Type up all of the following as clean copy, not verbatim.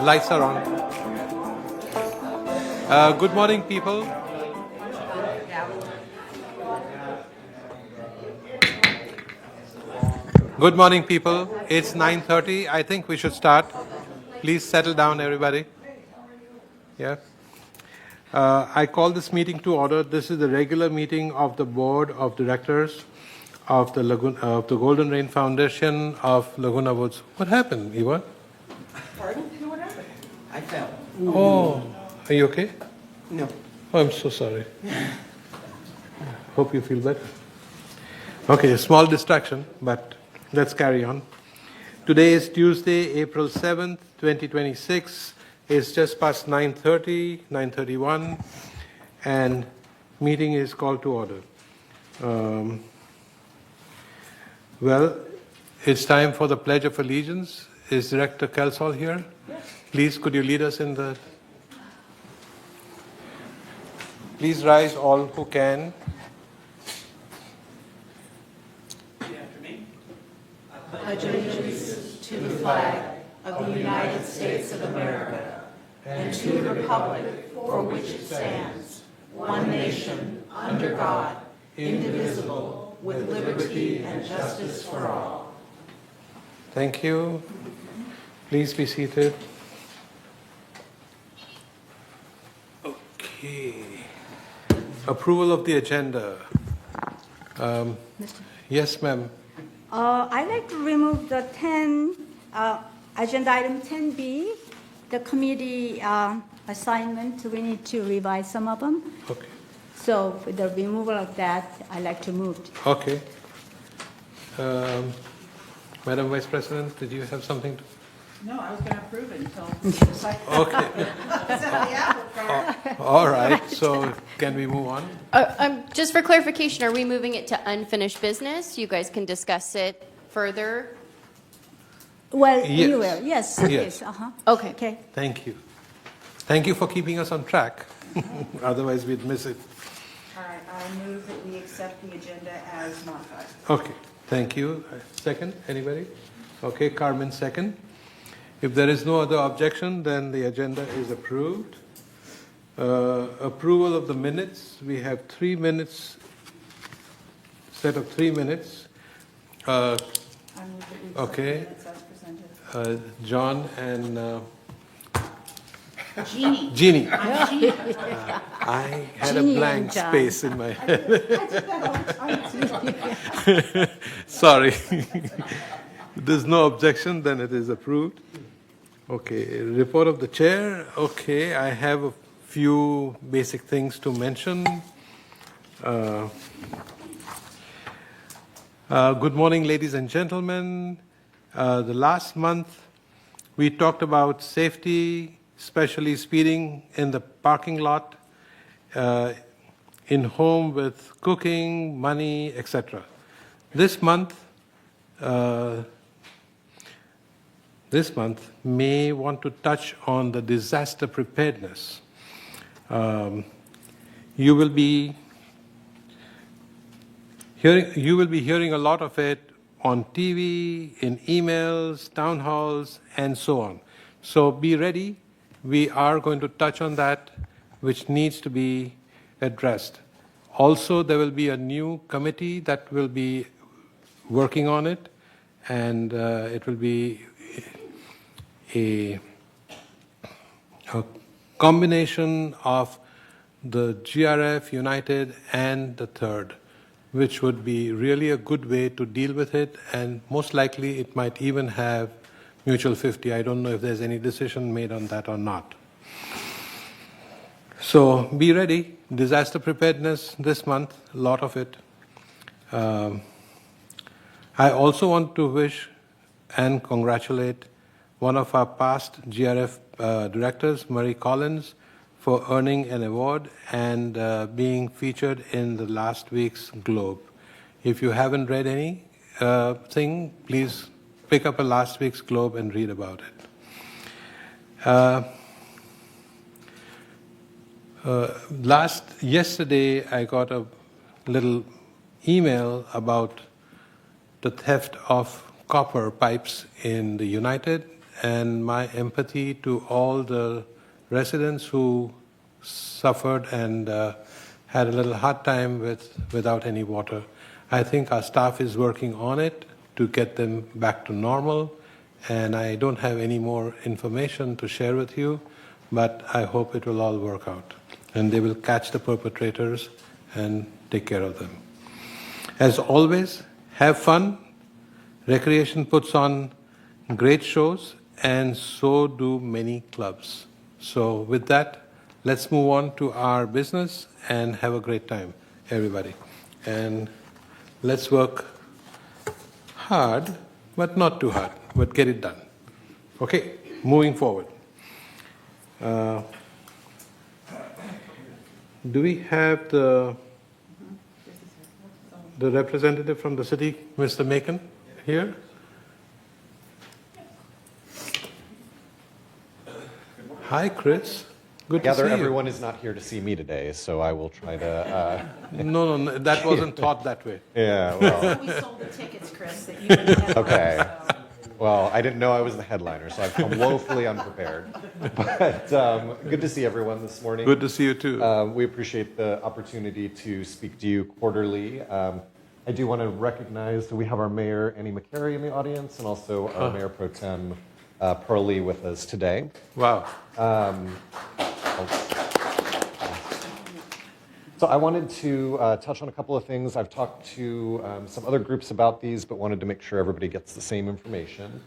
Lights are on. Good morning, people. Good morning, people. It's 9:30. I think we should start. Please settle down, everybody. Yeah. I call this meeting to order. This is the regular meeting of the Board of Directors of the Golden Rain Foundation of Laguna Woods. What happened, Eva? Pardon? What happened? I fell. Oh, are you okay? No. Oh, I'm so sorry. Hope you feel better. Okay, a small distraction, but let's carry on. Today is Tuesday, April 7th, 2026. It's just past 9:30, 9:31, and meeting is called to order. Well, it's time for the Pledge of Allegiance. Is Director Kelsall here? Yes. Please, could you lead us in the... Please rise, all who can. After me. Pledge allegiance to the flag of the United States of America and to the republic for which it stands, one nation, under God, indivisible, with liberty and justice for all. Thank you. Please be seated. Okay. Approval of the agenda. Yes, ma'am. I'd like to remove the agenda item 10B, the committee assignment. We need to revise some of them. Okay. So with the removal of that, I'd like to move. Okay. Madam Vice President, did you have something to... No, I was going to approve it until it's like, Okay. it's on the apple cart. All right. So can we move on? Just for clarification, are we moving it to unfinished business? You guys can discuss it further. Well, Yes. you will. Yes. Yes. Yes. Uh-huh. Okay. Okay. Thank you. Thank you for keeping us on track. Otherwise, we'd miss it. All right, I move that we accept the agenda as modified. Okay, thank you. Second, anybody? Okay, Carmen, second. If there is no other objection, then the agenda is approved. Approval of the minutes. We have 3 minutes, set of 3 minutes. I move that we accept Okay. the minutes as presented. John and Jeannie. Jeannie. I'm Jeannie. I had Jeannie a blank and John. space in my head. I did that all the time, too. Sorry. If there's no objection, then it is approved. Okay, report of the chair. Okay, I have a few basic things to mention. Good morning, ladies and gentlemen. The last month, we talked about safety, especially speeding in the parking lot, in home with cooking, money, etc. This month may want to touch on the disaster preparedness. You will be hearing a lot of it on TV, in emails, town halls, and so on. So be ready. We are going to touch on that, which needs to be addressed. Also, there will be a new committee that will be working on it, and it will be a combination of the GRF, United, and the Third, which would be really a good way to deal with it, and most likely it might even have mutual 50. I don't know if there's any decision made on that or not. So be ready. Disaster preparedness this month, a lot of it. I also want to wish and congratulate one of our past GRF directors, Marie Collins, for earning an award and being featured in the last week's Globe. If you haven't read anything, please pick up a last week's Globe and read about it. Yesterday, I got a little email about the theft of copper pipes in the United and my empathy to all the residents who suffered and had a little hard time without any water. I think our staff is working on it to get them back to normal, and I don't have any more information to share with you, but I hope it will all work out, and they will catch the perpetrators and take care of them. As always, have fun. Recreation puts on great shows, and so do many clubs. So with that, let's move on to our business and have a great time, everybody. And let's work hard, but not too hard, but get it done. Okay, moving forward. Do we have the representative from the city, Mr. Macon, here? Hi, Chris. Good to see you. Everyone is not here to see me today, so I will try to. No, that wasn't thought that way. Yeah, well, We sold the tickets, Chris, that you didn't have. okay. So. Well, I didn't know I was the headliner, so I've come woefully unprepared. But good to see everyone this morning. Good to see you too. We appreciate the opportunity to speak to you quarterly. I do want to recognize that we have our Mayor, Annie McCary, in the audience, and also our Mayor Pro Tem, Pearlie, with us today. Wow. So I wanted to touch on a couple of things. I've talked to some other groups about these, but wanted to make sure everybody gets the same information.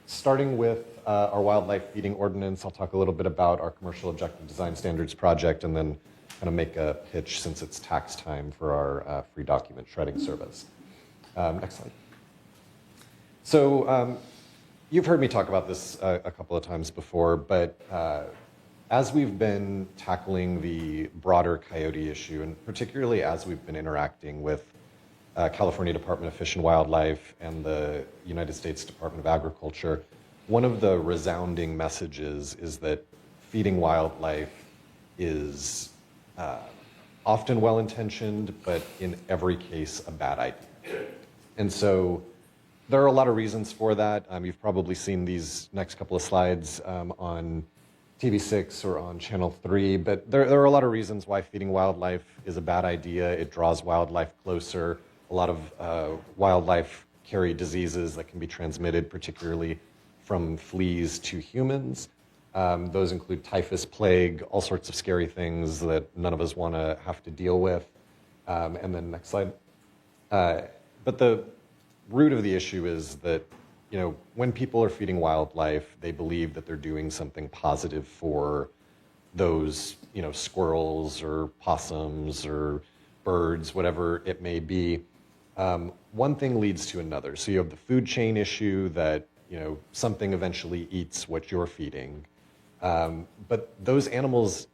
Starting with our wildlife feeding ordinance, I'll talk a little bit about our commercial objective design standards project, and then kind of make a pitch since it's tax time for our free document shredding service. Next slide. So you've heard me talk about this a couple of times before, but as we've been tackling the broader coyote issue, and particularly as we've been interacting with California Department of Fish and Wildlife and the United States Department of Agriculture, one of the resounding messages is that feeding wildlife is often well-intentioned, but in every case a bad idea. And so there are a lot of reasons for that. You've probably seen these next couple of slides on TV6 or on Channel 3, but there are a lot of reasons why feeding wildlife is a bad idea. It draws wildlife closer. A lot of wildlife carry diseases that can be transmitted, particularly from fleas to humans. Those include typhus, plague, all sorts of scary things that none of us want to have to deal with. And then next slide. But the root of the issue is that, you know, when people are feeding wildlife, they believe that they're doing something positive for those, you know, squirrels or possums or birds, whatever it may be. One thing leads to another. So you have the food chain issue that, you know, something eventually eats what you're feeding. But those animals,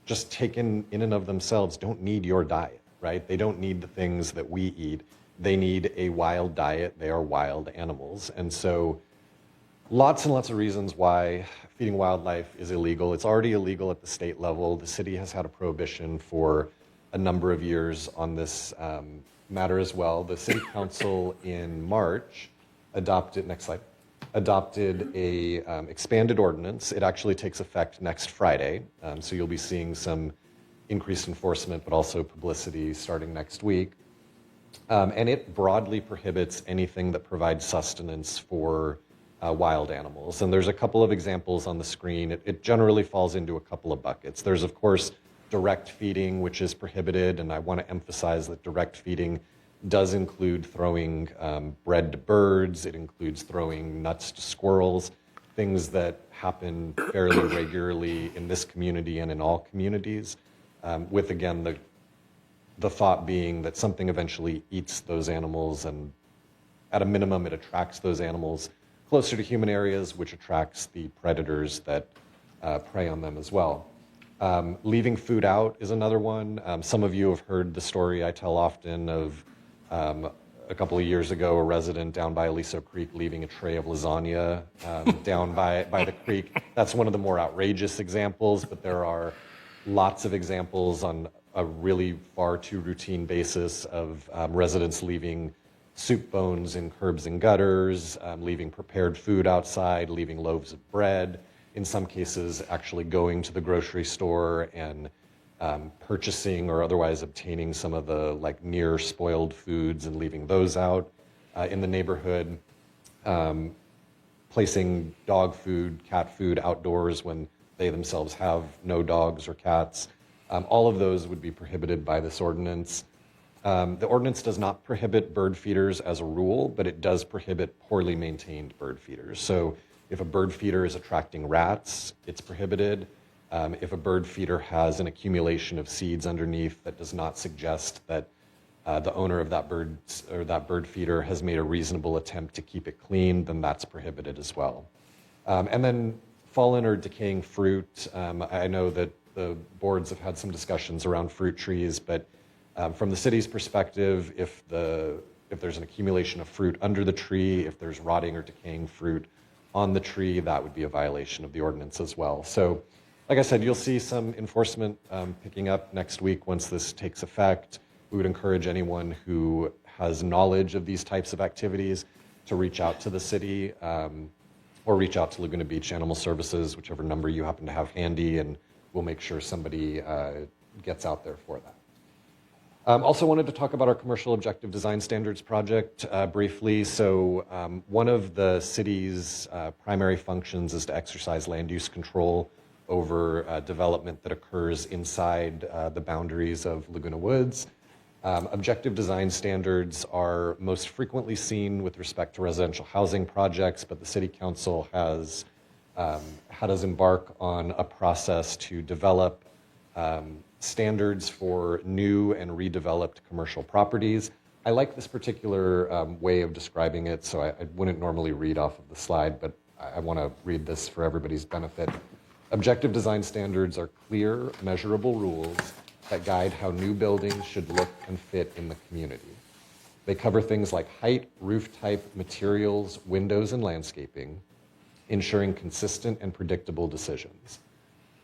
just taken in and of themselves, don't need your diet, right? They don't need the things that we eat. They need a wild diet. They are wild animals. And so lots and lots of reasons why feeding wildlife is illegal. It's already illegal at the state level. The city has had a prohibition for a number of years on this matter as well. The city council in March adopted a expanded ordinance. It actually takes effect next Friday. So you'll be seeing some increased enforcement, but also publicity starting next week. And it broadly prohibits anything that provides sustenance for wild animals. And there's a couple of examples on the screen. It generally falls into a couple of buckets. There's, of course, direct feeding, which is prohibited. And I want to emphasize that direct feeding does include throwing bread to birds. It includes throwing nuts to squirrels, things that happen fairly regularly in this community and in all communities, with, again, the thought being that something eventually eats those animals, and at a minimum, it attracts those animals closer to human areas, which attracts the predators that prey on them as well. Leaving food out is another one. Some of you have heard the story I tell often of a couple of years ago, a resident down by Aliso Creek leaving a tray of lasagna down by the creek. That's one of the more outrageous examples, but there are lots of examples on a really far too routine basis of residents leaving soup bones in curbs and gutters, leaving prepared food outside, leaving loaves of bread, in some cases actually going to the grocery store and purchasing or otherwise obtaining some of the like near spoiled foods and leaving those out in the neighborhood, placing dog food, cat food outdoors when they themselves have no dogs or cats. All of those would be prohibited by this ordinance. The ordinance does not prohibit bird feeders as a rule, but it does prohibit poorly maintained bird feeders. So if a bird feeder is attracting rats, it's prohibited. If a bird feeder has an accumulation of seeds underneath that does not suggest that the owner of that bird feeder has made a reasonable attempt to keep it clean, then that's prohibited as well. And then fallen or decaying fruit. I know that the boards have had some discussions around fruit trees, but from the city's perspective, if there's an accumulation of fruit under the tree, if there's rotting or decaying fruit on the tree, that would be a violation of the ordinance as well. So, like I said, you'll see some enforcement picking up next week once this takes effect. We would encourage anyone who has knowledge of these types of activities to reach out to the city or reach out to Laguna Beach Animal Services, whichever number you happen to have handy, and we'll make sure somebody gets out there for that. Also wanted to talk about our Commercial Objective Design Standards project briefly. So one of the city's primary functions is to exercise land use control over development that occurs inside the boundaries of Laguna Woods. Objective design standards are most frequently seen with respect to residential housing projects, but the City Council has had us embark on a process to develop standards for new and redeveloped commercial properties. I like this particular way of describing it, so I wouldn't normally read off of the slide, but I want to read this for everybody's benefit. Objective design standards are clear, measurable rules that guide how new buildings should look and fit in the community. They cover things like height, roof type, materials, windows, and landscaping, ensuring consistent and predictable decisions.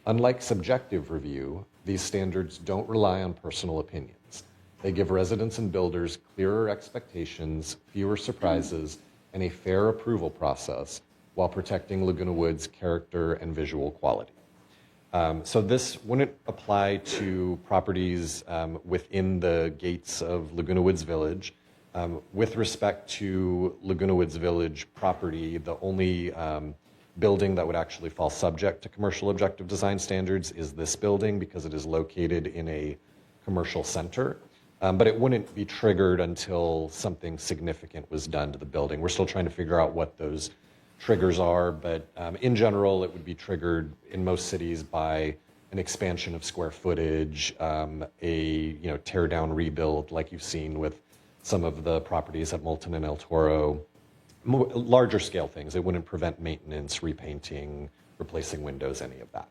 Unlike subjective review, these standards don't rely on personal opinions. They give residents and builders clearer expectations, fewer surprises, and a fair approval process while protecting Laguna Woods' character and visual quality. So this wouldn't apply to properties within the gates of Laguna Woods Village. With respect to Laguna Woods Village property, the only building that would actually fall subject to commercial objective design standards is this building because it is located in a commercial center. But it wouldn't be triggered until something significant was done to the building. We're still trying to figure out what those triggers are, but in general, it would be triggered in most cities by an expansion of square footage, a tear down rebuild like you've seen with some of the properties at Moulton and El Toro, larger scale things. It wouldn't prevent maintenance, repainting, replacing windows, any of that.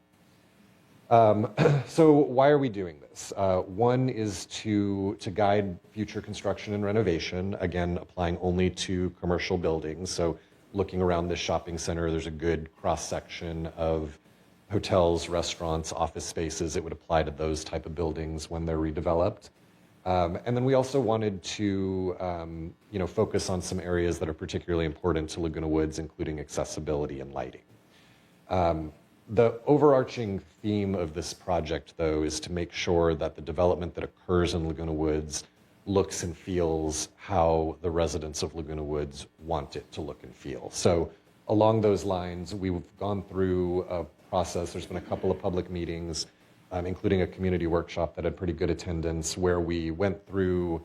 So why are we doing this? One is to guide future construction and renovation, again, applying only to commercial buildings. So looking around this shopping center, there's a good cross-section of hotels, restaurants, office spaces. It would apply to those type of buildings when they're redeveloped. And then we also wanted to focus on some areas that are particularly important to Laguna Woods, including accessibility and lighting. The overarching theme of this project, though, is to make sure that the development that occurs in Laguna Woods looks and feels how the residents of Laguna Woods want it to look and feel. So along those lines, we've gone through a process. There's been a couple of public meetings, including a community workshop that had pretty good attendance, where we went through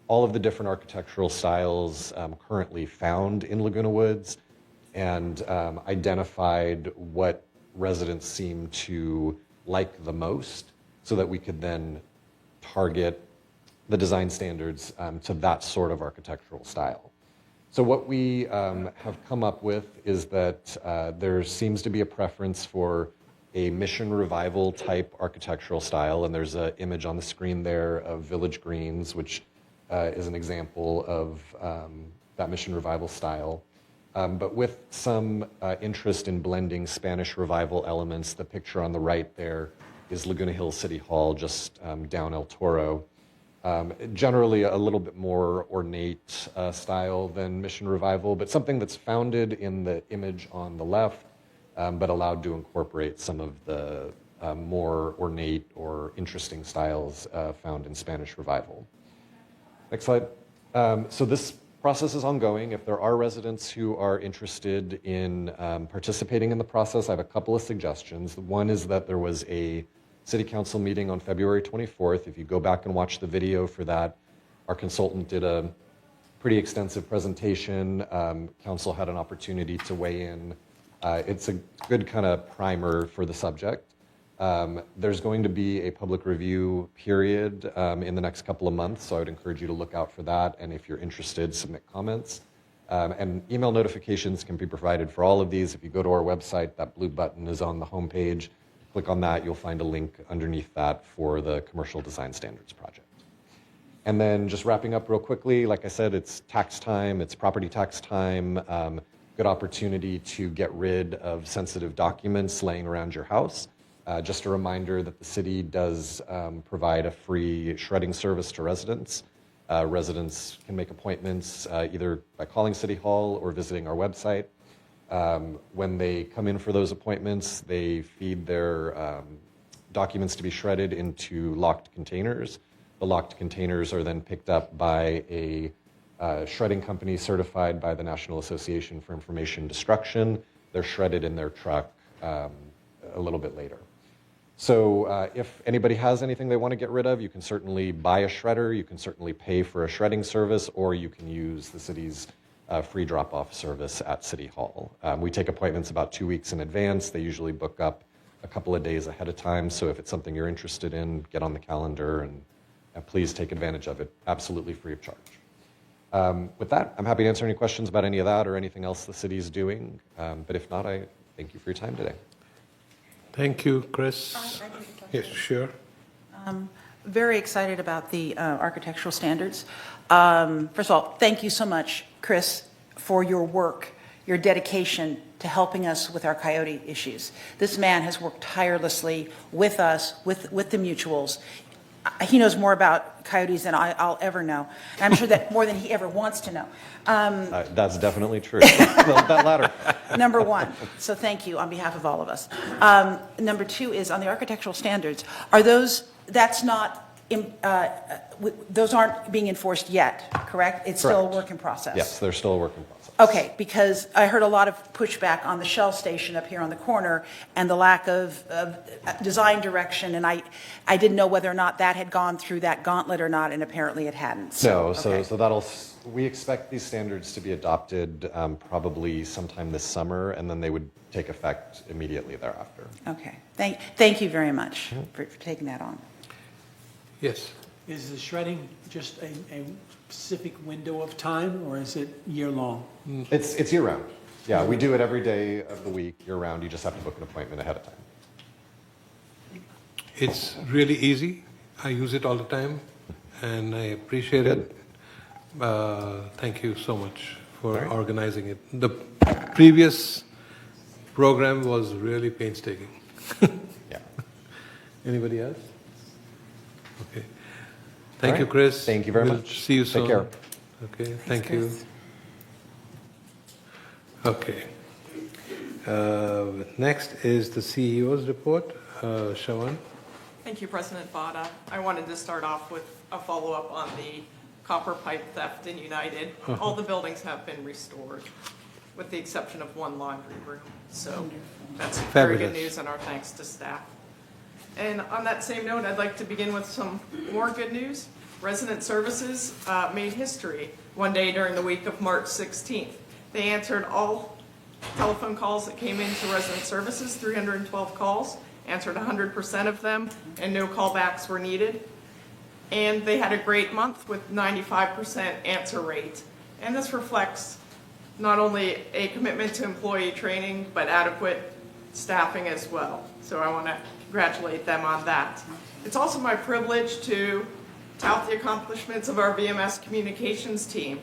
all of the different architectural styles currently found in Laguna Woods and identified what residents seem to like the most so that we could then target the design standards to that sort of architectural style. So what we have come up with is that there seems to be a preference for a mission revival type architectural style, and there's an image on the screen there of Village Greens, which is an example of that mission revival style. But with some interest in blending Spanish revival elements. The picture on the right there is Laguna Hills City Hall, just down El Toro. Generally a little bit more ornate style than Mission Revival, but something that's founded in the image on the left, but allowed to incorporate some of the more ornate or interesting styles found in Spanish Revival. Next slide. So this process is ongoing. If there are residents who are interested in participating in the process, I have a couple of suggestions. One is that there was a City Council meeting on February 24th. If you go back and watch the video for that, our consultant did a pretty extensive presentation. Council had an opportunity to weigh in. It's a good kind of primer for the subject. There's going to be a public review period in the next couple of months, so I would encourage you to look out for that, and if you're interested, submit comments. And email notifications can be provided for all of these. If you go to our website, that blue button is on the homepage. Click on that, you'll find a link underneath that for the Commercial Design Standards Project. And then just wrapping up real quickly, like I said, it's tax time, it's property tax time, good opportunity to get rid of sensitive documents laying around your house. Just a reminder that the city does provide a free shredding service to residents. Residents can make appointments either by calling City Hall or visiting our website. When they come in for those appointments, they feed their documents to be shredded into locked containers. The locked containers are then picked up by a shredding company certified by the National Association for Information Destruction. They're shredded in their truck a little bit later. So if anybody has anything they want to get rid of, you can certainly buy a shredder, you can certainly pay for a shredding service, or you can use the city's free drop-off service at City Hall. We take appointments about 2 weeks in advance. They usually book up a couple of days ahead of time, so if it's something you're interested in, get on the calendar and please take advantage of it, absolutely free of charge. With that, I'm happy to answer any questions about any of that or anything else the city is doing, but if not, I thank you for your time today. Thank you, Chris. Yes, sure. Very excited about the architectural standards. First of all, thank you so much, Chris, for your work, your dedication to helping us with our coyote issues. This man has worked tirelessly with us, with the mutuals. He knows more about coyotes than I'll ever know. And I'm sure that more than he ever wants to know. That's definitely true. That latter. Number one. So thank you on behalf of all of us. Number two is on the architectural standards. Are those, that's not, those aren't being enforced yet, correct? It's still a work in process. Yes, they're still a work in process. Okay, because I heard a lot of pushback on the Shell station up here on the corner and the lack of design direction, and I didn't know whether or not that had gone through that gauntlet or not, and apparently it hadn't. So that'll, we expect these standards to be adopted probably sometime this summer, and then they would take effect immediately thereafter. Okay, thank you very much for taking that on. Yes. Is the shredding just a specific window of time, or is it year-long? It's year-round. Yeah, we do it every day of the week, year-round. You just have to book an appointment ahead of time. It's really easy. I use it all the time, and I appreciate it. Thank you so much for organizing it. The previous program was really painstaking. Yeah. Anybody else? Okay. Thank you, Chris. Thank you very We'll much. See you soon. Take care. Okay, thank you. Okay. Next is the CEO's report. Shawan. Thank you, President Vada. I wanted to start off with a follow-up on the copper pipe theft in United. All the buildings have been restored, with the exception of one laundry room. So that's very good news, and our thanks to staff. And on that same note, I'd like to begin with some more good news. Resident Services made history one day during the week of March 16th. They answered all telephone calls that came into Resident Services, 312 calls, answered 100% of them, and no callbacks were needed. And they had a great month with 95% answer rate. And this reflects not only a commitment to employee training, but adequate staffing as well. So I want to congratulate them on that. It's also my privilege to tout the accomplishments of our VMS communications team.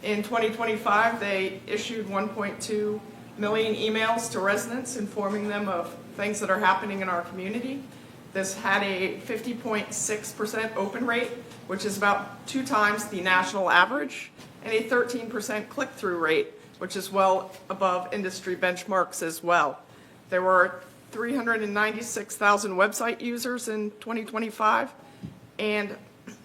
In 2025, they issued 1.2 million emails to residents informing them of things that are happening in our community. This had a 50.6% open rate, which is about 2 times the national average, and a 13% click-through rate, which is well above industry benchmarks as well. There were 396,000 website users in 2025 and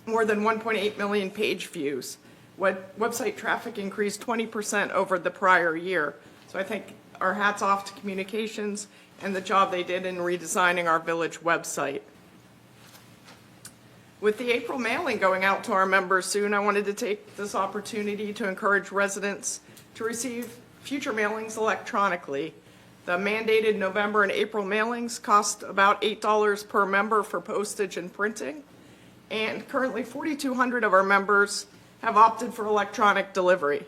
more than 1.8 million page views. Website traffic increased 20% over the prior year. So I think our hats off to communications and the job they did in redesigning our village website. With the April mailing going out to our members soon, I wanted to take this opportunity to encourage residents to receive future mailings electronically. The mandated November and April mailings cost about $8 per member for postage and printing, and currently 4,200 of our members have opted for electronic delivery.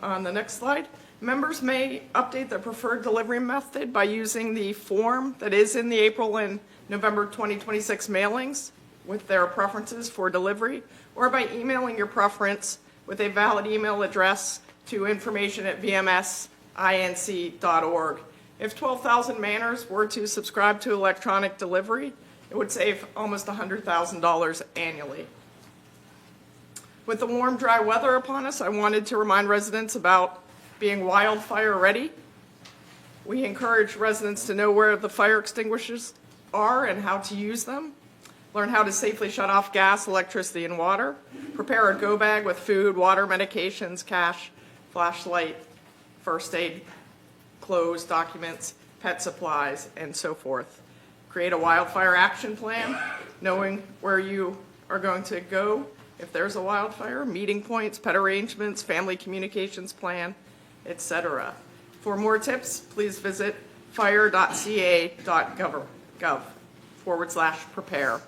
On the next slide, members may update their preferred delivery method by using the form that is in the April and November 2026 mailings with their preferences for delivery, or by emailing your preference with a valid email address to information@vmsinc.org. If 12,000 Manners were to subscribe to electronic delivery, it would save almost $100,000 annually. With the warm, dry weather upon us, I wanted to remind residents about being wildfire ready. We encourage residents to know where the fire extinguishers are and how to use them. Learn how to safely shut off gas, electricity, and water. Prepare a go bag with food, water, medications, cash, flashlight, first aid, clothes, documents, pet supplies, and so forth. Create a wildfire action plan, knowing where you are going to go if there's a wildfire, meeting points, pet arrangements, family communications plan, etc. For more tips, please visit fire.ca.gov/prepare.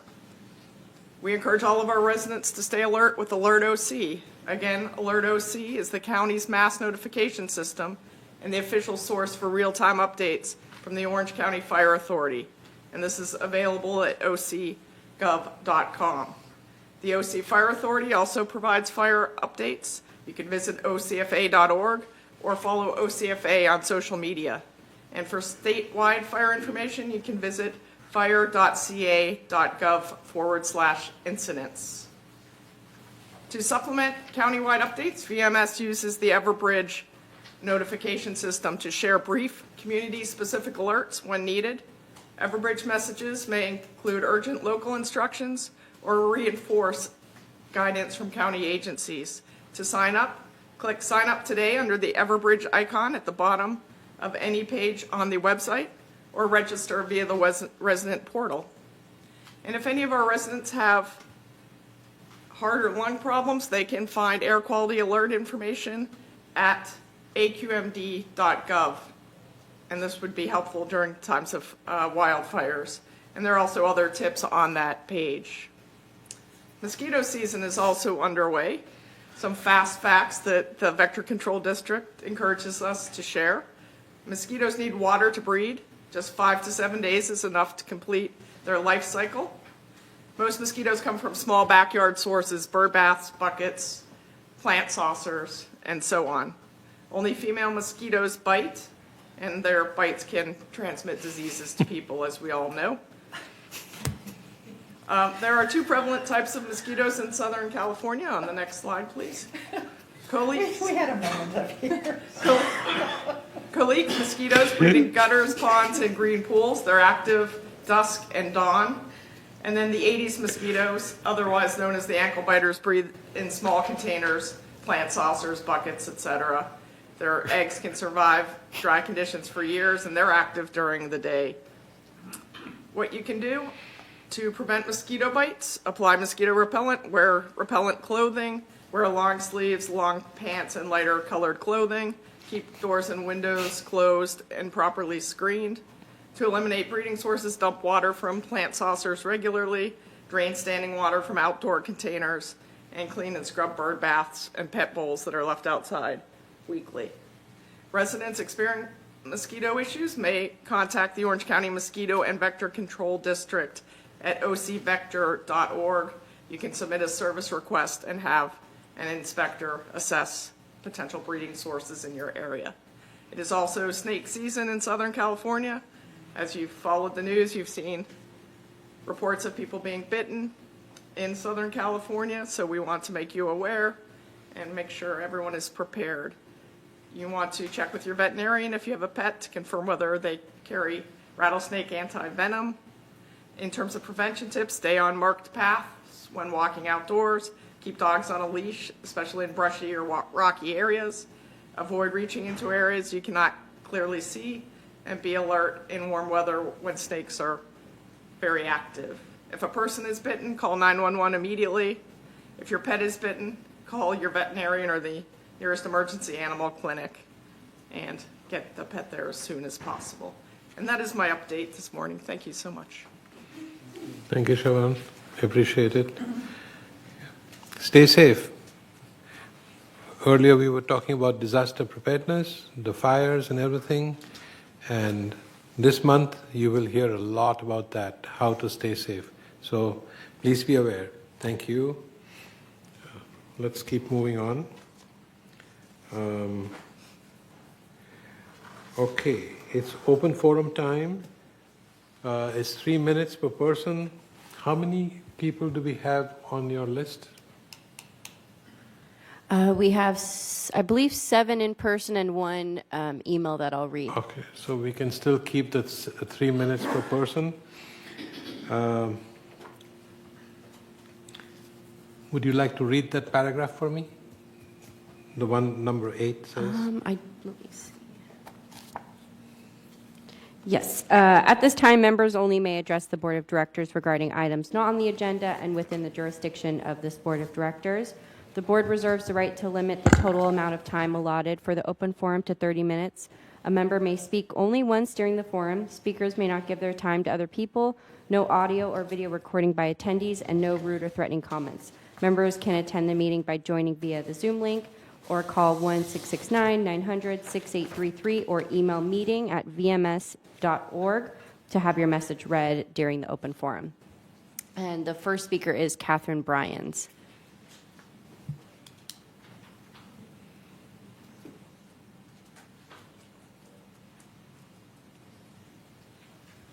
We encourage all of our residents to stay alert with Alert OC. Again, Alert OC is the county's mass notification system and the official source for real-time updates from the Orange County Fire Authority. And this is available at ocgov.com. The OC Fire Authority also provides fire updates. You can visit ocfa.org or follow OCFA on social media. And for statewide fire information, you can visit fire.ca.gov/incidents. To supplement countywide updates, VMS uses the Everbridge notification system to share brief community-specific alerts when needed. Everbridge messages may include urgent local instructions or reinforce guidance from county agencies. To sign up, click Sign Up Today under the Everbridge icon at the bottom of any page on the website, or register via the resident portal. And if any of our residents have heart or lung problems, they can find air quality alert information at aqmd.gov. And this would be helpful during times of wildfires. And there are also other tips on that page. Mosquito season is also underway. Some fast facts that the Vector Control District encourages us to share. Mosquitoes need water to breed. Just 5 to 7 days is enough to complete their life cycle. Most mosquitoes come from small backyard sources, bird baths, buckets, plant saucers, and so on. Only female mosquitoes bite, and their bites can transmit diseases to people, as we all know. There are 2 prevalent types of mosquitoes in Southern California. On the next slide, please. Coleus. We had a moment up here. Coleus mosquitoes breed in gutters, ponds, and green pools. They're active dusk and dawn. And then the Aedes mosquitoes, otherwise known as the ankle biters, breed in small containers, plant saucers, buckets, etc. Their eggs can survive dry conditions for years, and they're active during the day. What you can do to prevent mosquito bites: apply mosquito repellent, wear repellent clothing, wear long sleeves, long pants, and lighter colored clothing. Keep doors and windows closed and properly screened. To eliminate breeding sources, dump water from plant saucers regularly, drain standing water from outdoor containers, and clean and scrub bird baths and pet bowls that are left outside weekly. Residents experiencing mosquito issues may contact the Orange County Mosquito and Vector Control District at ocvector.org. You can submit a service request and have an inspector assess potential breeding sources in your area. It is also snake season in Southern California. As you've followed the news, you've seen reports of people being bitten in Southern California, so we want to make you aware and make sure everyone is prepared. You want to check with your veterinarian if you have a pet to confirm whether they carry rattlesnake anti-venom. In terms of prevention tips, stay on marked paths when walking outdoors. Keep dogs on a leash, especially in brushy or rocky areas. Avoid reaching into areas you cannot clearly see, and be alert in warm weather when snakes are very active. If a person is bitten, call 911 immediately. If your pet is bitten, call your veterinarian or the nearest emergency animal clinic and get the pet there as soon as possible. And that is my update this morning. Thank you so much. Thank you, Siobhan. Appreciate it. Stay safe. Earlier we were talking about disaster preparedness, the fires and everything. And this month you will hear a lot about that, how to stay safe. So please be aware. Thank you. Let's keep moving on. Okay, it's open forum time. It's 3 minutes per person. How many people do we have on your list? We have, I believe, 7 in person and 1 email that I'll read. Okay, so we can still keep the 3 minutes per person. Would you like to read that paragraph for me? The one number 8 says. Let me see. Yes. At this time, members only may address the Board of Directors regarding items not on the agenda and within the jurisdiction of this Board of Directors. The Board reserves the right to limit the total amount of time allotted for the open forum to 30 minutes. A member may speak only once during the forum. Speakers may not give their time to other people. No audio or video recording by attendees, and no rude or threatening comments. Members can attend the meeting by joining via the Zoom link or call 1-669-900-6833 or email meeting@vms.org to have your message read during the open forum. And the first speaker is Catherine Bryans.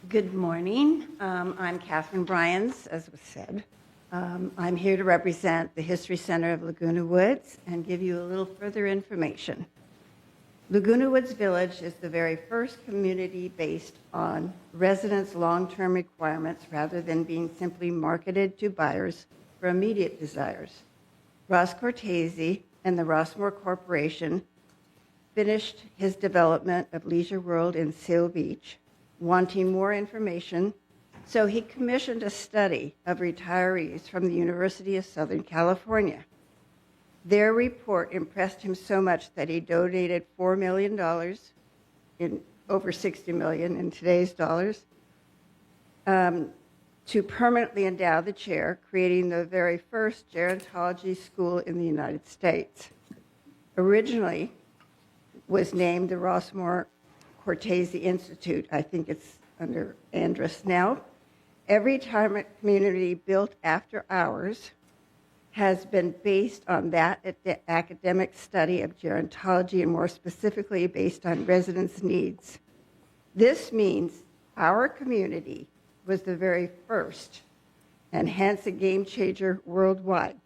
Good morning. I'm Catherine Bryans, as was said. I'm here to represent the History Center of Laguna Woods and give you a little further information. Laguna Woods Village is the very first community based on residents' long-term requirements rather than being simply marketed to buyers for immediate desires. Ross Cortese and the Rossmore Corporation finished his development of Leisure World in Sail Beach, wanting more information, so he commissioned a study of retirees from the University of Southern California. Their report impressed him so much that he donated $4 million, in over $60 million in today's dollars, to permanently endow the chair, creating the very first gerontology school in the United States. Originally was named the Rossmore Cortese Institute. I think it's under Andrus now. Every retirement community built after ours has been based on that academic study of gerontology, and more specifically based on residents' needs. This means our community was the very first, and hence a game changer worldwide.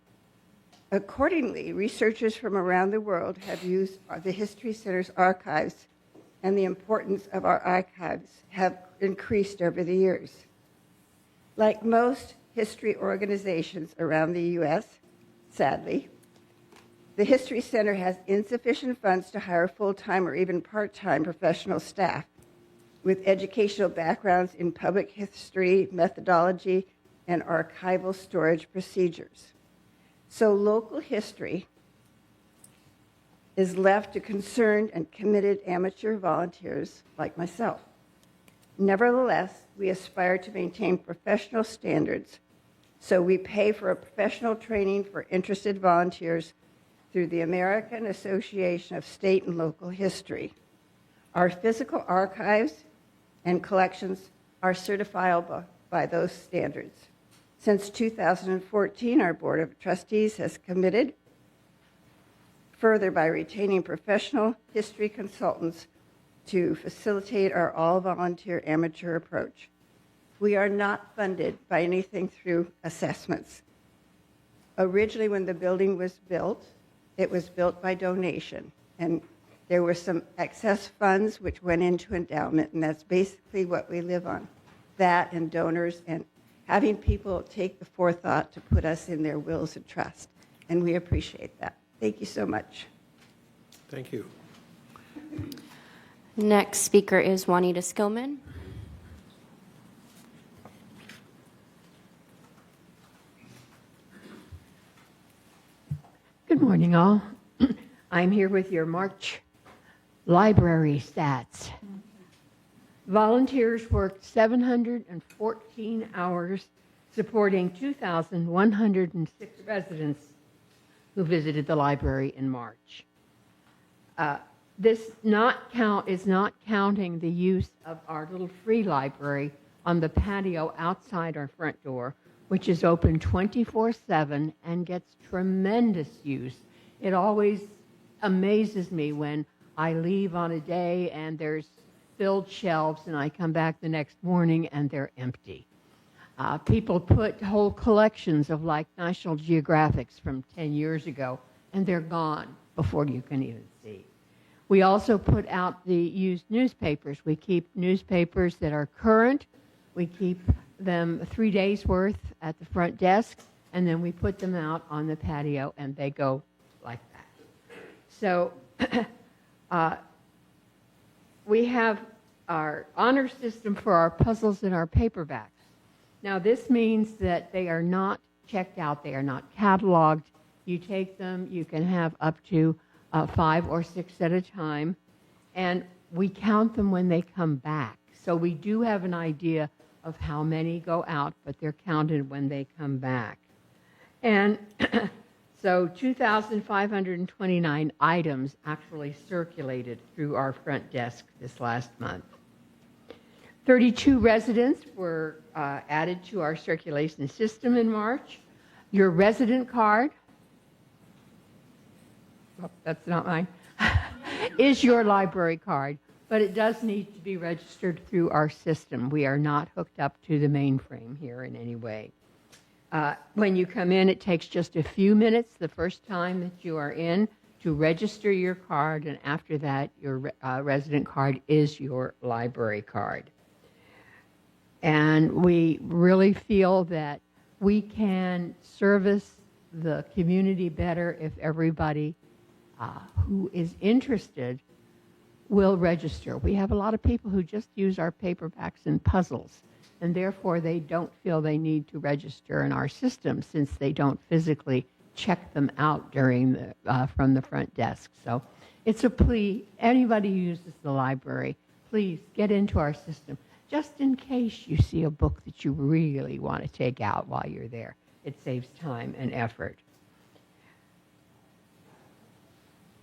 Accordingly, researchers from around the world have used the History Center's archives, and the importance of our archives have increased over the years. Like most history organizations around the U.S., sadly, the History Center has insufficient funds to hire full-time or even part-time professional staff with educational backgrounds in public history, methodology, and archival storage procedures. So local history is left to concerned and committed amateur volunteers like myself. Nevertheless, we aspire to maintain professional standards, so we pay for a professional training for interested volunteers through the American Association of State and Local History. Our physical archives and collections are certifiable by those standards. Since 2014, our Board of Trustees has committed further by retaining professional history consultants to facilitate our all-volunteer amateur approach. We are not funded by anything through assessments. Originally, when the building was built, it was built by donation, and there were some excess funds which went into endowment, and that's basically what we live on, that and donors and having people take the forethought to put us in their wills and trust, and we appreciate that. Thank you so much. Thank you. Next speaker is Juanita Skillman. Good morning, all. I'm here with your March library stats. Volunteers worked 714 hours supporting 2,106 residents who visited the library in March. This is not counting the use of our little free library on the patio outside our front door, which is open 24/7 and gets tremendous use. It always amazes me when I leave on a day and there's filled shelves and I come back the next morning and they're empty. People put whole collections of like National Geographics from 10 years ago and they're gone before you can even see. We also put out the used newspapers. We keep newspapers that are current. We keep them 3 days worth at the front desk, and then we put them out on the patio, and they go like that. So we have our honor system for our puzzles and our paperbacks. Now, this means that they are not checked out. They are not cataloged. You take them. You can have up to 5 or 6 at a time, and we count them when they come back. So we do have an idea of how many go out, but they're counted when they come back. And so 2,529 items actually circulated through our front desk this last month. 32 residents were added to our circulation system in March. Your resident card, oh, that's not mine, is your library card, but it does need to be registered through our system. We are not hooked up to the mainframe here in any way. When you come in, it takes just a few minutes the first time that you are in to register your card, and after that, your resident card is your library card. And we really feel that we can service the community better if everybody who is interested will register. We have a lot of people who just use our paperbacks and puzzles, and therefore they don't feel they need to register in our system since they don't physically check them out during the from the front desk. So it's a plea. Anybody who uses the library, please get into our system, just in case you see a book that you really want to take out while you're there. It saves time and effort.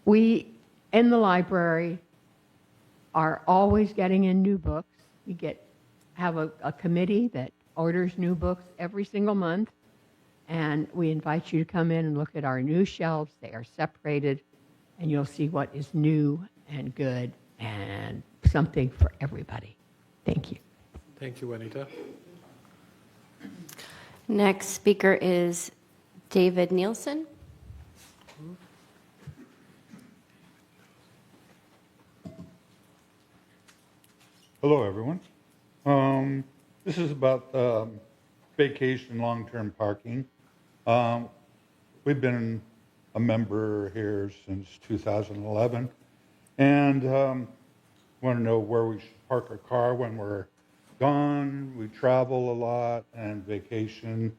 We, in the library, are always getting in new books. We have a committee that orders new books every single month, and we invite you to come in and look at our new shelves. They are separated, and you'll see what is new and good and something for everybody. Thank you. Thank you, Juanita. Next speaker is David Nielsen. Hello, everyone. This is about vacation long-term parking. We've been a member here since 2011, and want to know where we should park our car when we're gone. We travel a lot and vacation,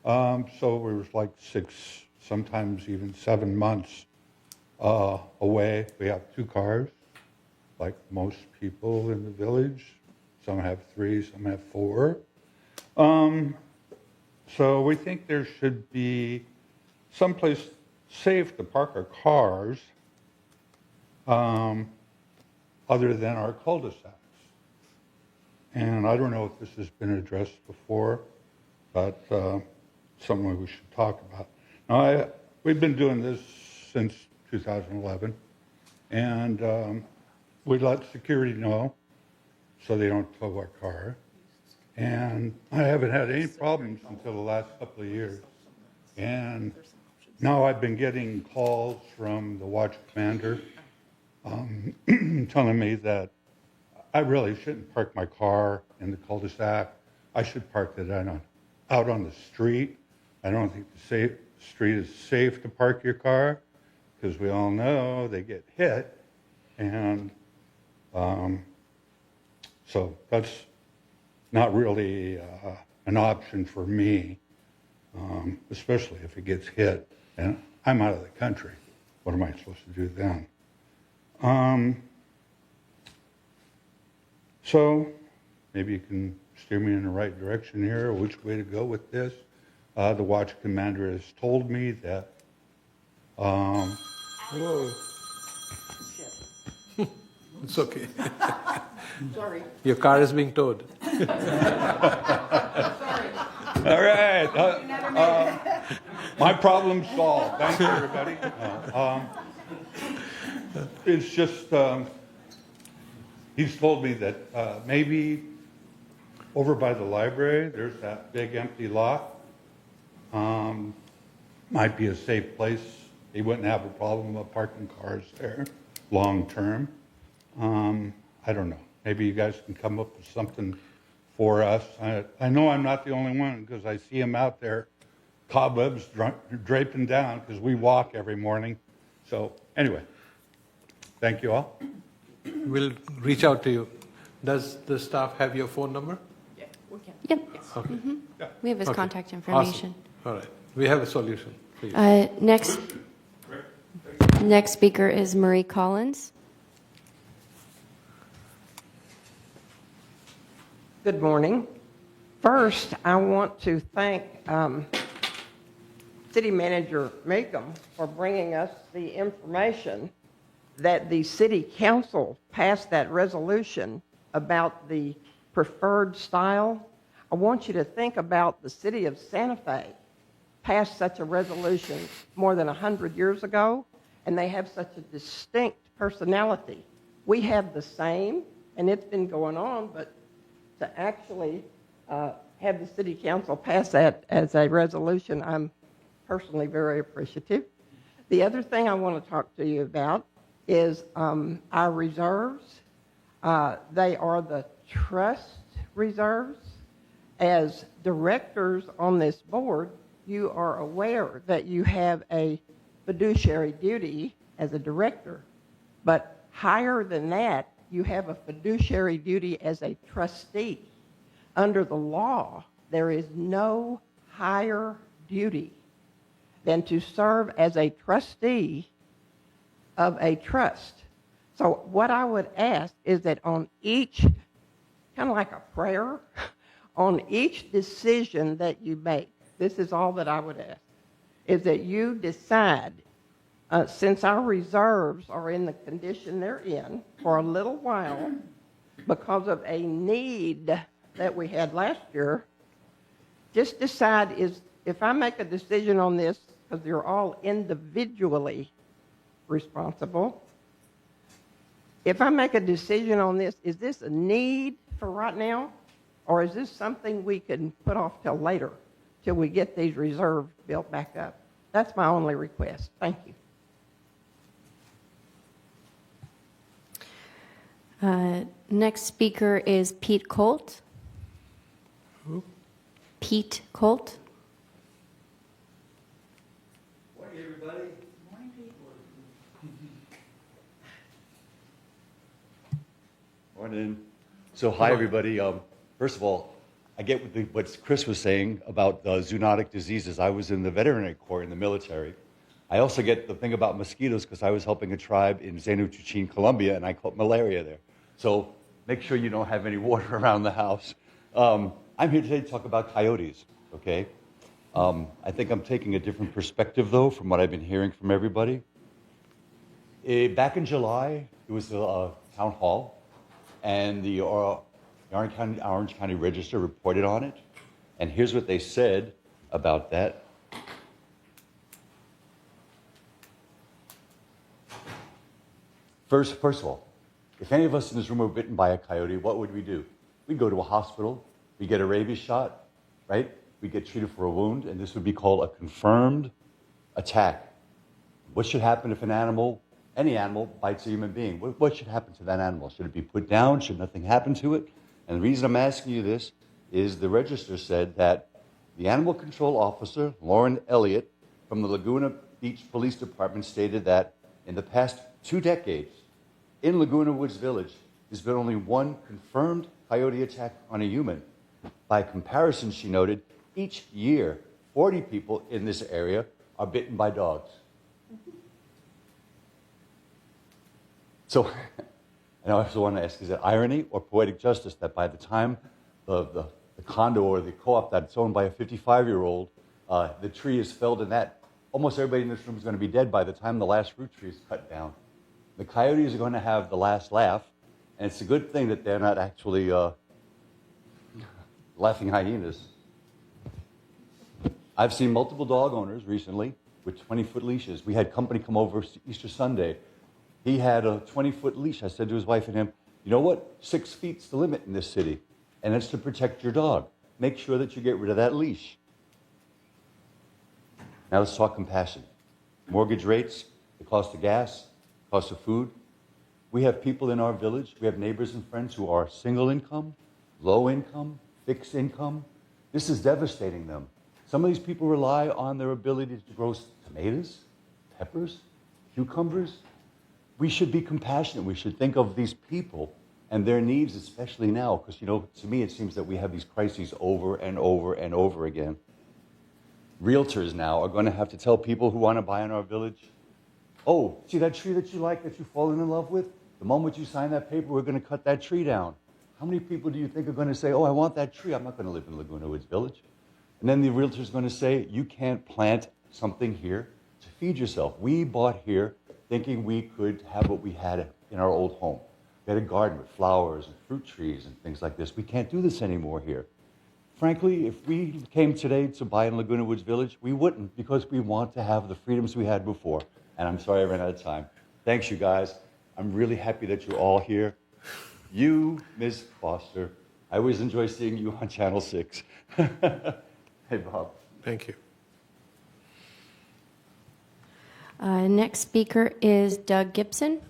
so it was like 6, sometimes even 7 months away. We have 2 cars, like most people in the village. Some have 3, some have 4. So we think there should be someplace safe to park our cars other than our cul-de-sacs. And I don't know if this has been addressed before, but something we should talk about. Now, we've been doing this since 2011, and we let security know so they don't tow our car. And I haven't had any problems until the last couple of years. And now I've been getting calls from the watch commander telling me that I really shouldn't park my car in the cul-de-sac. I should park it out on the street. I don't think the street is safe to park your car because we all know they get hit. And so that's not really an option for me, especially if it gets hit and I'm out of the country. What am I supposed to do then? So maybe you can steer me in the right direction here, which way to go with this. The watch commander has told me that. Whoa. It's okay. Sorry. Your car is being towed. All right. My problem solved. Thank you, everybody. It's just, he's told me that maybe over by the library, there's that big empty lot. Might be a safe place. He wouldn't have a problem with parking cars there long term. I don't know. Maybe you guys can come up with something for us. I know I'm not the only one because I see him out there, cobwebs draping down because we walk every morning. So anyway, thank you all. We'll reach out to you. Does the staff have your phone number? Yeah, we can. Yep. Okay. We have his Okay. contact information. Awesome. All right. We have a solution for you. Next speaker is Marie Collins. Good morning. First, I want to thank City Manager Meekum for bringing us the information that the City Council passed that resolution about the preferred style. I want you to think about the City of Santa Fe passed such a resolution more than 100 years ago, and they have such a distinct personality. We have the same, and it's been going on, but to actually have the City Council pass that as a resolution, I'm personally very appreciative. The other thing I want to talk to you about is our reserves. They are the trust reserves. As directors on this board, you are aware that you have a fiduciary duty as a director, but higher than that, you have a fiduciary duty as a trustee. Under the law, there is no higher duty than to serve as a trustee of a trust. So what I would ask is that on each, kind of like a prayer, on each decision that you make, this is all that I would ask, is that you decide, since our reserves are in the condition they're in for a little while because of a need that we had last year, just decide if I make a decision on this, because you're all individually responsible, if I make a decision on this, is this a need for right now, or is this something we can put off till later, till we get these reserves built back up? That's my only request. Thank you. Next speaker is Pete Colt. Who? Pete Colt. Morning, everybody. Morning, Pete. Morning. So, hi, everybody. First of all, I get what Chris was saying about the zoonotic diseases. I was in the veterinary corps in the military. I also get the thing about mosquitoes because I was helping a tribe in Zainu-Chuchin, Colombia, and I caught malaria there. So make sure you don't have any water around the house. I'm here today to talk about coyotes, okay? I think I'm taking a different perspective, though, from what I've been hearing from everybody. Back in July, it was a town hall, and the Orange County Register reported on it. And here's what they said about that. First of all, If any of us in this room were bitten by a coyote, what would we do? We'd go to a hospital, we'd get a rabies shot, right? We'd get treated for a wound, and this would be called a confirmed attack. What should happen if an animal, any animal, bites a human being? What should happen to that animal? Should it be put down? Should nothing happen to it? And the reason I'm asking you this is the register said that the animal control officer, Lauren Elliott, from the Laguna Beach Police Department stated that in the past 2 decades, in Laguna Woods Village, there's been only one confirmed coyote attack on a human. By comparison, she noted, each year, 40 people in this area are bitten by dogs. So, and I also want to ask, is it irony or poetic justice that by the time the condo or the co-op that's owned by a 55-year-old, the tree is felled and that almost everybody in this room is going to be dead by the time the last fruit tree is cut down? The coyotes are going to have the last laugh, and it's a good thing that they're not actually laughing hyenas. I've seen multiple dog owners recently with 20-foot leashes. We had company come over Easter Sunday. He had a 20-foot leash. I said to his wife and him, you know what? 6 feet's the limit in this city, and it's to protect your dog. Make sure that you get rid of that leash. Now let's talk compassion. Mortgage rates, the cost of gas, cost of food. We have people in our village, we have neighbors and friends who are single income, low income, fixed income. This is devastating them. Some of these people rely on their ability to grow tomatoes, peppers, cucumbers. We should be compassionate. We should think of these people and their needs, especially now, because, you know, to me it seems that we have these crises over and over and over again. Realtors now are going to have to tell people who want to buy in our village, oh, see that tree that you like, that you've fallen in love with? The moment you sign that paper, we're going to cut that tree down. How many people do you think are going to say, oh, I want that tree. I'm not going to live in Laguna Woods Village. And then the realtor's going to say, you can't plant something here to feed yourself. We bought here thinking we could have what we had in our old home. We had a garden with flowers and fruit trees and things like this. We can't do this anymore here. Frankly, if we came today to buy in Laguna Woods Village, we wouldn't, because we want to have the freedoms we had before. And I'm sorry I ran out of time. Thanks, you guys. I'm really happy that you're all here. You, Ms. Foster, I always enjoy seeing you on Channel 6. Hey, Bob. Thank you. Next speaker is Doug Gibson.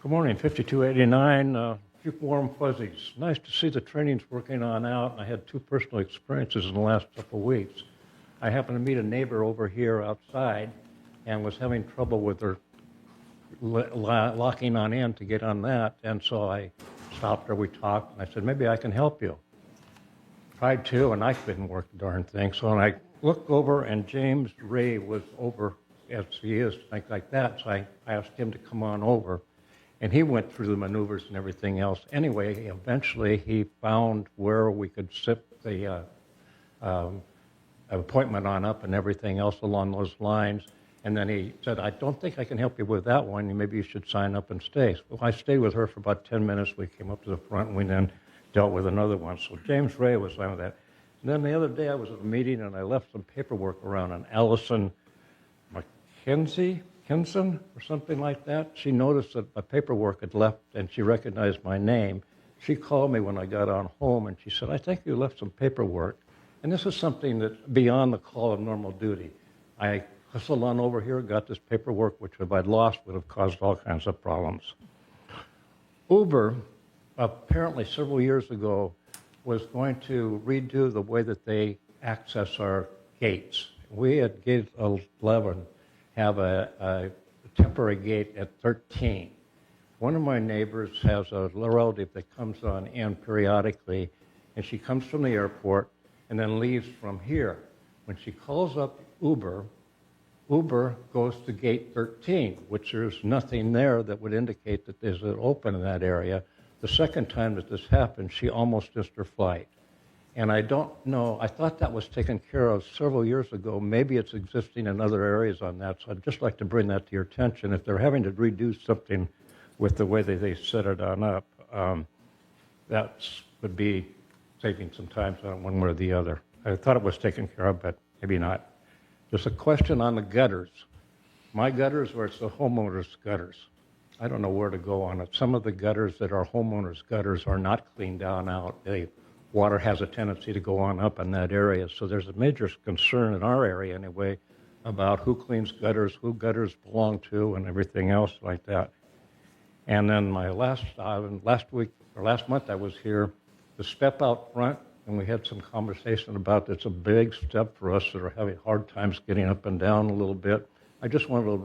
Good morning, 5289. Keep warm fuzzies. Nice to see the training's working on out. I had 2 personal experiences in the last couple of weeks. I happened to meet a neighbor over here outside and was having trouble with her locking on in to get on that. And so I stopped her, we talked, and I said, maybe I can help you. Tried to, and I couldn't work the darn thing. So I looked over, and James Ray was over, as he is, like that. So I asked him to come on over. And he went through the maneuvers and everything else. Anyway, eventually he found where we could set the appointment on up and everything else along those lines. And then he said, I don't think I can help you with that one. Maybe you should sign up and stay. Well, I stayed with her for about 10 minutes. We came up to the front, and we then dealt with another one. So James Ray was on with that. And then the other day I was at a meeting, and I left some paperwork around on Allison Kinson or something like that. She noticed that my paperwork had left, and she recognized my name. She called me when I got on home, and she said, I think you left some paperwork. And this is something that's beyond the call of normal duty. I hustled on over here, got this paperwork, which if I'd lost would have caused all kinds of problems. Uber, apparently several years ago, was going to redo the way that they access our gates. We at Gate 11 have a temporary gate at 13. One of my neighbors has a relative that comes on in periodically, and she comes from the airport and then leaves from here. When she calls up Uber, Uber goes to gate 13, which there's nothing there that would indicate that there's an open in that area. The second time that this happened, she almost missed her flight. And I don't know, I thought that was taken care of several years ago. Maybe it's existing in other areas on that. So I'd just like to bring that to your attention. If they're having to redo something with the way that they set it on up, that would be saving some time, so one way or the other. I thought it was taken care of, but maybe not. There's a question on the gutters. My gutters or it's the homeowners' gutters. I don't know where to go on it. Some of the gutters that are homeowners' gutters are not cleaned down out. Water has a tendency to go on up in that area. So there's a major concern in our area anyway about who cleans gutters, who gutters belong to, and everything else like that. And then my last month I was here, the step out front, and we had some conversation about it's a big step for us that are having hard times getting up and down a little bit. I just wanted to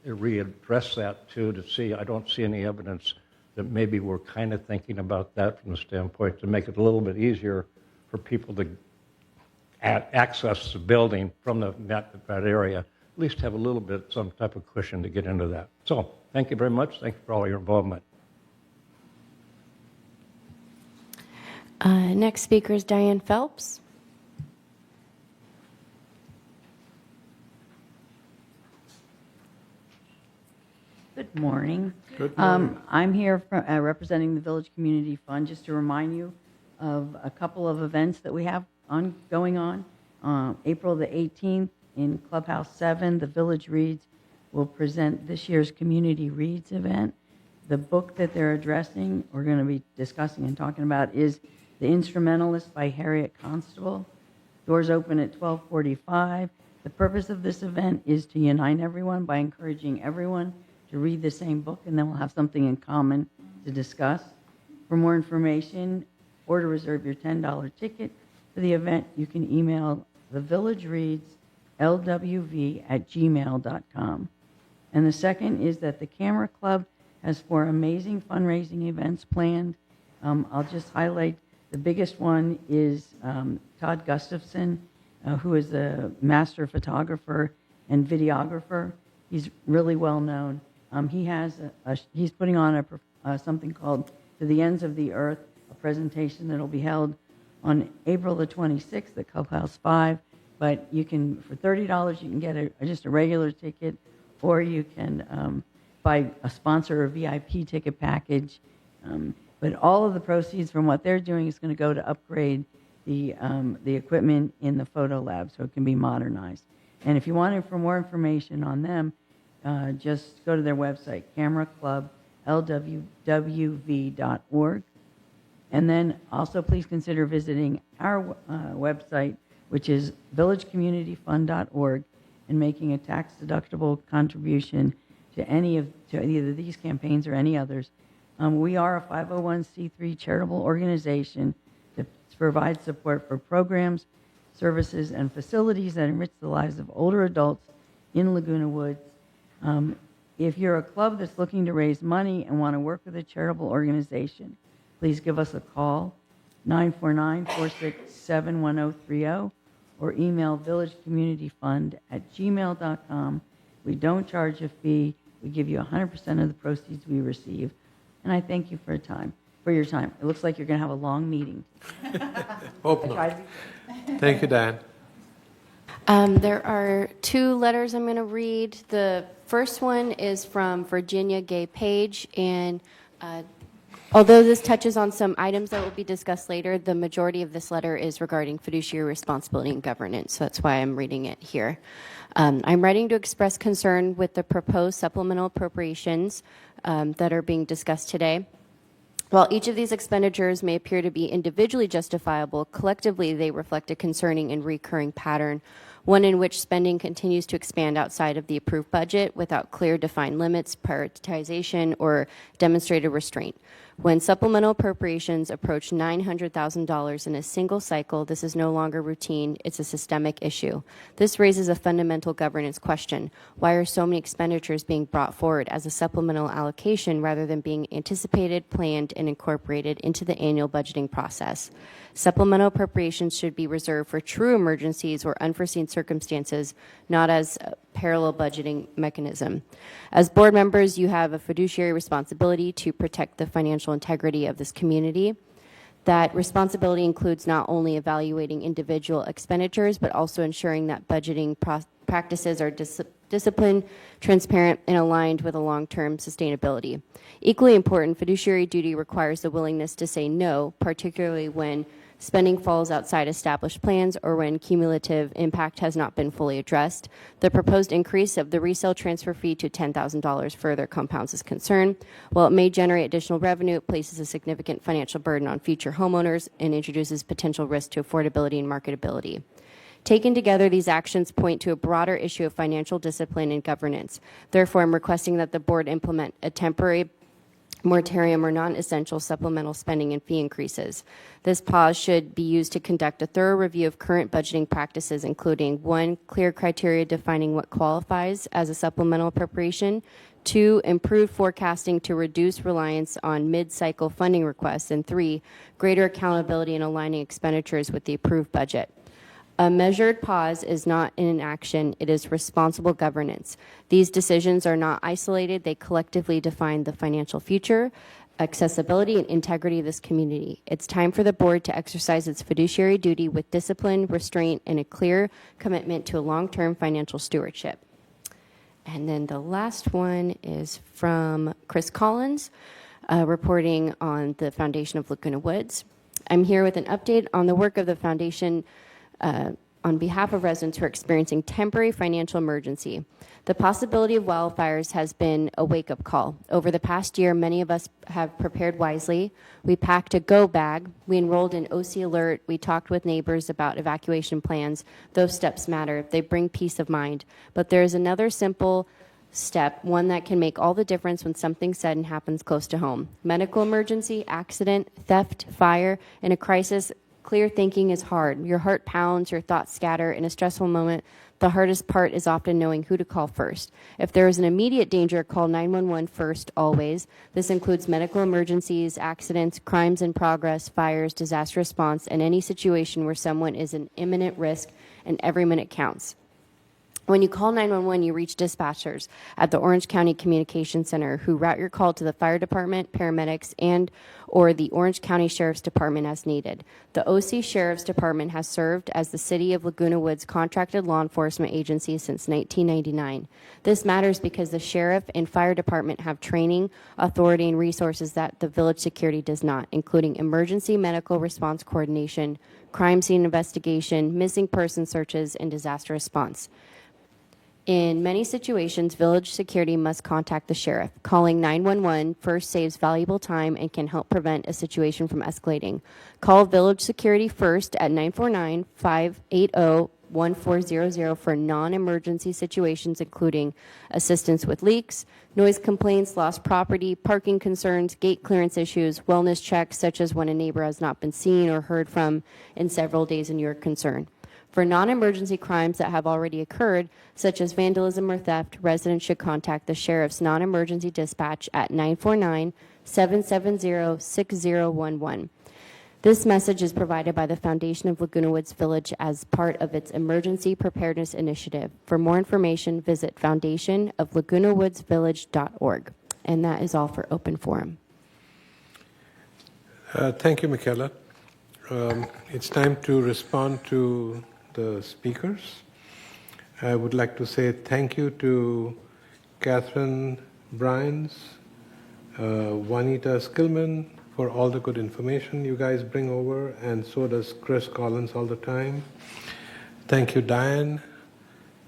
readdress that too, to see, I don't see any evidence that maybe we're kind of thinking about that from the standpoint to make it a little bit easier for people to access the building from that area, at least have a little bit, some type of cushion to get into that. So thank you very much. Thank you for all your involvement. Next speaker is Diane Phelps. Good morning. Good morning. I'm here representing the Village Community Fund, just to remind you of a couple of events that we have going on. April the 18th in Clubhouse 7, the Village Reads will present this year's Community Reads event. The book that they're addressing, we're going to be discussing and talking about, is The Instrumentalist by Harriet Constable. Doors open at 12:45. The purpose of this event is to unite everyone by encouraging everyone to read the same book, and then we'll have something in common to discuss. For more information or to reserve your $10 ticket for the event, you can email thevillagereadslwv@gmail.com. And the second is that the Camera Club has 4 amazing fundraising events planned. I'll just highlight the biggest one is Todd Gustafson, who is a master photographer and videographer. He's really well known. He's putting on something called To the Ends of the Earth, a presentation that will be held on April the 26th at Clubhouse 5. But you can, for $30, you can get just a regular ticket, or you can buy a sponsor or VIP ticket package. But all of the proceeds from what they're doing is going to go to upgrade the equipment in the photo lab so it can be modernized. And if you want more information on them, just go to their website, cameraclublww.org. And then also please consider visiting our website, which is villagecommunityfund.org, and making a tax-deductible contribution to either these campaigns or any others. We are a 501c3 charitable organization to provide support for programs, services, and facilities that enrich the lives of older adults in Laguna Woods. If you're a club that's looking to raise money and want to work with a charitable organization, please give us a call, 949-467-1030, or email villagecommunityfund@gmail.com. We don't charge a fee. We give you 100% of the proceeds we receive. And I thank you for your time. It looks like you're going to have a long meeting. Hope not. Thank you, Dan. There are 2 letters I'm going to read. The first one is from Virginia Gay Page, and although this touches on some items that will be discussed later, the majority of this letter is regarding fiduciary responsibility and governance, so that's why I'm reading it here. I'm writing to express concern with the proposed supplemental appropriations that are being discussed today. While each of these expenditures may appear to be individually justifiable, collectively they reflect a concerning and recurring pattern, one in which spending continues to expand outside of the approved budget without clear defined limits, prioritization, or demonstrated restraint. When supplemental appropriations approach $900,000 in a single cycle, this is no longer routine, it's a systemic issue. This raises a fundamental governance question. Why are so many expenditures being brought forward as a supplemental allocation rather than being anticipated, planned, and incorporated into the annual budgeting process? Supplemental appropriations should be reserved for true emergencies or unforeseen circumstances, not as a parallel budgeting mechanism. As board members, you have a fiduciary responsibility to protect the financial integrity of this community. That responsibility includes not only evaluating individual expenditures, but also ensuring that budgeting practices are disciplined, transparent, and aligned with a long-term sustainability. Equally important, fiduciary duty requires the willingness to say no, particularly when spending falls outside established plans or when cumulative impact has not been fully addressed. The proposed increase of the resale transfer fee to $10,000 further compounds this concern. While it may generate additional revenue, it places a significant financial burden on future homeowners and introduces potential risk to affordability and marketability. Taken together, these actions point to a broader issue of financial discipline and governance. Therefore, I'm requesting that the board implement a temporary moratorium or non-essential supplemental spending and fee increases. This pause should be used to conduct a thorough review of current budgeting practices, including 1, clear criteria defining what qualifies as a supplemental appropriation, 2, improved forecasting to reduce reliance on mid-cycle funding requests, and 3, greater accountability in aligning expenditures with the approved budget. A measured pause is not inaction, it is responsible governance. These decisions are not isolated, they collectively define the financial future, accessibility, and integrity of this community. It's time for the board to exercise its fiduciary duty with discipline, restraint, and a clear commitment to a long-term financial stewardship. And then the last one is from Chris Collins, reporting on the Foundation of Laguna Woods. I'm here with an update on the work of the Foundation on behalf of residents who are experiencing temporary financial emergency. The possibility of wildfires has been a wake-up call. Over the past year, many of us have prepared wisely. We packed a go bag. We enrolled in OC Alert. We talked with neighbors about evacuation plans. Those steps matter. They bring peace of mind. But there is another simple step, one that can make all the difference when something sudden happens close to home. Medical emergency, accident, theft, fire. In a crisis, clear thinking is hard. Your heart pounds, your thoughts scatter. In a stressful moment, the hardest part is often knowing who to call first. If there is an immediate danger, call 911 first, always. This includes medical emergencies, accidents, crimes in progress, fires, disaster response, and any situation where someone is in imminent risk, and every minute counts. When you call 911, you reach dispatchers at the Orange County Communication Center who route your call to the fire department, paramedics, and or the Orange County Sheriff's Department as needed. The OC Sheriff's Department has served as the City of Laguna Woods contracted law enforcement agency since 1999. This matters because the sheriff and fire department have training, authority, and resources that the village security does not, including emergency medical response coordination, crime scene investigation, missing person searches, and disaster response. In many situations, village security must contact the sheriff. Calling 911 first saves valuable time and can help prevent a situation from escalating. Call village security first at 949-580-1400 for non-emergency situations, including assistance with leaks, noise complaints, lost property, parking concerns, gate clearance issues, wellness checks, such as when a neighbor has not been seen or heard from in several days and you're concerned. For non-emergency crimes that have already occurred, such as vandalism or theft, residents should contact the sheriff's non-emergency dispatch at 949-770-6011. This message is provided by the Foundation of Laguna Woods Village as part of its Emergency Preparedness Initiative. For more information, visit foundationoflagunawoodsvillage.org. And that is all for open forum. Thank you, Michaela. It's time to respond to the speakers. I would like to say thank you to Catherine Bryans, Juanita Skillman for all the good information you guys bring over, and so does Chris Collins all the time. Thank you, Diane,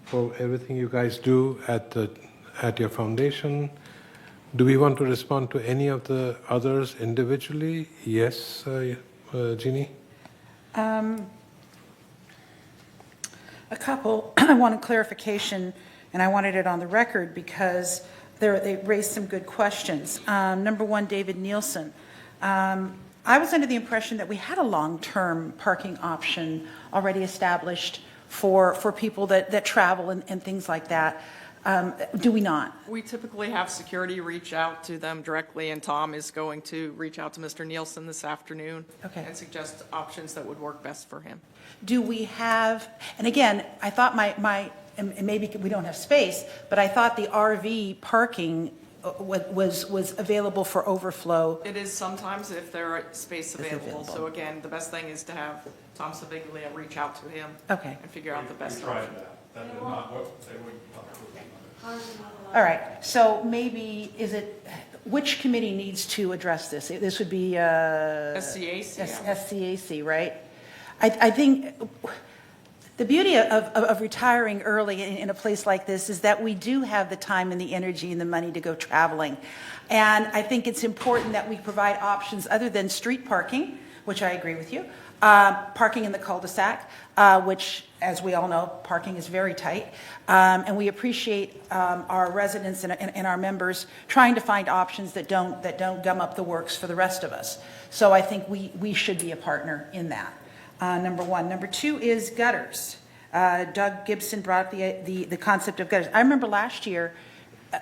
for everything you guys do at your foundation. Do we want to respond to any of the others individually? Yes, Jeannie? A couple. I want a clarification, and I wanted it on the record because they raised some good questions. Number one, David Nielsen. I was under the impression that we had a long-term parking option already established for people that travel and things like that. Do we not? We typically have security reach out to them directly, and Tom is going to reach out to Mr. Nielsen this afternoon and suggest options that would work best for him. Do we have, and again, I thought and maybe we don't have space, but I thought the RV parking was available for overflow. It is sometimes if there is space available. available. So again, the best thing is to have Tom Saviglia reach out to him. Okay. And figure out the best Tried option. that. That did not, they wouldn't talk to us. All right, so maybe, which committee needs to address this? This would be SCAC. yeah. SCAC, right? I think the beauty of retiring early in a place like this is that we do have the time and the energy and the money to go traveling. And I think it's important that we provide options other than street parking, which I agree with you, parking in the cul-de-sac, which, as we all know, parking is very tight. And we appreciate our residents and our members trying to find options that don't gum up the works for the rest of us. So I think we should be a partner in that. Number one. Number two is gutters. Doug Gibson brought up the concept of gutters. I remember last year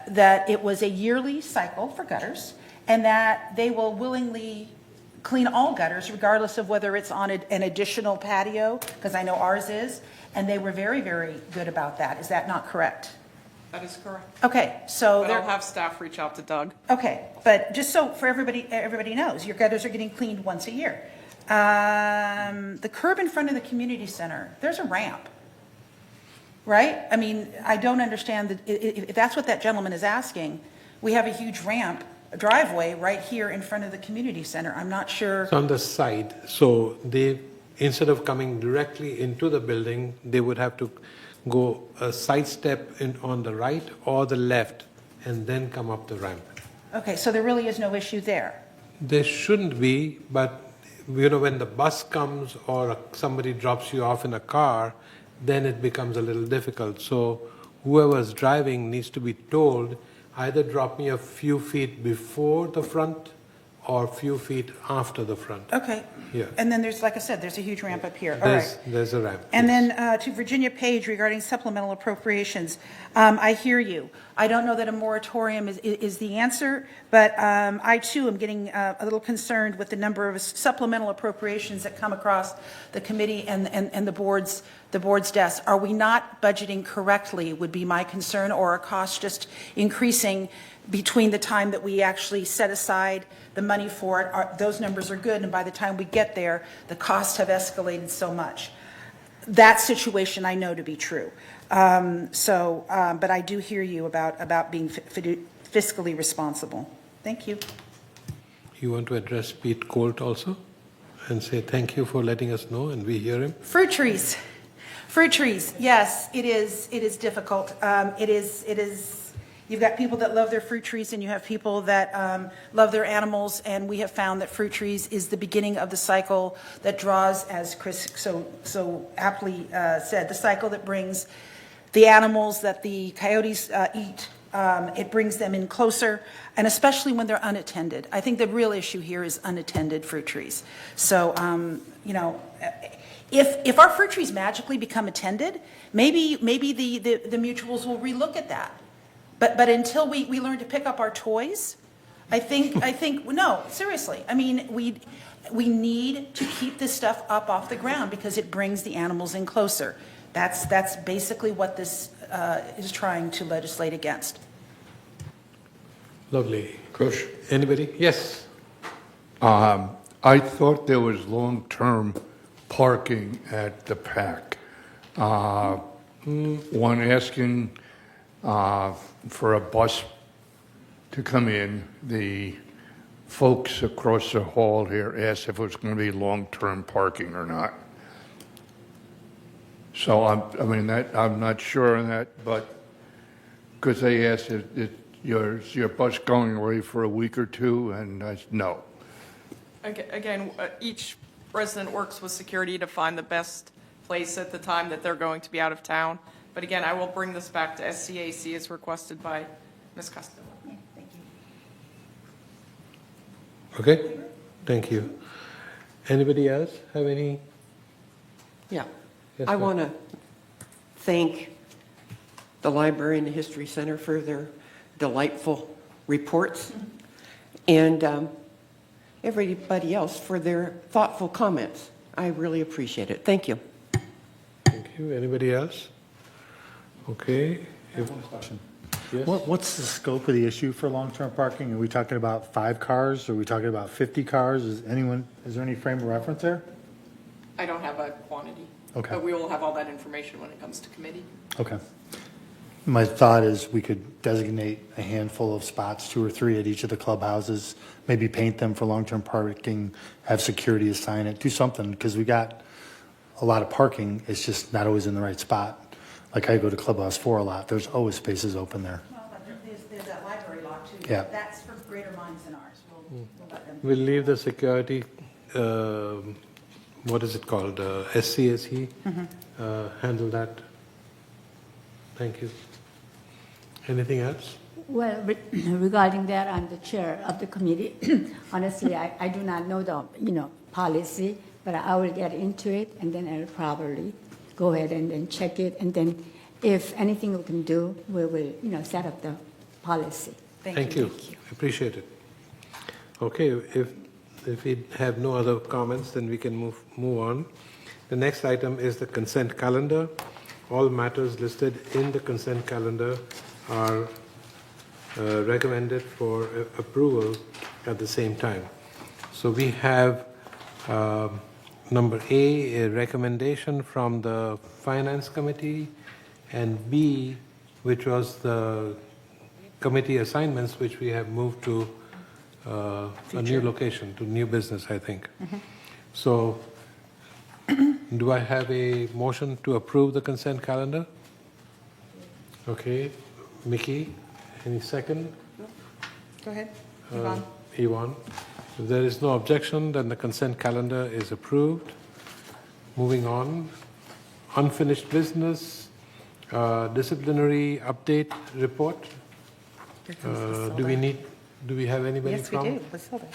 that it was a yearly cycle for gutters, and that they will willingly clean all gutters, regardless of whether it's on an additional patio, because I know ours is, and they were very, very good about that. Is that not correct? That is correct. Okay, so But I'll have staff reach out to Doug. okay, but just so for everybody knows, your gutters are getting cleaned once a year. The curb in front of the community center, there's a ramp, right? I mean, I don't understand that if that's what that gentleman is asking. We have a huge ramp, a driveway right here in front of the community center. I'm not sure. It's on the side, so they, instead of coming directly into the building, they would have to go a side step in on the right or the left and then come up the ramp. Okay, so there really is no issue there. There shouldn't be, but when the bus comes or somebody drops you off in a car, then it becomes a little difficult. So whoever's driving needs to be told, either drop me a few feet before the front or a few feet after the front. Okay. Yeah. And then there's, like I said, there's a huge ramp up here. All right. There's a ramp. And yes. then to Virginia Page regarding supplemental appropriations, I hear you. I don't know that a moratorium is the answer, but I too am getting a little concerned with the number of supplemental appropriations that come across the committee and the board's desk. Are we not budgeting correctly would be my concern, or are costs just increasing between the time that we actually set aside the money for it? Those numbers are good, and by the time we get there, the costs have escalated so much. That situation I know to be true. But I do hear you about being fiscally responsible. Thank you. You want to address Pete Colt also and say thank you for letting us know, and we hear him? Fruit trees. Fruit trees, yes, it is difficult. It is. You've got people that love their fruit trees, and you have people that love their animals, and we have found that fruit trees is the beginning of the cycle that draws, as Chris so aptly said, the cycle that brings the animals that the coyotes eat. It brings them in closer, and especially when they're unattended. I think the real issue here is unattended fruit trees. So, if our fruit trees magically become attended, maybe the mutuals will relook at that. But until we learn to pick up our toys, I think no, seriously. I mean, we need to keep this stuff up off the ground because it brings the animals in closer. That's basically what this is trying to legislate against. Lovely. Kush? Anybody? Yes. I thought there was long-term parking at the PAC. One asking for a bus to come in. The folks across the hall here asked if it was going to be long-term parking or not. So I'm not sure on that, but because they asked, is your bus going away for a week or two? And I said, no. Again, each resident works with security to find the best place at the time that they're going to be out of town. But again, I will bring this back to SCAC as requested by Ms. Costello. Thank you. Okay. Thank you. Anybody else have any? Yeah. Yes, I ma'am. want to thank the Library and the History Center for their delightful reports, and everybody else for their thoughtful comments. I really appreciate it. Thank you. Thank you. Anybody else? Okay. I have one question. Yes. What's the scope of the issue for long-term parking? Are we talking about 5 cars? Are we talking about 50 cars? Is there any frame of reference there? I don't have a quantity. Okay. But we will have all that information when it comes to committee. Okay. My thought is we could designate a handful of spots, 2 or 3 at each of the clubhouses, maybe paint them for long-term parking, have security assign it, do something, because we got a lot of parking. It's just not always in the right spot. Like I go to Clubhouse 4 a lot. There's always spaces open there. Well, but there's that library lot too. Yeah. That's for greater minds than ours. We'll let them. We'll leave the security, what is it called, SCSE, handle that. Thank you. Anything else? Well, regarding that, I'm the chair of the committee. Honestly, I do not know the, policy, but I will get into it, and then I'll probably go ahead and then check it, and then if anything we can do, we will, set up the policy. Thank you. Appreciate it. Okay, if we have no other comments, then we can move on. The next item is the consent calendar. All matters listed in the consent calendar are recommended for approval at the same time. So we have number A recommendation from the Finance Committee, and B, which was the committee assignments, which we have moved to a new location, to new business, I think. So do I have a motion to approve the consent calendar? Okay. Mickey, any second? Go ahead, Yvonne. Yvonne. If there is no objection, then the consent calendar is approved. Moving on. Unfinished business, disciplinary update report. Do we have anybody from? Yes, we do. Basilda.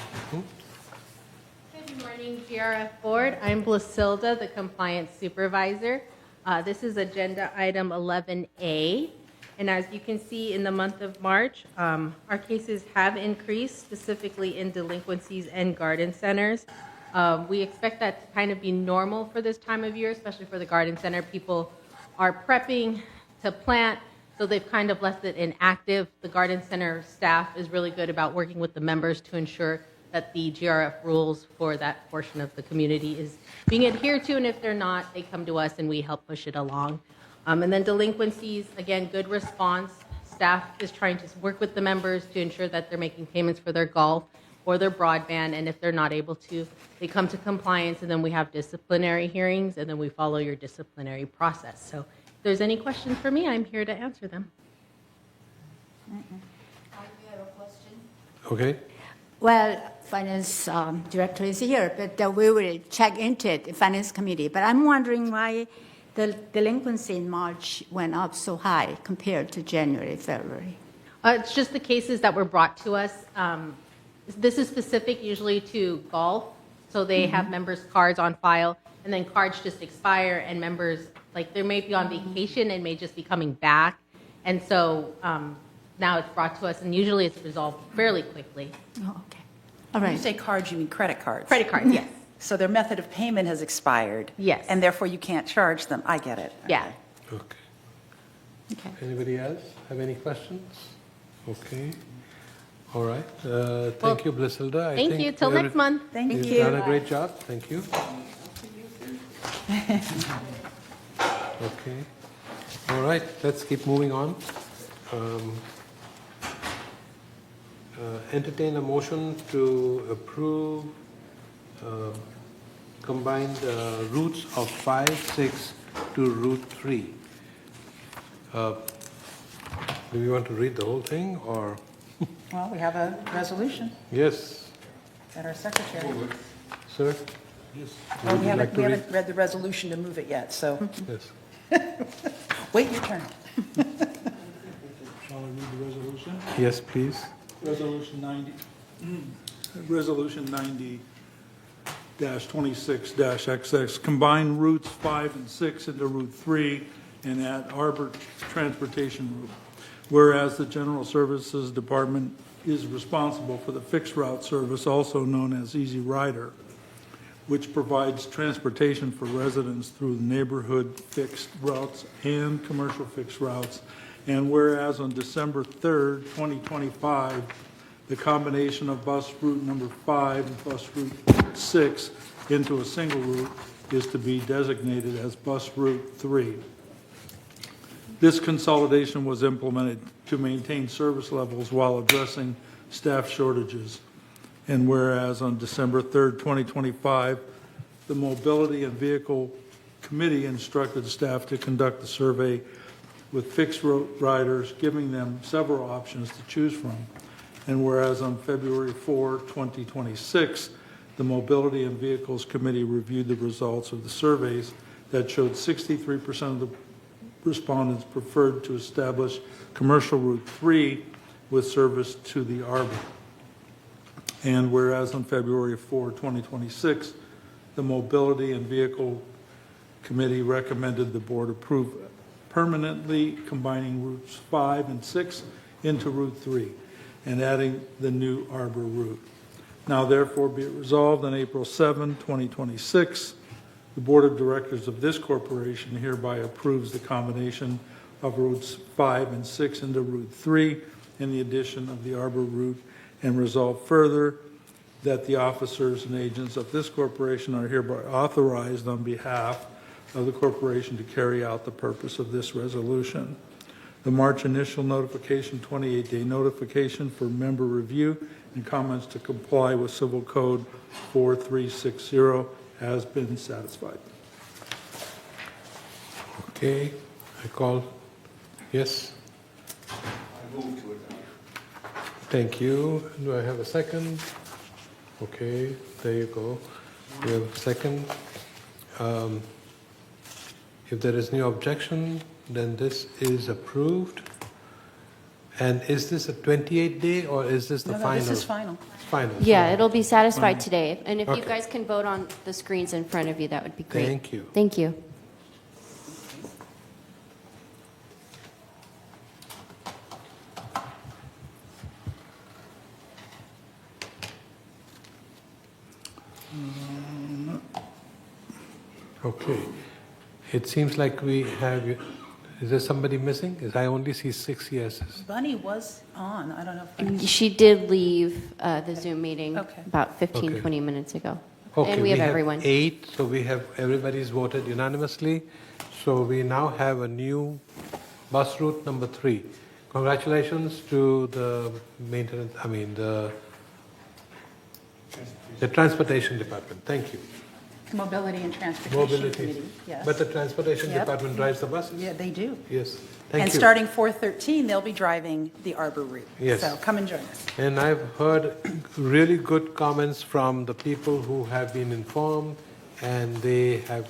Good morning, GRF Board. I'm Blasilda, the Compliance Supervisor. This is Agenda Item 11A. And as you can see, in the month of March, our cases have increased, specifically in delinquencies and garden centers. We expect that to kind of be normal for this time of year, especially for the garden center. People are prepping to plant, so they've kind of left it inactive. The garden center staff is really good about working with the members to ensure that the GRF rules for that portion of the community is being adhered to, and if they're not, they come to us and we help push it along. And then delinquencies, again, good response. Staff is trying to work with the members to ensure that they're making payments for their golf or their broadband, and if they're not able to, they come to compliance, and then we have disciplinary hearings, and then we follow your disciplinary process. So if there's any questions for me, I'm here to answer them. I have a question. Okay. Well, Finance Director is here, but we will check into it, the Finance Committee. But I'm wondering why the delinquency in March went up so high compared to January, February. It's just the cases that were brought to us. This is specific usually to golf, so they have members' cards on file, and then cards just expire, and members, like they may be on vacation and may just be coming back. And so now it's brought to us, and usually it's resolved fairly quickly. Oh, okay. All right. When you say cards, you mean credit cards? Credit cards, yes. So their method of payment has expired? Yes. And therefore you can't charge them? I get it. Yeah. Okay. Anybody else have any questions? Okay. All right. Thank you, Blasilda. Thank you. Till next month. Thank You've you. done a great job. Thank you. Okay. All right. Let's keep moving on. Entertain a motion to approve combined routes of 5, 6 to Route 3. Do you want to read the whole thing, or? Well, we have a resolution Yes, at our secretary. sir? Well, Would we you like haven't to read? read the resolution to move it yet, so Yes. wait your turn. Shall I read the resolution? Yes, please. Resolution 90-26-XX, combine routes 5 and 6 into Route 3 and add Arbor Transportation Route. Whereas the General Services Department is responsible for the fixed route service, also known as Easy Rider, which provides transportation for residents through neighborhood fixed routes and commercial fixed routes, And whereas on December 3rd, 2025, the combination of bus route number 5 and bus route 6 into a single route is to be designated as bus route 3. This consolidation was implemented to maintain service levels while addressing staff shortages. And whereas on December 3rd, 2025, the Mobility and Vehicle Committee instructed staff to conduct a survey with fixed route riders, giving them several options to choose from. And whereas on February 4, 2026, the Mobility and Vehicles Committee reviewed the results of the surveys that showed 63% of the respondents preferred to establish Commercial Route 3 with service to the Arbor. And whereas on February 4, 2026, the Mobility and Vehicle Committee recommended the board approve permanently combining routes 5 and 6 into Route 3 and adding the new Arbor route. Now therefore be it resolved on April 7, 2026, the Board of Directors of this corporation hereby approves the combination of routes 5 and 6 into Route 3 and the addition of the Arbor route, and resolve further that the officers and agents of this corporation are hereby authorized on behalf of the corporation to carry out the purpose of this resolution. The March initial notification, 28-day notification for member review and comments to comply with Civil Code 4360 has been satisfied. Okay, I call, yes? I move to adopt. Thank you. Do I have a second? Okay, there you go. We have a second. If there is no objection, then this is approved. And is this a 28-day or is this the final? No, this is final. Final. Yeah, it'll be satisfied Final. today. And if you Okay. guys can vote on the screens in front of you, that would be great. Thank you. Thank you. Okay. It seems like we have, is there somebody missing? Is I only see 6 yeses. Bunny was on, I don't know if. She did leave the Zoom meeting Okay. about 15, Okay. 20 minutes ago. Okay, And we have everyone. 8, so we have, everybody's voted unanimously. So we now have a new bus route number 3. Congratulations to the maintenance, the transportation department. Thank you. Mobility and Transportation Mobility. Committee, yes. But the transportation Yep. department drives the buses? Yeah, they do. Yes, thank And you. starting 4/13, they'll be driving the Arbor route. Yes. So come and join us. And I've heard really good comments from the people who have been informed, and they have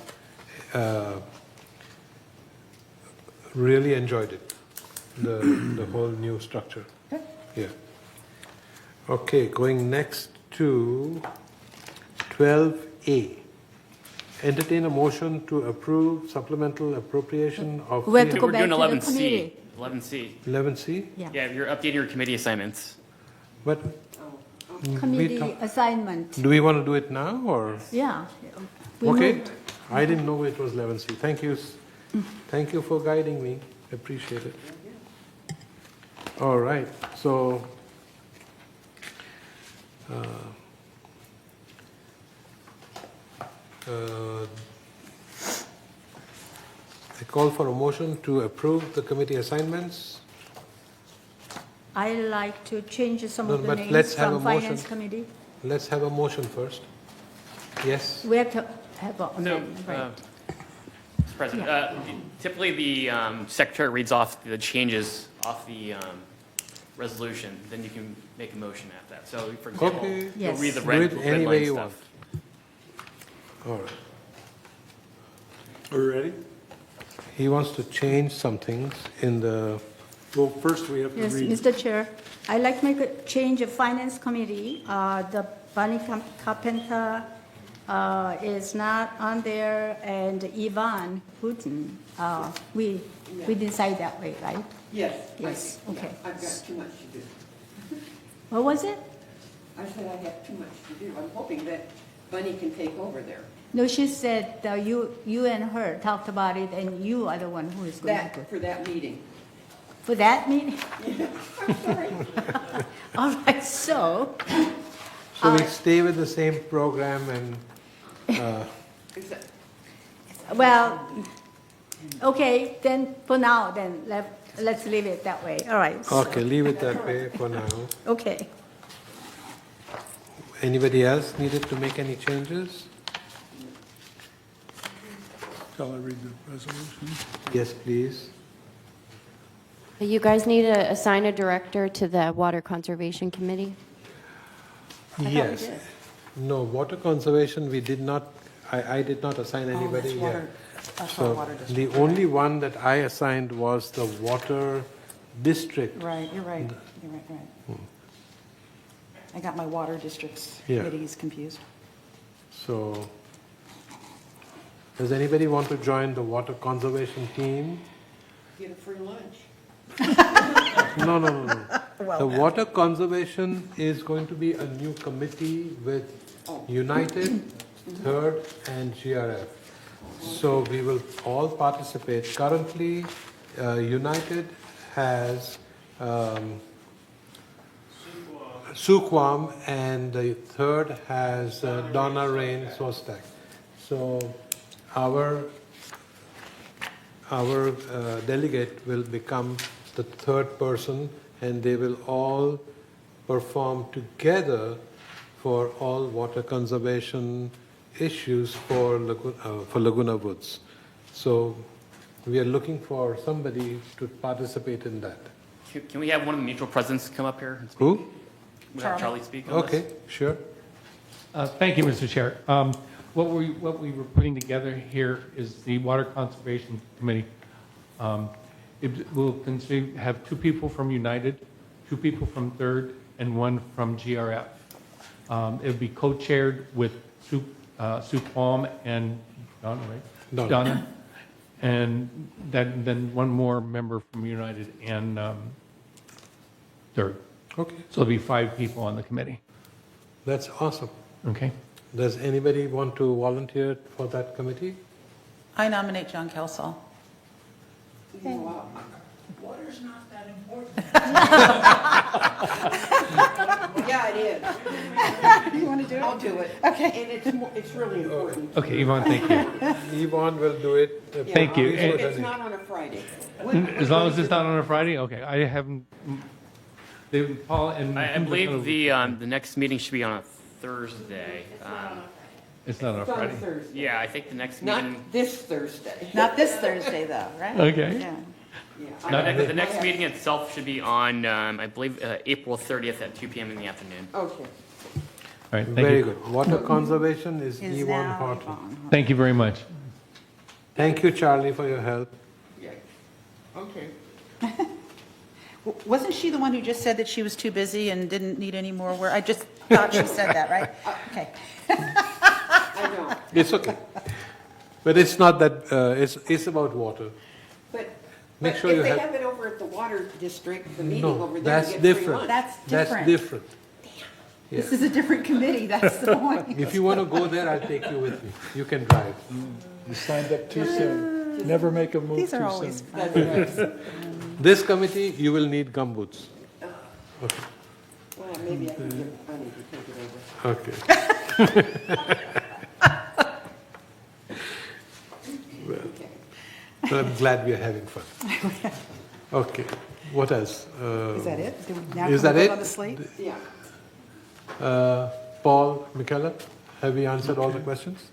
really enjoyed it, the whole new structure. Good. Yeah. Okay, going next to 12A. Entertain a motion to approve supplemental appropriation of. We have to go We're back doing to the 11C. committee. 11C. 11C? Yeah. Yeah, you're updating your committee assignments. But Committee assignment. do we want to do it now, or? Yeah. We Okay, moved. I didn't know it was 11C. Thank you. Thank you for guiding me. Appreciate it. All right, so I call for a motion to approve the committee assignments. I like to change some No, of the but names let's have from a motion. Finance Committee. Let's have a motion first. Yes? We have to have a No, amendment, right? Mr. President, typically the secretary reads off the changes off the resolution, then you can make a motion after that. So, for example, Okay. you'll read the Do red it any way line you stuff. All right. Are we ready? He wants to change some things in the, Well, first we have to Yes, read. Mr. Chair, I'd like to make a change of Finance Committee. The Bunny Carpenter is not on there, and Yvonne Putin, we decide that way, right? Yes. Yes, okay. I've got too much to do. What was it? I said I have too much to do. I'm hoping that Bunny can take over there. No, she said you and her talked about it, and you are the one who is going to do it. For that meeting. for that meeting? All right, so, So we stay with the same program and, well, okay, then for now, then let's leave it that way. All right. okay, leave it that way for now. Okay. Anybody else needed to make any changes? Shall I read the resolution? Yes, please. You guys need to assign a director to the Water Conservation Committee? Yes. No, water conservation, we did not, I did not assign anybody that's here. water- that's So water the district, only one that I assigned was the water district. Right, you're right, you're right, right. I got my water districts Yeah. committees confused. So, does anybody want to join the water conservation team? Get a free lunch. No, no, no, no. Well, The water conservation is going to be a new committee with United, Third, and GRF. So we will all participate. Currently, United has Sue Kwam, and the Third has Donna Rain Sostak. So our delegate will become the third person, and they will all perform together for all water conservation issues for Laguna Woods. So we are looking for somebody to participate in that. Can we have one of the mutual presidents come up here and speak? Who? We'll have Charlie speak on this. Okay, sure. Thank you, Mr. Chair. What we were putting together here is the Water Conservation Committee. It will have 2 people from United, 2 people from Third, and 1 from GRF. It will be co-chaired with Sue Kwam and Donna, right? Donna. And then 1 more member from United and Third. Okay. So there'll be 5 people on the committee. That's awesome. Okay. Does anybody want to volunteer for that committee? I nominate John Kelsall. Water's not that important. Yeah, it is. You want to do it? I'll do it. Okay. And it's really important. Okay, Yvonne, thank you. Yvonne will do it. Thank you. It's not on a Friday. As long as it's not on a Friday, okay. I haven't. Paul and I believe the next meeting should be on a Thursday. It's not on a It's on Friday. Thursday. Yeah, I think the next meeting. Not this Thursday. Not this Thursday, though, right? Okay. Yeah. The next meeting itself should be on, I believe, April 30th at 2 p.m. in the afternoon. Okay. All right, thank Very you. good. Water conservation is Is Yvonne now Horton. Yvonne. Thank you very much. Thank you, Charlie, for your help. Yeah. Okay. Wasn't she the one who just said that she was too busy and didn't need any more work? I just thought she said that, right? Okay. I know. It's okay. But it's not that, it's about water. But Make but sure if you they have- have it over at the water district, the meeting No, over there, that's you get free different. lunch. That's That's different. different. This is a different committee, that's the point. If you want to go there, I'll take you with me. You can drive. You signed up too soon. Never make a move too These soon. are always fun. That's right. This committee, you will need gumboots. Okay. Well, maybe I can get Honey to take it over. Okay. Well, I'm glad we are having fun. Okay. What else? Is that it? Do we now Is can that we vote it? on the slate? Yeah. Paul, Michaela, have we answered all the questions?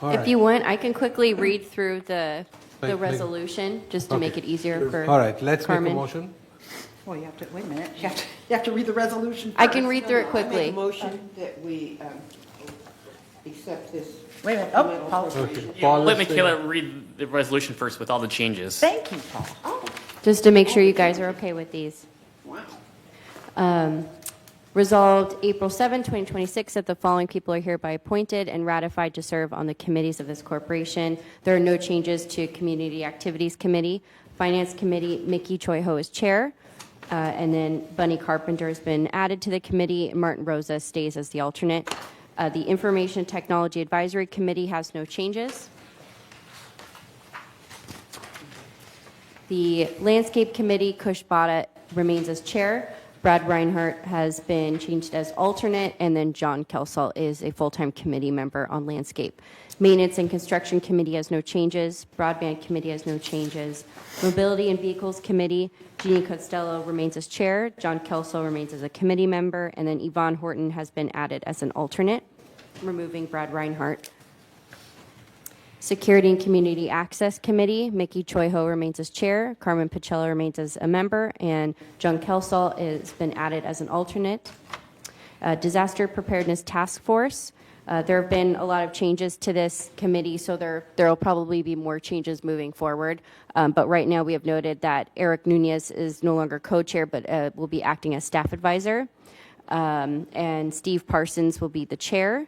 All If right. you want, I can quickly read through the Make- resolution, just to make Okay. it easier for All right, let's make a Carmen. motion. Well, you have to, wait a minute, you have to read the resolution I can first. read through it I quickly. make a motion that we accept this. Wait a minute, oh, supplemental Paul. appropriation. Paul Let is Michaela read the resolution first with all the changes. Thank you, Paul. Just to make sure you guys are okay with these. Wow. Resolved April 7, 2026, that the following people are hereby appointed and ratified to serve on the committees of this corporation. There are no changes to Community Activities Committee. Finance Committee, Mickey Choi Ho is chair. And then Bunny Carpenter has been added to the committee. Martin Rosa stays as the alternate. The Information Technology Advisory Committee has no changes. The Landscape Committee, Kush Bada remains as chair. Brad Reinhardt has been changed as alternate, and then John Kelsall is a full-time committee member on Landscape. Maintenance and Construction Committee has no changes. Broadband Committee has no changes. Mobility and Vehicles Committee, Jeannie Costello remains as chair. John Kelsall remains as a committee member, and then Yvonne Horton has been added as an alternate, removing Brad Reinhardt. Security and Community Access Committee, Mickey Choi Ho remains as chair, Carmen Pacello remains as a member, and John Kelsall has been added as an alternate. Disaster Preparedness Task Force, there have been a lot of changes to this committee, so there will probably be more changes moving forward. But right now we have noted that Eric Nunez is no longer co-chair, but will be acting as staff advisor. And Steve Parsons will be the chair.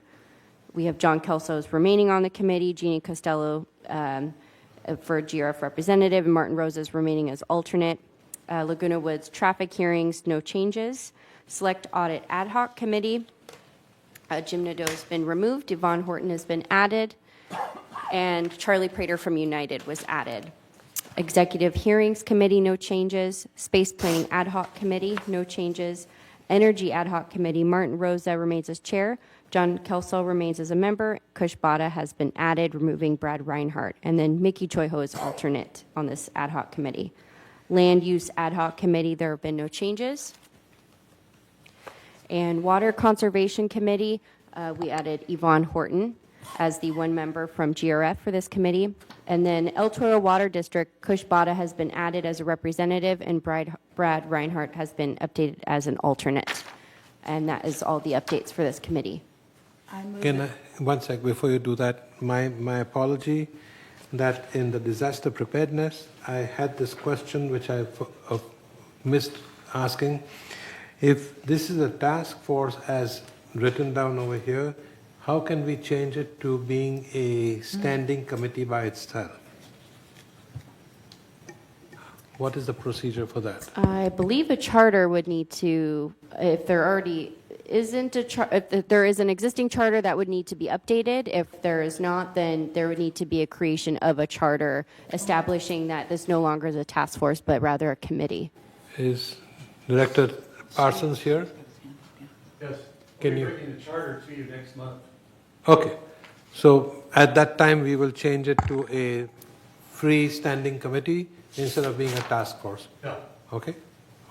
We have John Kelso remaining on the committee, Jeannie Costello for GRF representative, and Martin Rosas remaining as alternate. Laguna Woods traffic hearings, no changes. Select Audit Ad Hoc Committee, Jim Nadeau has been removed, Yvonne Horton has been added, and Charlie Prater from United was added. Executive Hearings Committee, no changes. Space Planning Ad Hoc Committee, no changes. Energy Ad Hoc Committee, Martin Rosa remains as chair. John Kelsall remains as a member. Kush Bada has been added, removing Brad Reinhardt. And then Mickey Choi Ho is alternate on this ad hoc committee. Land Use Ad Hoc Committee, there have been no changes. And Water Conservation Committee, we added Yvonne Horton as the one member from GRF for this committee. And then El Toro Water District, Kush Bada has been added as a representative, and Brad Reinhardt has been updated as an alternate. And that is all the updates for this committee. One sec, before you do that, my apology that in the disaster preparedness, I had this question which I missed asking. If this is a task force as written down over here, how can we change it to being a standing committee by itself? What is the procedure for that? I believe a charter would need to, if there already isn't if there is an existing charter, that would need to be updated. If there is not, then there would need to be a creation of a charter establishing that this no longer is a task force, but rather a committee. Is Director Parsons here? Yes. Can We'll be you? bringing the charter to you next month. Okay. So at that time, we will change it to a free-standing committee instead of being a task force. Yeah. Okay?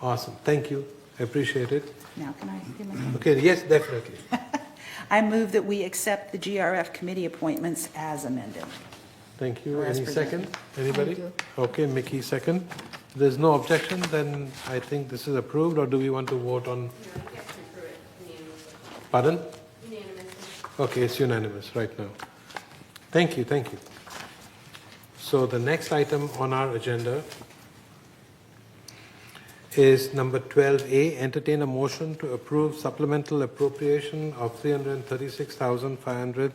Awesome. Thank you. I appreciate it. Now, can I give my... Okay, yes, definitely. I move that we accept the GRF committee appointments as amended. Thank you. Or as Any presented. second? Anybody? Okay, Mickey, second. If there's no objection, then I think this is approved, or do we want to vote on? Pardon? Okay, it's unanimous right now. Thank you, thank you. So the next item on our agenda is number 12A, entertain a motion to approve supplemental appropriation of $336,500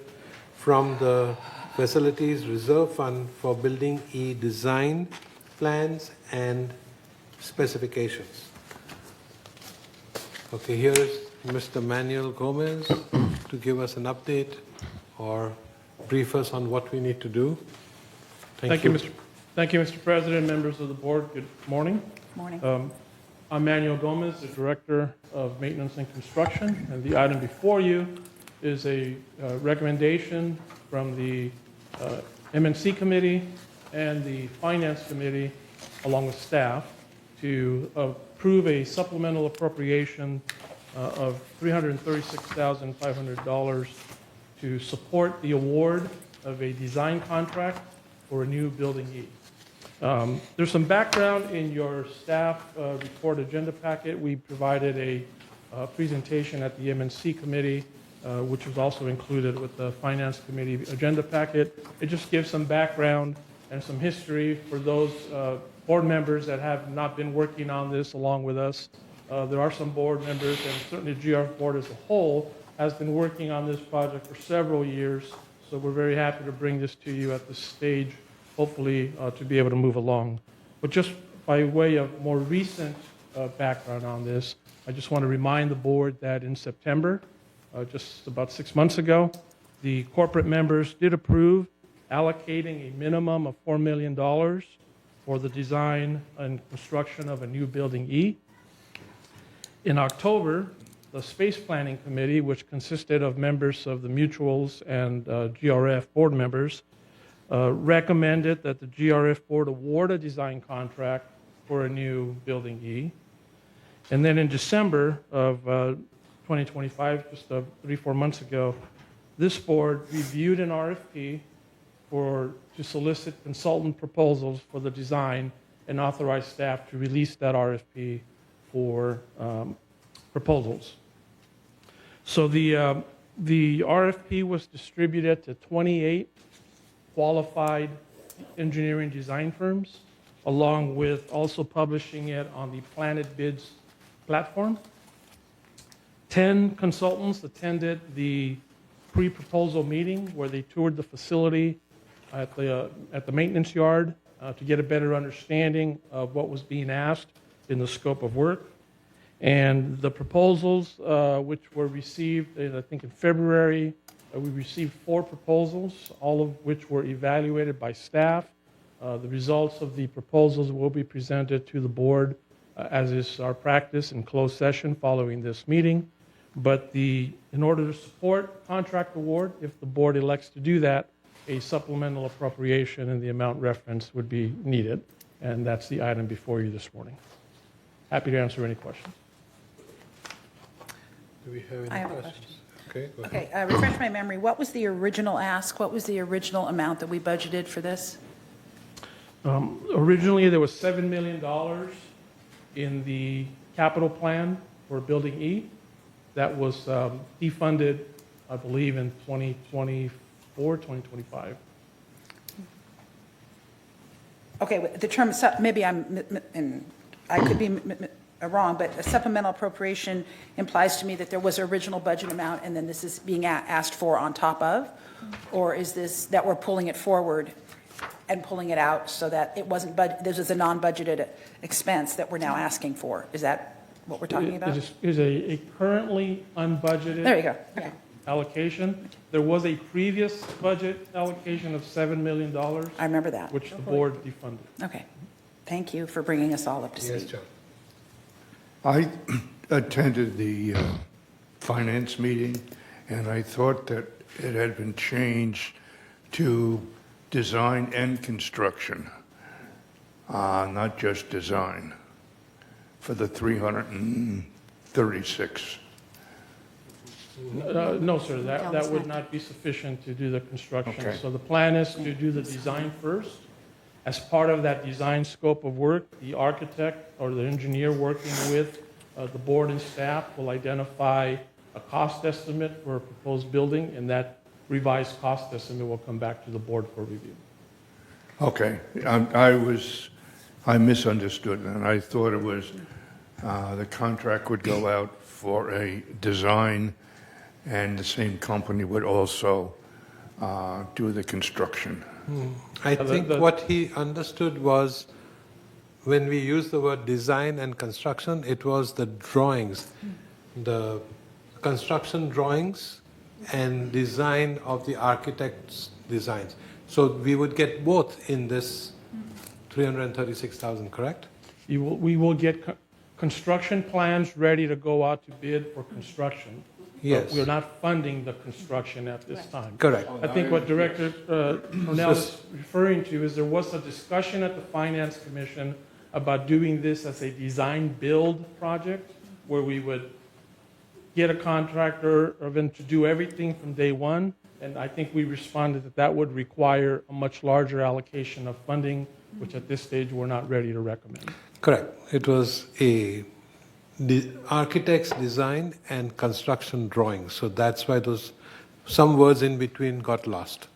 from the Facilities Reserve Fund for Building E design, plans, and specifications. Okay, here is Mr. Manuel Gomez to give us an update or brief us on what we need to do. Thank you. Thank you, Mr. President, members of the board. Good morning. Morning. I'm Manuel Gomez, the Director of Maintenance and Construction, and the item before you is a recommendation from the MNC Committee and the Finance Committee, along with staff, to approve a supplemental appropriation of $336,500 to support the award of a design contract for a new Building E. There's some background in your staff report agenda packet. We provided a presentation at the MNC Committee, which was also included with the Finance Committee agenda packet. It just gives some background and some history for those board members that have not been working on this along with us. There are some board members, and certainly the GRF board as a whole has been working on this project for several years. So we're very happy to bring this to you at this stage, hopefully to be able to move along. But just by way of more recent background on this, I just want to remind the board that in September, just about 6 months ago, the corporate members did approve allocating a minimum of $4 million for the design and construction of a new Building E. In October, the Space Planning Committee, which consisted of members of the mutuals and GRF board members, recommended that the GRF board award a design contract for a new Building E. And then in December of 2025, just 3-4 months ago, this board reviewed an RFP to solicit consultant proposals for the design and authorized staff to release that RFP for proposals. So the RFP was distributed to 28 qualified engineering design firms, along with also publishing it on the Planet Bids platform. 10 consultants attended the pre-proposal meeting where they toured the facility at the maintenance yard to get a better understanding of what was being asked in the scope of work. And the proposals, which were received, I think in February, we received 4 proposals, all of which were evaluated by staff. The results of the proposals will be presented to the board, as is our practice, in closed session following this meeting. But in order to support contract award, if the board elects to do that, a supplemental appropriation in the amount referenced would be needed. And that's the item before you this morning. Happy to answer any questions. Do we have any I have a questions? Okay, go ahead. Okay, refresh my memory. What was the original ask? What was the original amount that we budgeted for this? Originally, there was $7 million in the capital plan for Building E. That was defunded, I believe, in 2024, 2025. Okay, the term, maybe I could be wrong, but a supplemental appropriation implies to me that there was an original budget amount and then this is being asked for on top of? Or is this that we're pulling it forward and pulling it out so that it wasn't, this is a non-budgeted expense that we're now asking for? Is that what we're talking about? It is a currently unbudgeted There you go. Okay. allocation. There was a previous budget allocation of $7 million. I remember that. Which the board defunded. Okay. Thank you for bringing us all up to Yes, speed. John. I attended the finance meeting, and I thought that it had been changed to design and construction, not just design, for the 336. No, sir, that would not be sufficient to do the construction. Okay. So the plan is to do the design first. As part of that design scope of work, the architect or the engineer working with the board and staff will identify a cost estimate for a proposed building, and that revised cost estimate will come back to the board for review. Okay, I misunderstood, and I thought it was the contract would go out for a design, and the same company would also do the construction. I think what he understood was when we use the word design and construction, it was the drawings, the construction drawings and design of the architect's designs. So we would get both in this 336,000, correct? We will get construction plans ready to go out to bid for construction. Yes. We're not funding the construction at this time. Correct. I think what Director Cornell is referring to is there was a discussion at the Finance Commission about doing this as a design-build project, where we would get a contractor or then to do everything from day one. And I think we responded that that would require a much larger allocation of funding, which at this stage we're not ready to recommend. Correct. It was architect's design and construction drawings. So that's why some words in between got lost.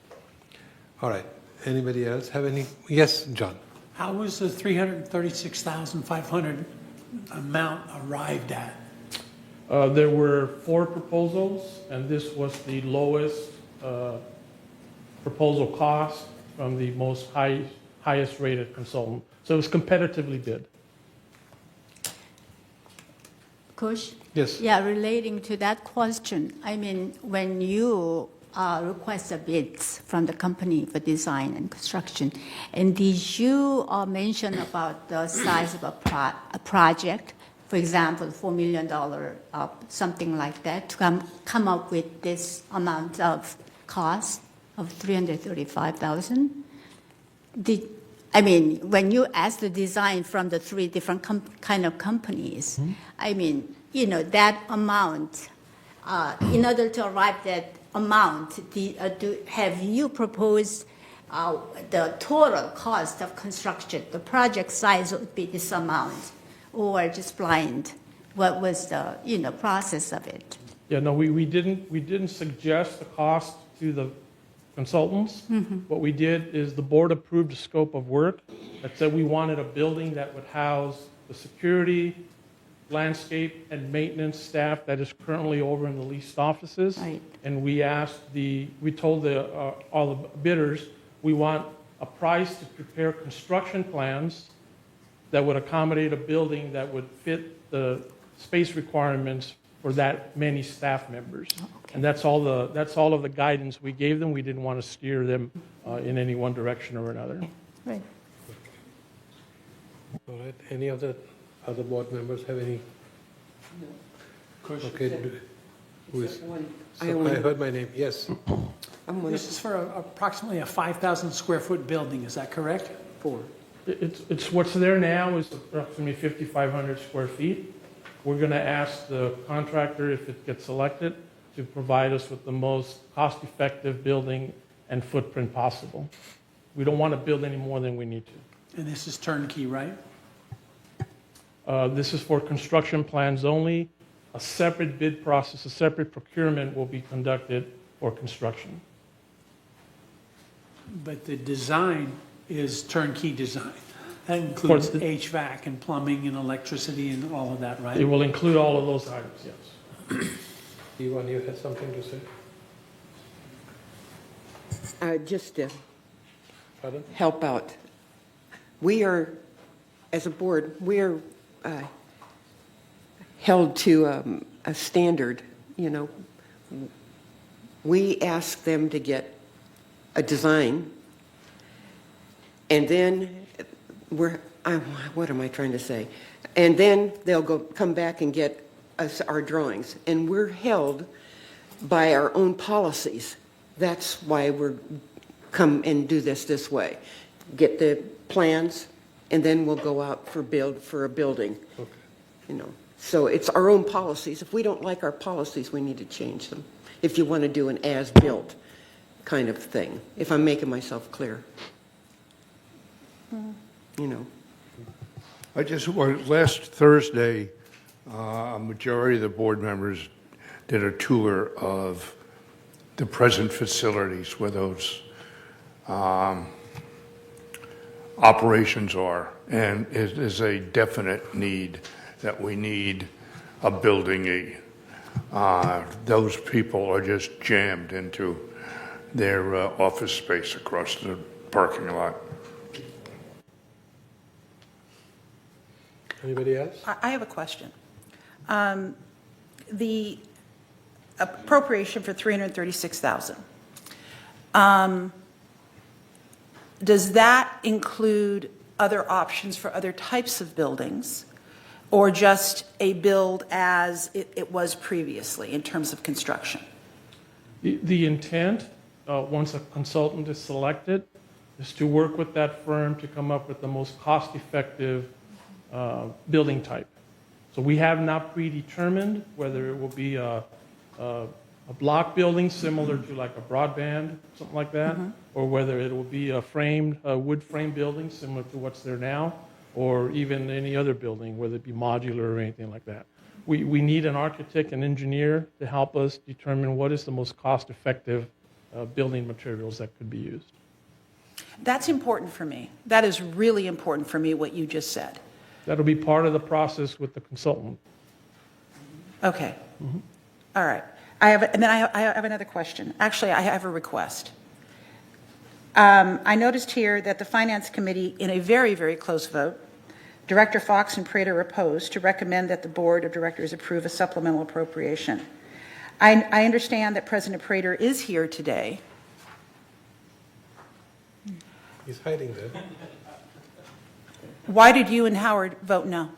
All right. Anybody else have any? Yes, John. How was the 336,500 amount arrived at? There were 4 proposals, and this was the lowest proposal cost from the highest rated consultant. So it was competitively bid. Kush? Yes. Yeah, relating to that question, I mean, when you request of bids from the company for design and construction. And did you mention about the size of a project? For example, $4 million, something like that, to come up with this amount of cost of $335,000? I mean, when you ask the design from the three different kind of companies, I mean, you know, that amount, in order to arrive at that amount, have you proposed the total cost of construction, the project size would be this amount, or just blind? What was the, you know, process of it? Yeah, no, we didn't suggest the cost to the consultants. What we did is the board approved a scope of work that said we wanted a building that would house the security, landscape, and maintenance staff that is currently over in the leased offices. Right. And we told all the bidders, we want a price to prepare construction plans that would accommodate a building that would fit the space requirements for that many staff members. And that's all of the guidance we gave them. We didn't want to steer them in any one direction or another. Right. All right, any of the other board members have any? Okay, I I heard my name, yes. This is for approximately a 5,000 square foot building, is that correct? It's what's there now is approximately 5,500 square feet. We're going to ask the contractor, if it gets selected, to provide us with the most cost-effective building and footprint possible. We don't want to build any more than we need to. And this is turnkey, right? This is for construction plans only. A separate bid process, a separate procurement will be conducted for construction. But the design is turnkey design. That includes HVAC and plumbing and electricity and all of that, right? It will include all of those items, yes. Ivan, you had something to say? Just to Pardon? help out. We are, as a board, we are held to a standard, you know. We ask them to get a design, and then what am I trying to say? And then they'll come back and get us our drawings, and we're held by our own policies. That's why we're come and do this way. Get the plans, and then we'll go out for a building. Okay. You know, so it's our own policies. If we don't like our policies, we need to change them. If you want to do an as-built kind of thing, if I'm making myself clear. You know. Last Thursday, a majority of the board members did a tour of the present facilities where those operations are, and it is a definite need that we need a building E. Those people are just jammed into their office space across the parking lot. Anybody else? I have a question. The appropriation for $336,000, does that include other options for other types of buildings, or just a build as it was previously in terms of construction? The intent, once a consultant is selected, is to work with that firm to come up with the most cost-effective building type. So we have not predetermined whether it will be a block building similar to like a broadband, something like that, or whether it will be a wood frame building similar to what's there now, or even any other building, whether it be modular or anything like that. We need an architect and engineer to help us determine what is the most cost-effective building materials that could be used. That's important for me. That is really important for me, what you just said. That'll be part of the process with the consultant. Okay. All right. I have another question. Actually, I have a request. I noticed here that the Finance Committee, in a very, very close vote, Director Fox and Prater opposed to recommend that the Board of Directors approve a supplemental appropriation. I understand that President Prater is here today. He's hiding there. Why did you and Howard vote no?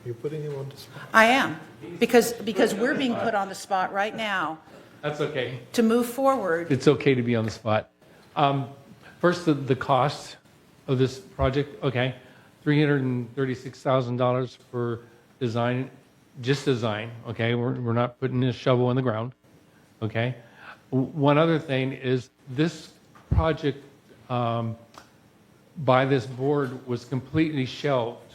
You're putting him on the spot. I am, because we're being put on the spot right now That's okay. to move forward. It's okay to be on the spot. First, the cost of this project, okay, $336,000 for design, just design, okay? We're not putting a shovel in the ground, okay? One other thing is this project by this board was completely shelved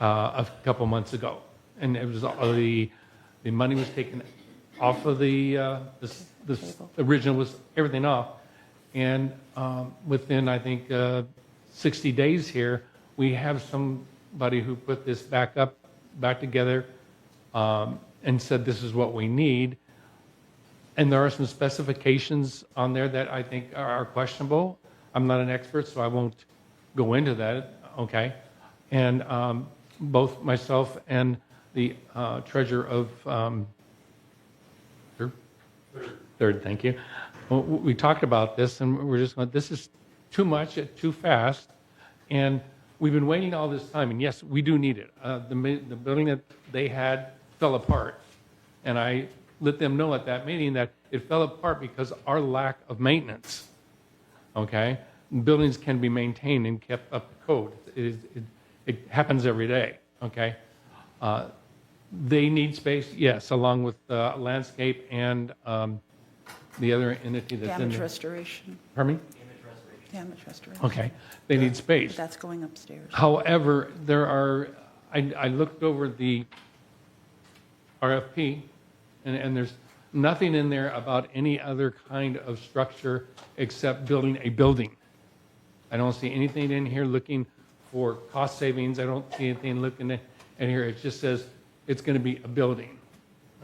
a couple months ago. And it was the money was taken off of the original, was everything off. And within, I think, 60 days here, we have somebody who put this back together, and said this is what we need. And there are some specifications on there that I think are questionable. I'm not an expert, so I won't go into that, okay? And both myself and the treasurer of Third, thank you. We talked about this, and we're just going, this is too much, too fast, and we've been waiting all this time, and yes, we do need it. The building that they had fell apart, and I let them know at that meeting that it fell apart because our lack of maintenance, okay? Buildings can be maintained and kept up to code. It happens every day, okay? They need space, yes, along with landscape and the other entity that's in Damage there. restoration. Pardon me? Damage restoration. Okay, they need space. But that's going upstairs. However, I looked over the RFP, and there's nothing in there about any other kind of structure except building a building. I don't see anything in here looking for cost savings. I don't see anything looking in here. It just says it's going to be a building,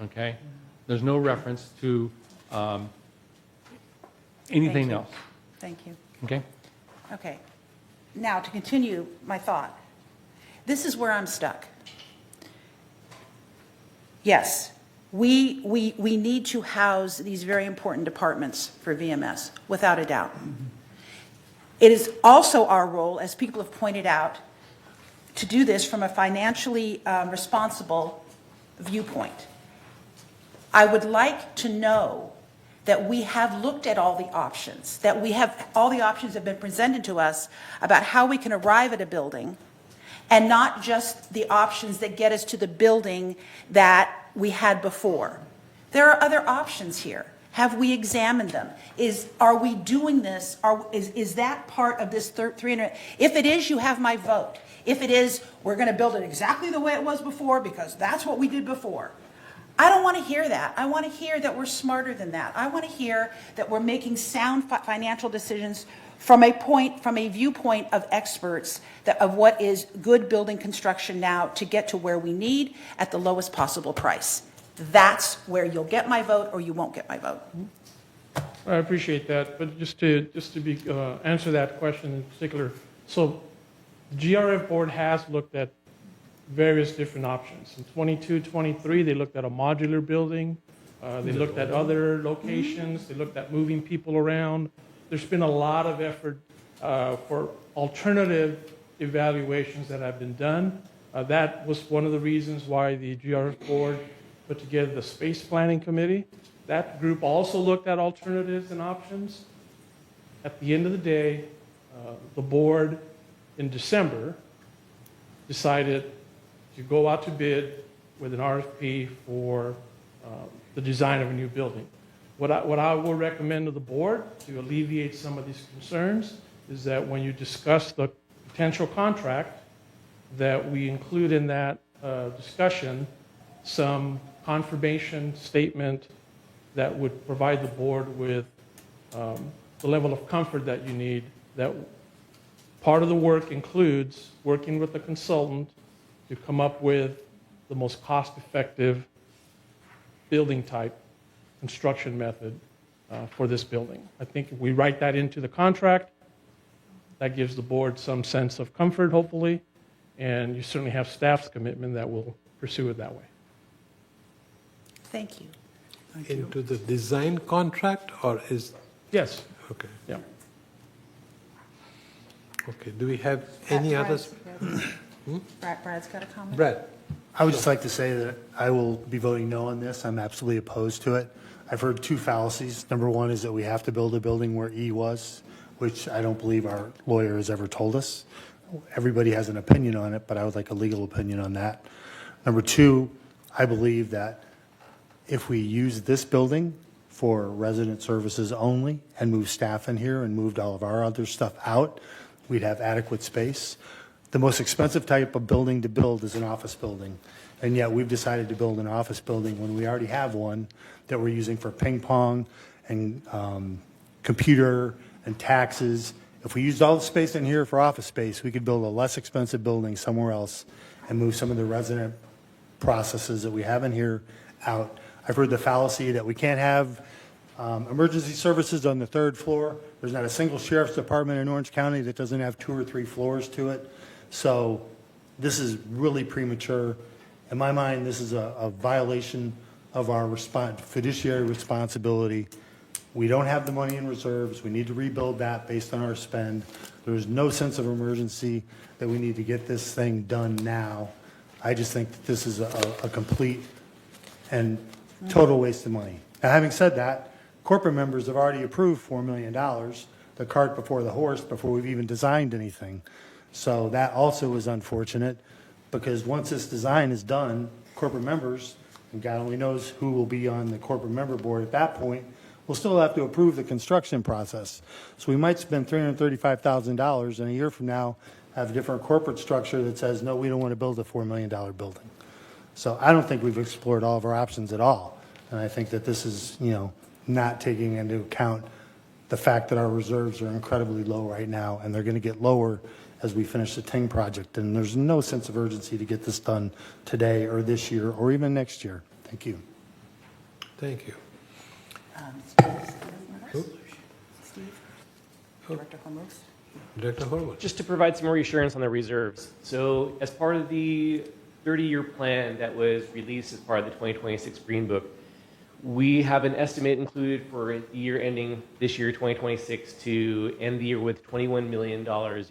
okay? There's no reference to anything else, Thank you. okay? Okay. Now, to continue my thought, this is where I'm stuck. Yes, we need to house these very important departments for VMS, without a doubt. It is also our role, as people have pointed out, to do this from a financially responsible viewpoint. I would like to know that we have looked at all the options, that we have, all the options have been presented to us about how we can arrive at a building, and not just the options that get us to the building that we had before. There are other options here. Have we examined them? Are we doing this? Is that part of this 300? If it is, you have my vote. If it is, we're going to build it exactly the way it was before because that's what we did before. I don't want to hear that. I want to hear that we're smarter than that. I want to hear that we're making sound financial decisions from a viewpoint of experts of what is good building construction now to get to where we need at the lowest possible price. That's where you'll get my vote or you won't get my vote. I appreciate that, but just to answer that question in particular, so the GRF board has looked at various different options. In 22, 23, they looked at a modular building. They looked at other locations. They looked at moving people around. There's been a lot of effort for alternative evaluations that have been done. That was one of the reasons why the GRF board put together the space planning committee. That group also looked at alternatives and options. At the end of the day, the board in December decided to go out to bid with an RFP for the design of a new building. What I will recommend to the board to alleviate some of these concerns is that when you discuss the potential contract, that we include in that discussion some confirmation statement that would provide the board with the level of comfort that you need, that part of the work includes working with a consultant to come up with the most cost-effective building type construction method for this building. I think if we write that into the contract, that gives the board some sense of comfort, hopefully, and you certainly have staff's commitment that we'll pursue it that way. Thank you. Into the design contract, or is? Yes. Okay. Yeah. Okay, do we have any others? Brad's got a comment? Brad? I would just like to say that I will be voting no on this. I'm absolutely opposed to it. I've heard two fallacies. Number one is that we have to build a building where E was, which I don't believe our lawyer has ever told us. Everybody has an opinion on it, but I would like a legal opinion on that. Number two, I believe that if we use this building for resident services only and move staff in here and moved all of our other stuff out, we'd have adequate space. The most expensive type of building to build is an office building, and yet we've decided to build an office building when we already have one that we're using for ping pong and computer and taxes. If we used all the space in here for office space, we could build a less expensive building somewhere else and move some of the resident processes that we have in here out. I've heard the fallacy that we can't have emergency services on the third floor. There's not a single sheriff's department in Orange County that doesn't have 2 or 3 floors to it. So this is really premature. In my mind, this is a violation of our fiduciary responsibility. We don't have the money in reserves. We need to rebuild that based on our spend. There's no sense of emergency that we need to get this thing done now. I just think that this is a complete and total waste of money. Now, having said that, corporate members have already approved $4 million, the cart before the horse, before we've even designed anything. So that also is unfortunate, because once this design is done, corporate members, and God only knows who will be on the corporate member board at that point, will still have to approve the construction process. So we might spend $335,000, and a year from now have a different corporate structure that says, no, we don't want to build a $4 million building. So I don't think we've explored all of our options at all. And I think that this is, not taking into account the fact that our reserves are incredibly low right now, and they're going to get lower as we finish the Ting project. And there's no sense of urgency to get this done today or this year or even next year. Thank you. Thank you. Steve? Director Hormuz? Director Hormuz. Just to provide some more reassurance on the reserves. So as part of the 30-year plan that was released as part of the 2026 Green Book, we have an estimate included for the year ending this year, 2026, to end the year with $21 million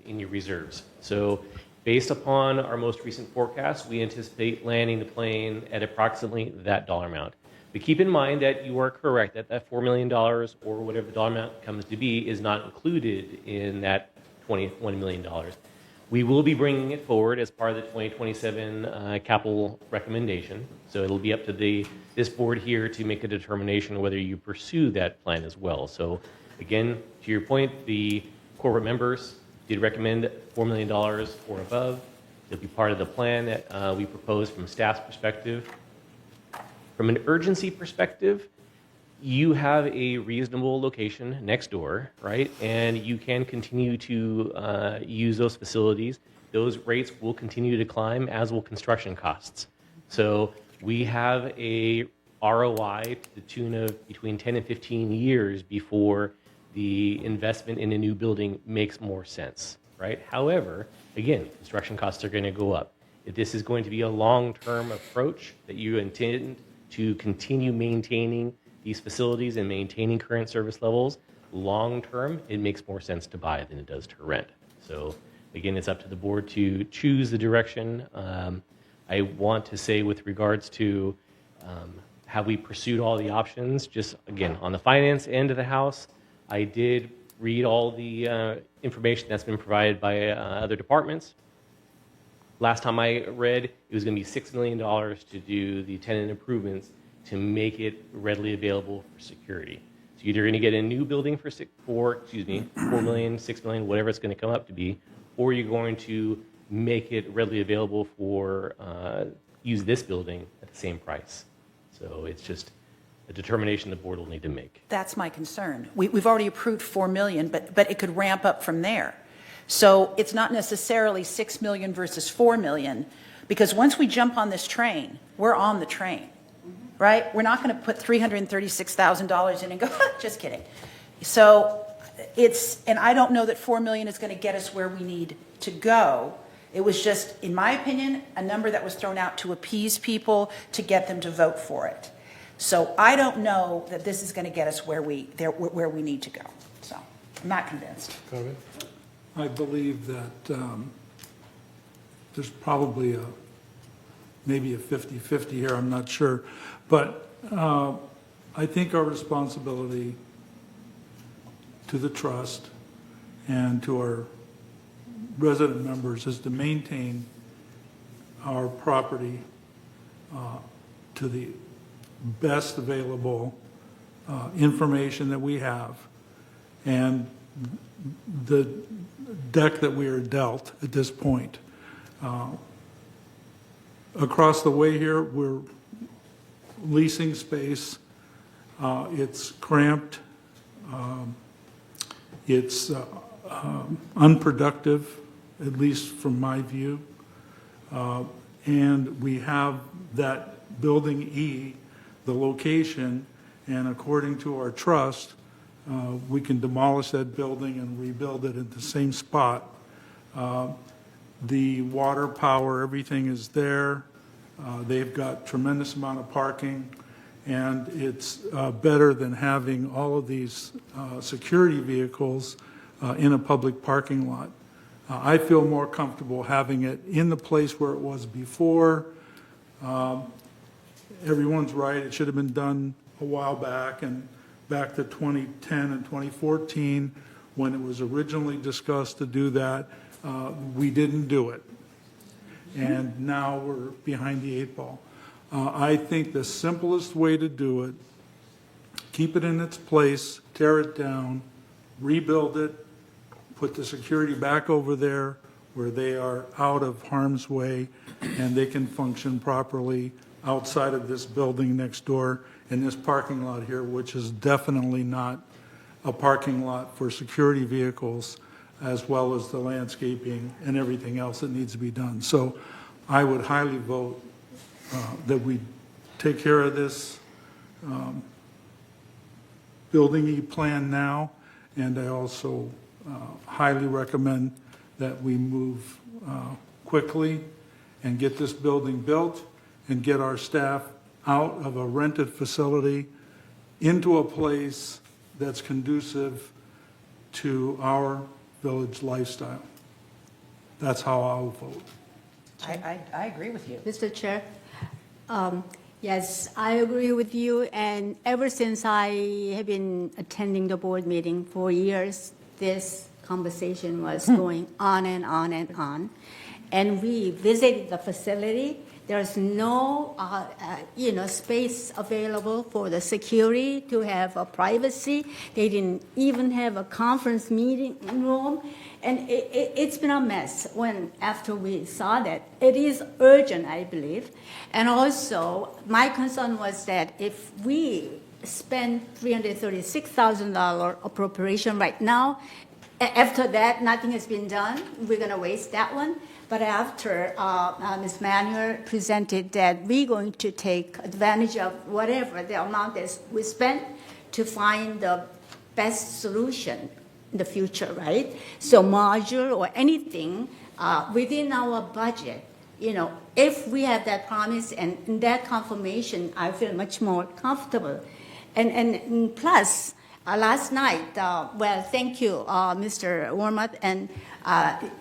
in your reserves. So based upon our most recent forecast, we anticipate landing the plane at approximately that dollar amount. But keep in mind that you are correct, that that $4 million, or whatever the dollar amount comes to be, is not included in that $21 million. We will be bringing it forward as part of the 2027 capital recommendation. So it'll be up to this board here to make a determination whether you pursue that plan as well. So again, to your point, the corporate members did recommend $4 million or above. It'll be part of the plan that we proposed from staff's perspective. From an urgency perspective, you have a reasonable location next door, right? And you can continue to use those facilities. Those rates will continue to climb, as will construction costs. So we have a ROI to the tune of between 10 and 15 years before the investment in a new building makes more sense, right? However, again, construction costs are going to go up. If this is going to be a long-term approach that you intend to continue maintaining these facilities and maintaining current service levels, long-term, it makes more sense to buy than it does to rent. So again, it's up to the board to choose the direction. I want to say with regards to have we pursued all the options, just again, on the finance end of the house, I did read all the information that's been provided by other departments. Last time I read, it was going to be $6 million to do the tenant improvements to make it readily available for security. So you're either going to get a new building for $4 million, $6 million, whatever it's going to come up to be, or you're going to make it readily available for use this building at the same price. So it's just a determination the board will need to make. That's my concern. We've already approved $4 million, but it could ramp up from there. So it's not necessarily $6 million versus $4 million, because once we jump on this train, we're on the train, right? We're not going to put $336,000 in and go, just kidding. So and I don't know that $4 million is going to get us where we need to go. It was just, in my opinion, a number that was thrown out to appease people, to get them to vote for it. So I don't know that this is going to get us where we need to go. So I'm not convinced. I believe that there's probably maybe a 50-50 here, I'm not sure. But I think our responsibility to the trust and to our resident members is to maintain our property to the best available information that we have. And the deck that we are dealt at this point. Across the way here, we're leasing space. It's cramped. It's unproductive, at least from my view. And we have that building E, the location, and according to our trust, we can demolish that building and rebuild it at the same spot. The water, power, everything is there. They've got tremendous amount of parking, and it's better than having all of these security vehicles in a public parking lot. I feel more comfortable having it in the place where it was before. Everyone's right, it should have been done a while back, and back to 2010 and 2014, when it was originally discussed to do that, we didn't do it. And now we're behind the 8 ball. I think the simplest way to do it, keep it in its place, tear it down, rebuild it, put the security back over there where they are out of harm's way and they can function properly outside of this building next door in this parking lot here, which is definitely not a parking lot for security vehicles, as well as the landscaping and everything else that needs to be done. So I would highly vote that we take care of this building E plan now, and I also highly recommend that we move quickly and get this building built and get our staff out of a rented facility into a place that's conducive to our village lifestyle. That's how I'll vote. I agree with you. Mr. Chair, yes, I agree with you. And ever since I have been attending the board meeting for years, this conversation was going on and on and on. And we visited the facility. There's no, space available for the security to have a privacy. They didn't even have a conference meeting room. And it's been a mess after we saw that. It is urgent, I believe. And also, my concern was that if we spend $336,000 appropriation right now, after that, nothing has been done, we're going to waste that one. But after Ms. Manuel presented that we're going to take advantage of whatever the amount that we spent to find the best solution in the future, right? So module or anything within our budget, if we have that promise and that confirmation, I feel much more comfortable. And plus, last night, thank you, Mr. Wormuth, and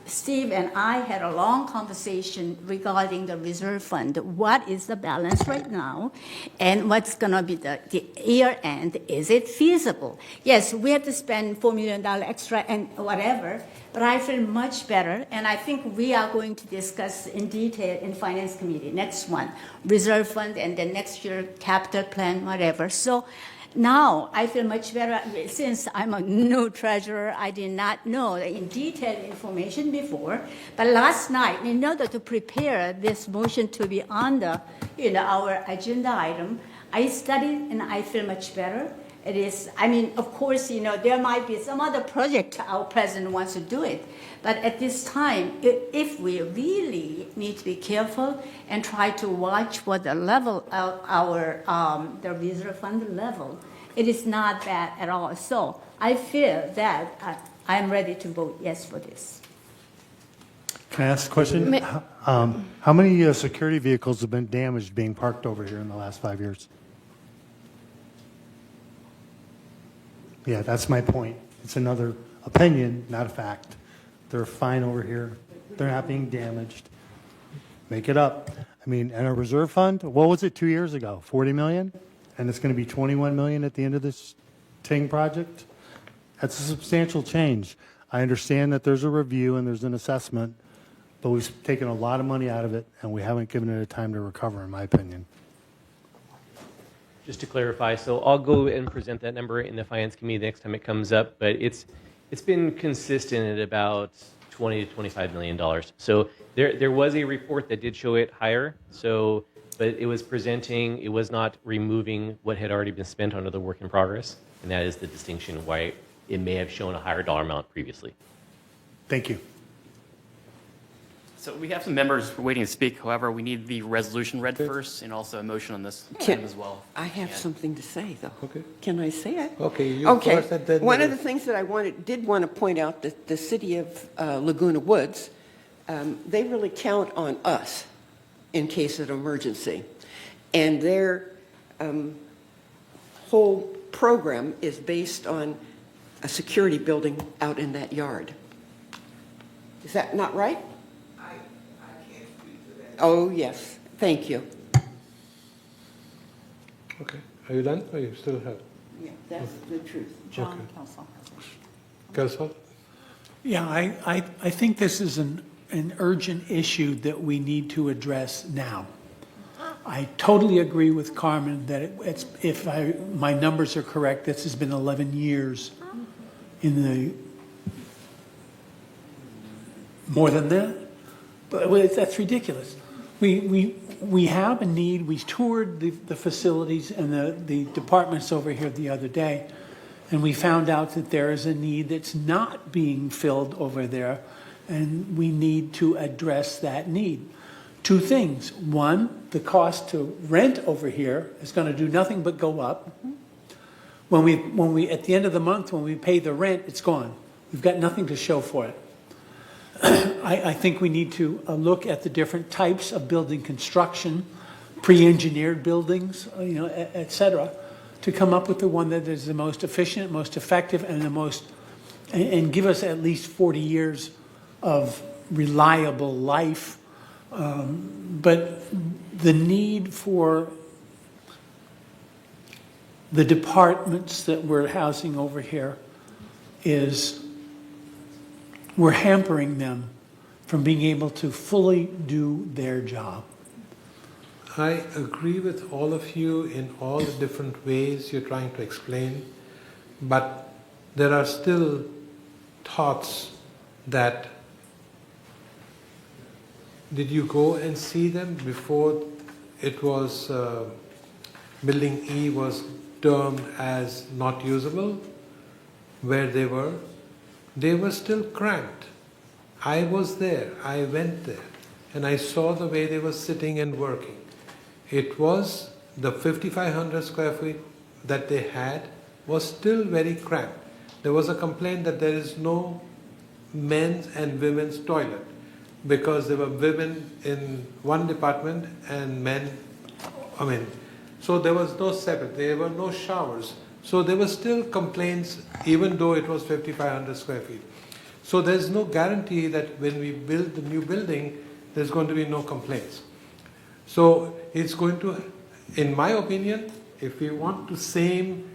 Steve and I had a long conversation regarding the reserve fund. What is the balance right now, and what's going to be the year end? Is it feasible? Yes, we have to spend $4 million extra and whatever, but I feel much better, and I think we are going to discuss in detail in Finance Committee, next one, reserve fund, and then next year capital plan, whatever. So now I feel much better. Since I'm a new treasurer, I did not know the in detailed information before. But last night, in order to prepare this motion to be on the, our agenda item, I studied and I feel much better. It is, of course, there might be some other project our president wants to do it. But at this time, if we really need to be careful and try to watch what the level of our, the reserve fund level, it is not bad at all. So I feel that I'm ready to vote yes for this. Can I ask a question? How many security vehicles have been damaged being parked over here in the last 5 years? Yeah, that's my point. It's another opinion, not a fact. They're fine over here. They're not being damaged. Make it up. I mean, and a reserve fund, what was it 2 years ago? 40 million? And it's going to be 21 million at the end of this Ting project? That's a substantial change. I understand that there's a review and there's an assessment, but we've taken a lot of money out of it and we haven't given it a time to recover, in my opinion. Just to clarify, so I'll go and present that number in the Finance Committee the next time it comes up, but it's been consistent at about $20 to $25 million. So there was a report that did show it higher, but it was presenting, it was not removing what had already been spent under the work in progress, and that is the distinction why it may have shown a higher dollar amount previously. Thank you. So we have some members waiting to speak. However, we need the resolution read first and also a motion on this item as well. I have something to say, though. Okay. Can I say it? Okay, you Okay. first and then One of the things that I did want to point out that the city of Laguna Woods, they really count on us in case of emergency. And their whole program is based on a security building out in that yard. Is that not right? I can't speak to that. Oh, yes. Thank you. Okay. Are you done or you still have? Yeah, that's the truth. John Okay. Kelsall. Kelsall? Yeah, I think this is an urgent issue that we need to address now. I totally agree with Carmen that my numbers are correct, this has been 11 years in the, more than that, but that's ridiculous. We have a need, we toured the facilities and the departments over here the other day, and we found out that there is a need that's not being filled over there, and we need to address that need. Two things. One, the cost to rent over here is going to do nothing but go up. When we at the end of the month, when we pay the rent, it's gone. We've got nothing to show for it. I think we need to look at the different types of building construction, pre-engineered buildings, et cetera, to come up with the one that is the most efficient, most effective, and and give us at least 40 years of reliable life. But the need for the departments that we're housing over here we're hampering them from being able to fully do their job. I agree with all of you in all the different ways you're trying to explain, but there are still thoughts that, did you go and see them before it was, Building E was termed as not usable, where they were? They were still cramped. I was there, I went there, and I saw the way they were sitting and working. It was the 5,500 square feet that they had was still very cramped. There was a complaint that there is no men's and women's toilet because there were women in one department and men, so there was no separate, there were no showers. So there were still complaints even though it was 5,500 square feet. So there's no guarantee that when we build the new building, there's going to be no complaints. So it's going to, in my opinion, if we want the same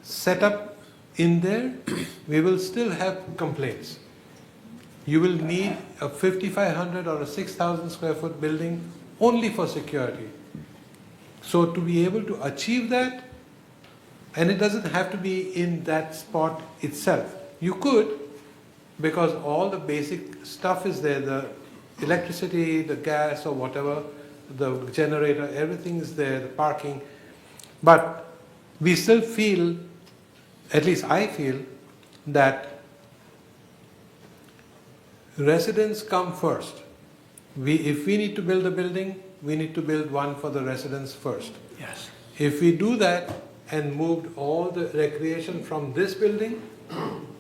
setup in there, we will still have complaints. You will need a 5,500 or a 6,000 square foot building only for security. So to be able to achieve that, and it doesn't have to be in that spot itself. You could, because all the basic stuff is there, the electricity, the gas or whatever, the generator, everything is there, the parking. But we still feel, at least I feel, that residents come first. If we need to build a building, we need to build one for the residents first. Yes. If we do that and moved all the recreation from this building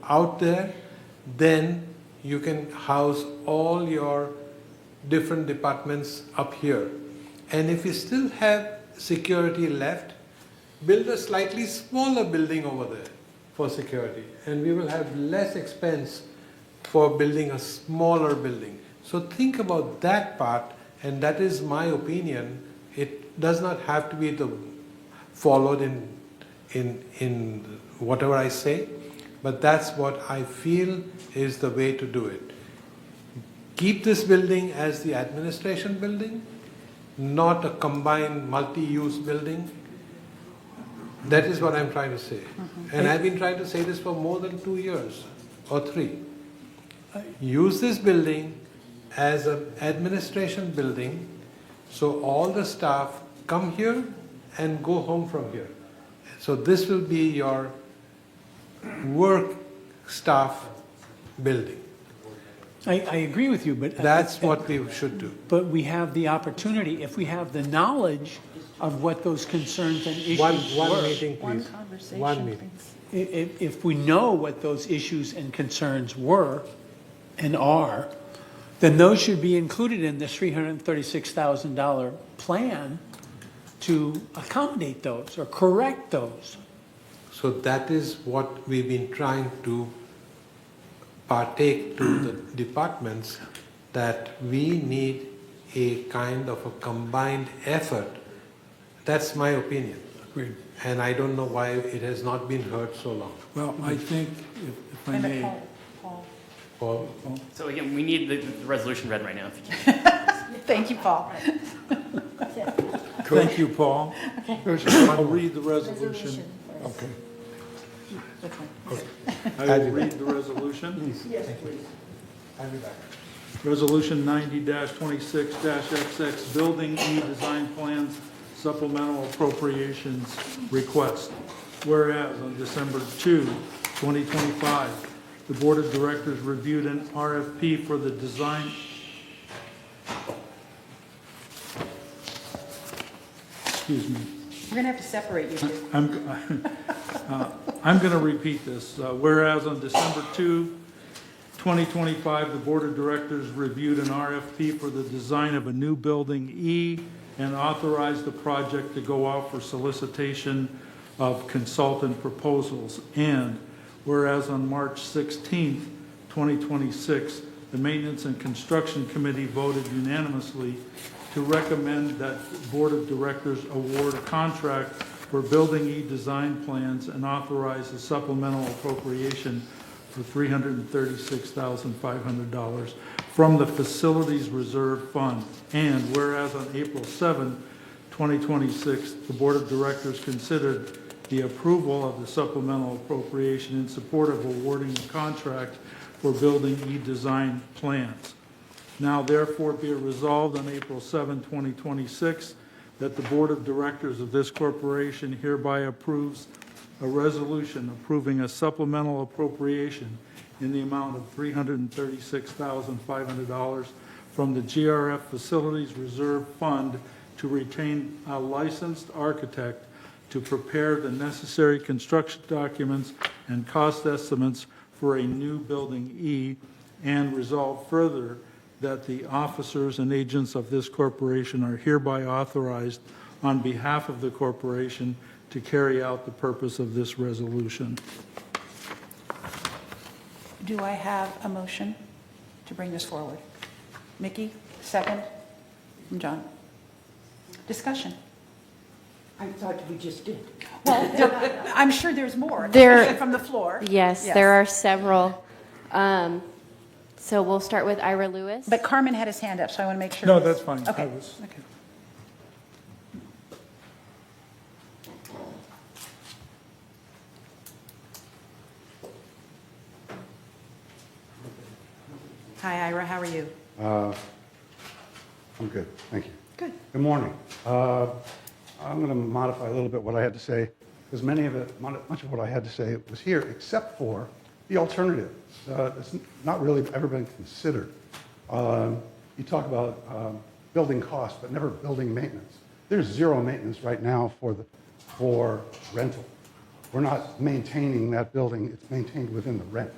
out there, then you can house all your different departments up here. And if you still have security left, build a slightly smaller building over there for security. And we will have less expense for building a smaller building. So think about that part, and that is my opinion. It does not have to be followed in whatever I say, but that's what I feel is the way to do it. Keep this building as the administration building, not a combined multi-use building. That is what I'm trying to say. And I've been trying to say this for more than 2 years or 3. Use this building as an administration building, so all the staff come here and go home from here. So this will be your work staff building. I agree with you, but... That's what we should do. But we have the opportunity, if we have the knowledge of what those concerns and issues One were. meeting, please. One conversation, One meeting. If we know what those issues and concerns were and are, then those should be included in this $336,000 plan to accommodate those or correct those. So that is what we've been trying to partake to the departments, that we need a kind of a combined effort. That's my opinion. Agreed. And I don't know why it has not been heard so long. Well, I think, if I may, Paul? So again, we need the resolution read right now. If you can. Thank you, Paul. thank you, Paul. I'll read the resolution. Okay. I will read the resolution. Yes, please. I'll be back. Resolution 90-26-XX, Building E Design Plans Supplemental Appropriations Request. Whereas on December 2, 2025, the Board of Directors reviewed an RFP for the design. Excuse me. We're going to have to separate you two. I'm going to repeat this. Whereas on December 2, 2025, the Board of Directors reviewed an RFP for the design of a new Building E and authorized the project to go out for solicitation of consultant proposals. And whereas on March 16, 2026, the Maintenance and Construction Committee voted unanimously to recommend that the Board of Directors award a contract for Building E design plans and authorize a supplemental appropriation for $336,500 from the Facilities Reserve Fund. And whereas on April 7, 2026, the Board of Directors considered the approval of the supplemental appropriation in support of awarding a contract for Building E design plans. Now therefore be it resolved on April 7, 2026, that the Board of Directors of this corporation hereby approves a resolution approving a supplemental appropriation in the amount of $336,500 from the GRF Facilities Reserve Fund to retain a licensed architect to prepare the necessary construction documents and cost estimates for a new Building E, and resolve further that the officers and agents of this corporation are hereby authorized on behalf of the corporation to carry out the purpose of this resolution. Do I have a motion to bring this forward? Mickey, second? And John? Discussion? I thought we just did. Well, I'm sure there's more. There- From the floor. Yes, there are several. So we'll start with Ira Lewis. But Carmen had his hand up, so I want to make sure. No, that's fine. Okay. Okay. Hi, Ira, how are you? I'm good, thank you. Good. Good morning. I'm going to modify a little bit what I had to say, because much of what I had to say was here, except for the alternative. It's not really ever been considered. You talk about building costs, but never building maintenance. There's zero maintenance right now for rental. We're not maintaining that building. It's maintained within the rent.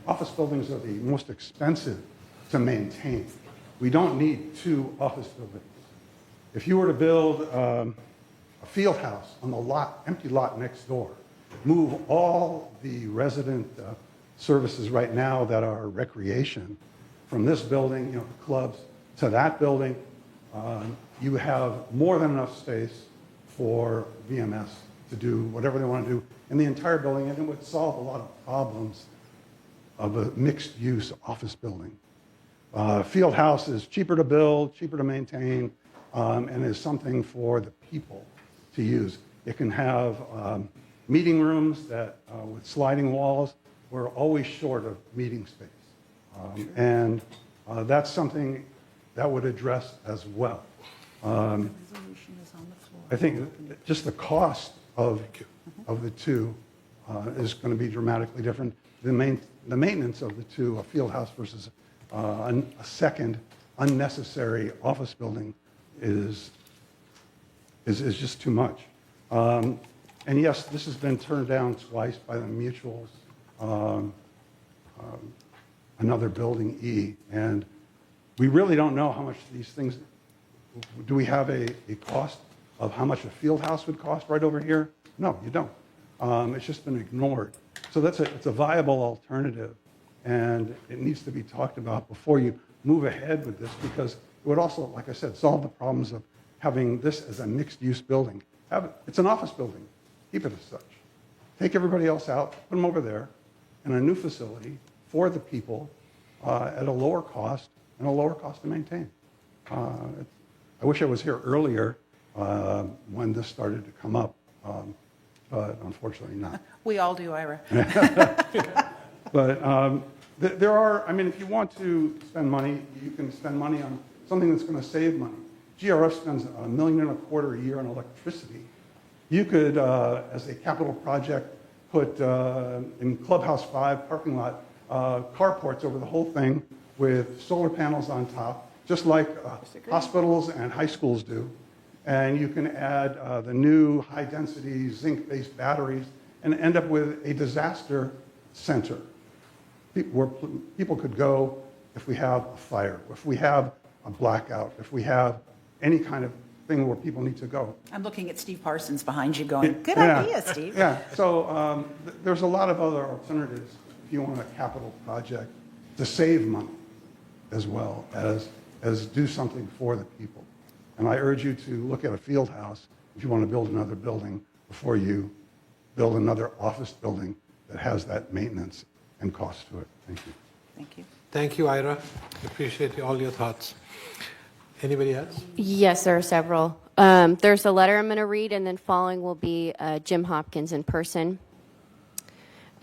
Office buildings are the most expensive to maintain. We don't need 2 office buildings. If you were to build a field house on the empty lot next door, move all the resident services right now that are recreation from this building, clubs, to that building, you have more than enough space for VMS to do whatever they want to do in the entire building, and it would solve a lot of problems of a mixed-use office building. Field house is cheaper to build, cheaper to maintain, and is something for the people to use. It can have meeting rooms that, with sliding walls. We're always short of meeting space. And that's something that would address as well. I think just the cost of the two is going to be dramatically different. The maintenance of the two, a field house versus a second unnecessary office building, is just too much. And yes, this has been turned down twice by the mutuals, another building E, and we really don't know how much these things, do we have a cost of how much a field house would cost right over here? No, you don't. It's just been ignored. So it's a viable alternative, and it needs to be talked about before you move ahead with this, because it would also, like I said, solve the problems of having this as a mixed-use building. It's an office building. Keep it as such. Take everybody else out, put them over there in a new facility for the people at a lower cost and a lower cost to maintain. I wish I was here earlier when this started to come up, but unfortunately not. We all do, Ira. But there are, I mean, if you want to spend money, you can spend money on something that's going to save money. GRF spends $1.25 million a year on electricity. You could, as a capital project, put in Clubhouse 5 parking lot carports over the whole thing with solar panels on top, just like hospitals and high schools do. And you can add the new high-density zinc-based batteries and end up with a disaster center where people could go if we have a fire, if we have a blackout, if we have any kind of thing where people need to go. I'm looking at Steve Parsons behind you going, good idea, Steve. Yeah, so there's a lot of other alternatives if you want a capital project to save money as well as do something for the people. And I urge you to look at a field house if you want to build another building before you build another office building that has that maintenance and cost to it. Thank you. Thank you. Thank you, Ira. Appreciate all your thoughts. Anybody else? Yes, there are several. There's a letter I'm going to read, and then following will be Jim Hopkins in person.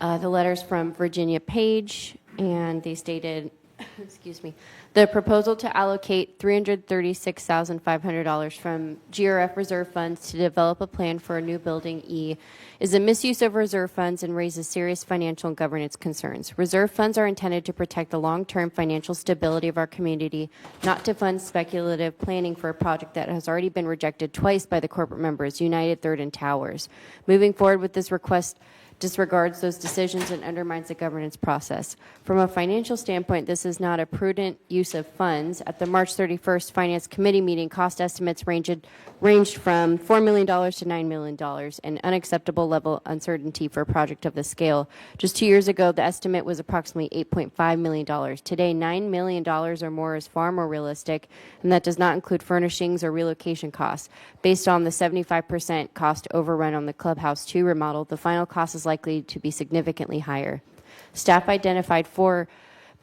The letter's from Virginia Page, and they stated, excuse me, the proposal to allocate $336,500 from GRF reserve funds to develop a plan for a new building E is a misuse of reserve funds and raises serious financial and governance concerns. Reserve funds are intended to protect the long-term financial stability of our community, not to fund speculative planning for a project that has already been rejected twice by the corporate members, United, Third, and Towers. Moving forward with this request disregards those decisions and undermines the governance process. From a financial standpoint, this is not a prudent use of funds. At the March 31st Finance Committee meeting, cost estimates ranged from $4 million to $9 million, an unacceptable level uncertainty for a project of this scale. Just 2 years ago, the estimate was approximately $8.5 million. Today, $9 million or more is far more realistic, and that does not include furnishings or relocation costs. Based on the 75% cost overrun on the Clubhouse 2 remodel, the final cost is likely to be significantly higher. Staff identified for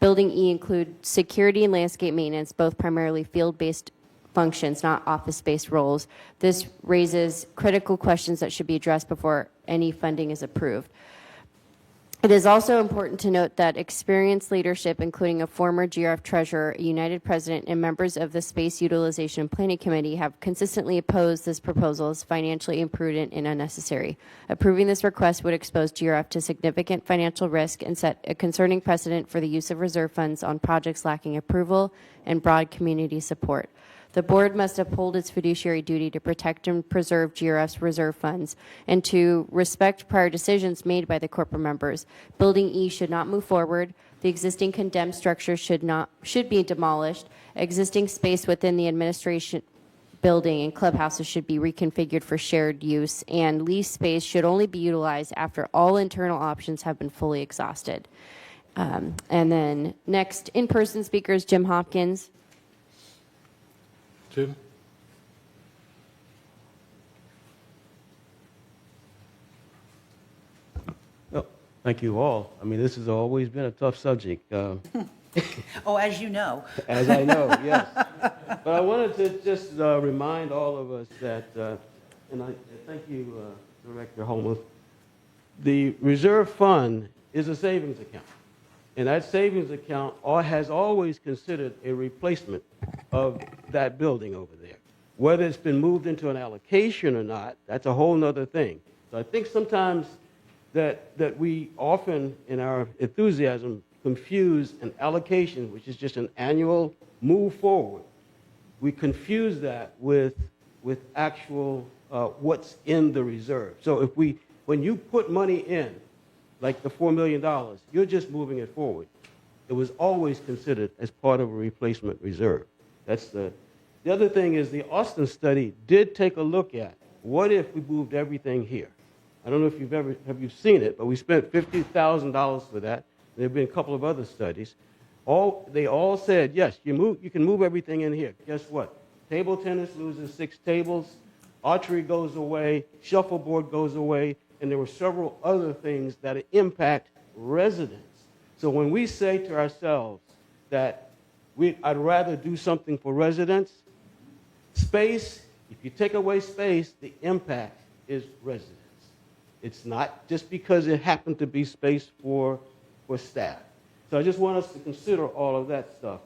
Building E include security and landscape maintenance, both primarily field-based functions, not office-based roles. This raises critical questions that should be addressed before any funding is approved. It is also important to note that experienced leadership, including a former GRF treasurer, a United president, and members of the Space Utilization and Planning Committee have consistently opposed this proposal as financially imprudent and unnecessary. Approving this request would expose GRF to significant financial risk and set a concerning precedent for the use of reserve funds on projects lacking approval and broad community support. The board must uphold its fiduciary duty to protect and preserve GRF's reserve funds and to respect prior decisions made by the corporate members. Building E should not move forward. The existing condemned structure should be demolished. Existing space within the administration building and clubhouses should be reconfigured for shared use, and lease space should only be utilized after all internal options have been fully exhausted. And then next, in-person speakers, Jim Hopkins. Jim? Well, thank you all. I mean, this has always been a tough subject. Oh, as you know. As I know, yes. But I wanted to just remind all of us that, and I thank you, Director Holmuth, the reserve fund is a savings account. And that savings account has always considered a replacement of that building over there. Whether it's been moved into an allocation or not, that's a whole other thing. So I think sometimes that we often, in our enthusiasm, confuse an allocation, which is just an annual move forward. We confuse that with actual what's in the reserve. So when you put money in, like the $4 million, you're just moving it forward. It was always considered as part of a replacement reserve. That's the other thing is the Austin study did take a look at what if we moved everything here. I don't know if you've seen it, but we spent $50,000 for that. There have been a couple of other studies. They all said, yes, you can move everything in here. Guess what? Table tennis loses 6 tables, archery goes away, shuffleboard goes away, and there were several other things that impact residents. So when we say to ourselves that I'd rather do something for residents, space, if you take away space, the impact is residents. It's not just because it happened to be space for staff. So I just want us to consider all of that stuff.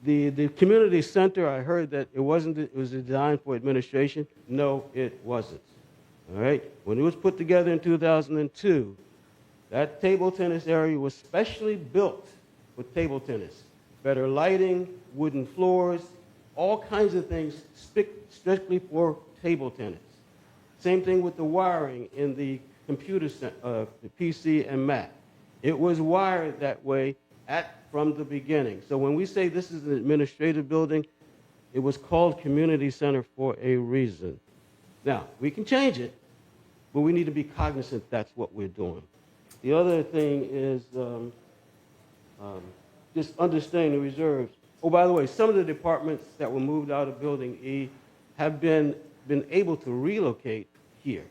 The community center, I heard that it was designed for administration. No, it wasn't. All right? When it was put together in 2002, that table tennis area was specially built for table tennis. Better lighting, wooden floors, all kinds of things strictly for table tennis. Same thing with the wiring in the computer center, the PC and Mac. It was wired that way from the beginning. So when we say this is an administrative building, it was called community center for a reason. Now, we can change it, but we need to be cognizant that's what we're doing. The other thing is just understanding the reserves. Oh, by the way, some of the departments that were moved out of Building E have been able to relocate here.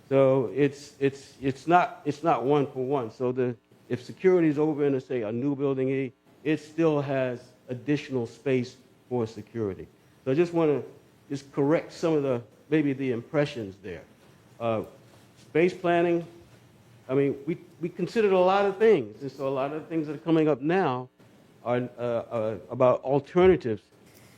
So it's not one for one. So if security is over in, say, a new Building E, it still has additional space for security. So I just want to just correct some of maybe the impressions there. Space planning, I mean, we considered a lot of things. And so a lot of things that are coming up now are about alternatives.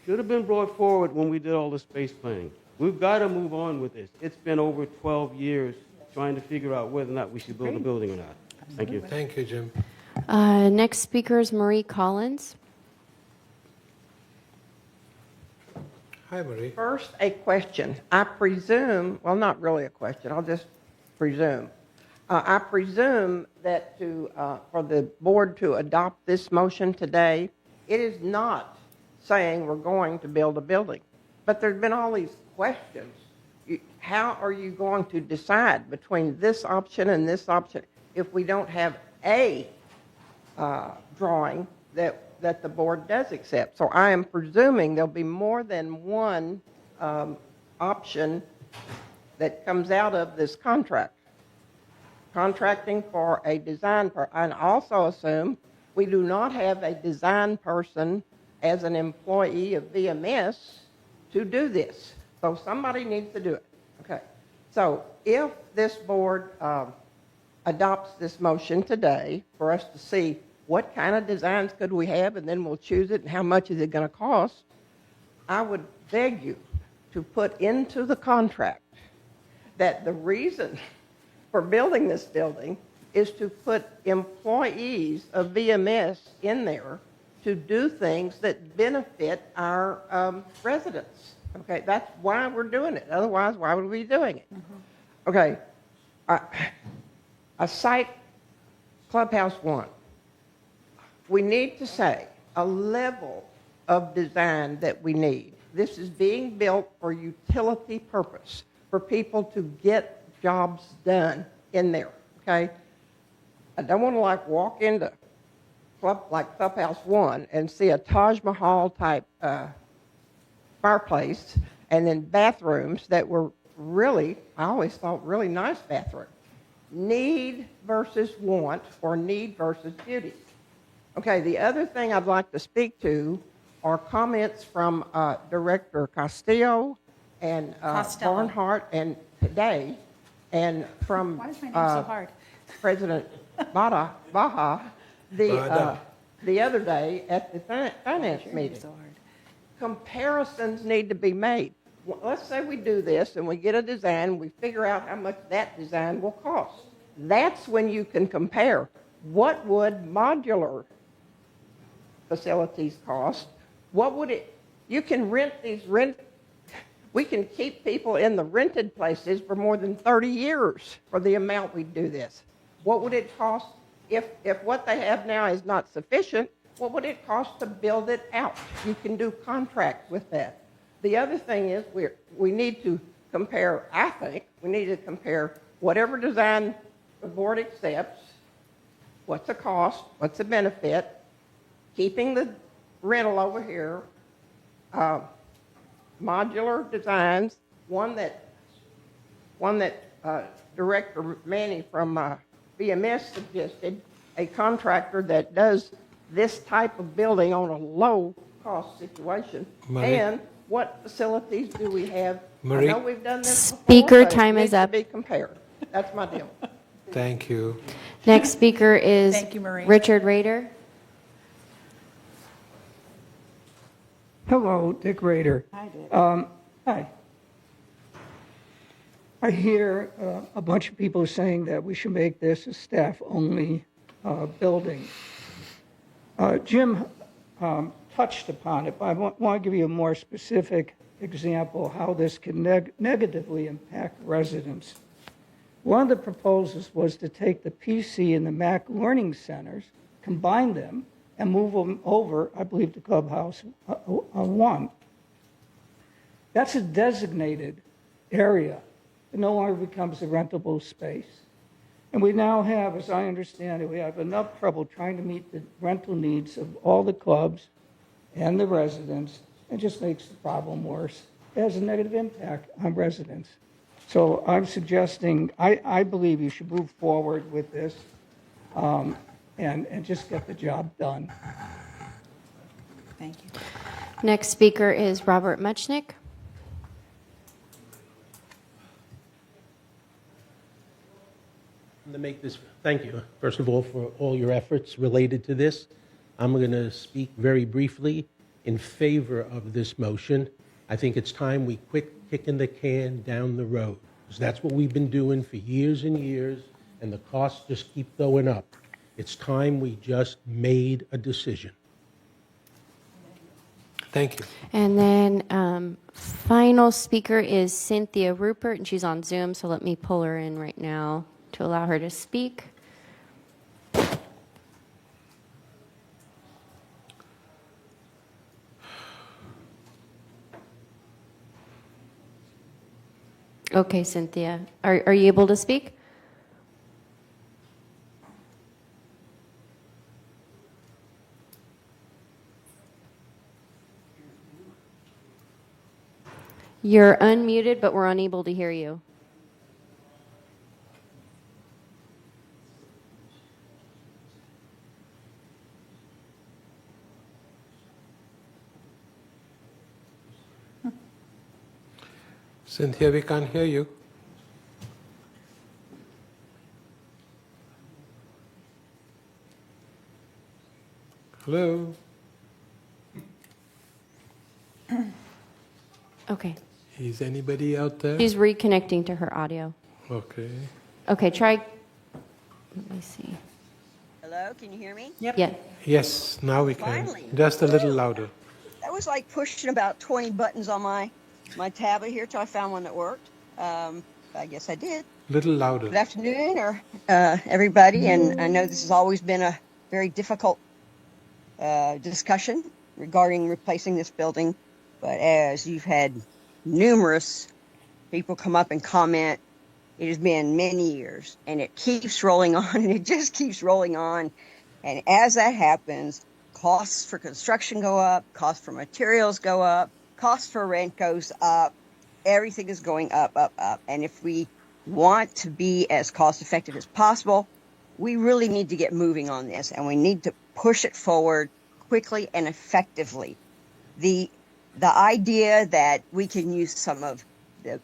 Should have been brought forward when we did all the space planning. We've got to move on with this. It's been over 12 years trying to figure out whether or not we should build a building or not. Thank you. Thank you, Jim. Next speaker is Marie Collins. Hi, Marie. First, a question. I presume, well, not really a question, I'll just presume. I presume that for the board to adopt this motion today, it is not saying we're going to build a building. But there's been all these questions. How are you going to decide between this option and this option if we don't have a drawing that the board does accept? So I am presuming there'll be more than one option that comes out of this contract. Contracting for a design person. And also assume we do not have a design person as an employee of VMS to do this. So somebody needs to do it. Okay. So if this board adopts this motion today for us to see what kind of designs could we have, and then we'll choose it, and how much is it going to cost, I would beg you to put into the contract that the reason for building this building is to put employees of VMS in there to do things that benefit our residents. Okay, that's why we're doing it. Otherwise, why would we be doing it? Okay, a site, Clubhouse 1. We need to say a level of design that we need. This is being built for utility purpose, for people to get jobs done in there, okay? I don't want to like walk into Clubhouse 1 and see a Taj Mahal type fireplace and then bathrooms that were really, I always thought, really nice bathrooms. Need versus want, or need versus beauty. Okay, the other thing I'd like to speak to are comments from Director Castillo and Barnhart and today, and from Why is my name so hard? President Baja the other day at the finance meeting. Comparisons need to be made. Well, let's say we do this and we get a design, we figure out how much that design will cost. That's when you can compare. What would modular facilities cost? What would it, you can we can keep people in the rented places for more than 30 years for the amount we do this. What would it cost if what they have now is not sufficient? What would it cost to build it out? You can do contracts with that. The other thing is we need to compare, I think, we need to compare whatever design the board accepts, what's the cost, what's the benefit, keeping the rental over here, modular designs, one that Director Manny from BMS suggested, a contractor that does this type of building on a low-cost situation, Marie. and what facilities do we have? Marie. I know we've done this before, Speaker but time it is needs up. to be compared. That's my deal. Thank you. Next speaker is Thank you, Marie. Richard Rader. Hello, Dick Rader. Hi, Dick. Hi. I hear a bunch of people saying that we should make this a staff-only building. Jim touched upon it, but I want to give you a more specific example of how this can negatively impact residents. One of the proposals was to take the PC and the Mac learning centers, combine them, and move them over, I believe, to Clubhouse 1. That's a designated area. It no longer becomes a rentable space. And we now have, as I understand it, we have enough trouble trying to meet the rental needs of all the clubs and the residents. It just makes the problem worse. It has a negative impact on residents. So I'm suggesting, I believe you should move forward with this and just get the job done. Thank you. Next speaker is Robert Muchnick. To make this, thank you, first of all, for all your efforts related to this. I'm going to speak very briefly in favor of this motion. I think it's time we quit kicking the can down the road, because that's what we've been doing for years and years, and the costs just keep going up. It's time we just made a decision. Thank you. And then final speaker is Cynthia Rupert, and she's on Zoom, so let me pull her in right now to allow her to speak. Okay, Cynthia, are you able to speak? You're unmuted, but we're unable to hear you. Cynthia, we can't hear you. Hello? Okay. Is anybody out there? She's reconnecting to her audio. Okay. Okay, try. Let me see. Hello, can you hear me? Yep. Yeah. Yes, now we can. Finally. Just a little louder. That was like pushing about 20 buttons on my tablet here till I found one that worked. I guess I did. Little louder. Good afternoon, or everybody. And I know this has always been a very difficult discussion regarding replacing this building. But as you've had numerous people come up and comment, it has been many years, and it keeps rolling on, and it just keeps rolling on. And as that happens, costs for construction go up, costs for materials go up, costs for rent goes up. Everything is going up, up, up. And if we want to be as cost effective as possible, we really need to get moving on this, and we need to push it forward quickly and effectively. The idea that we can use some of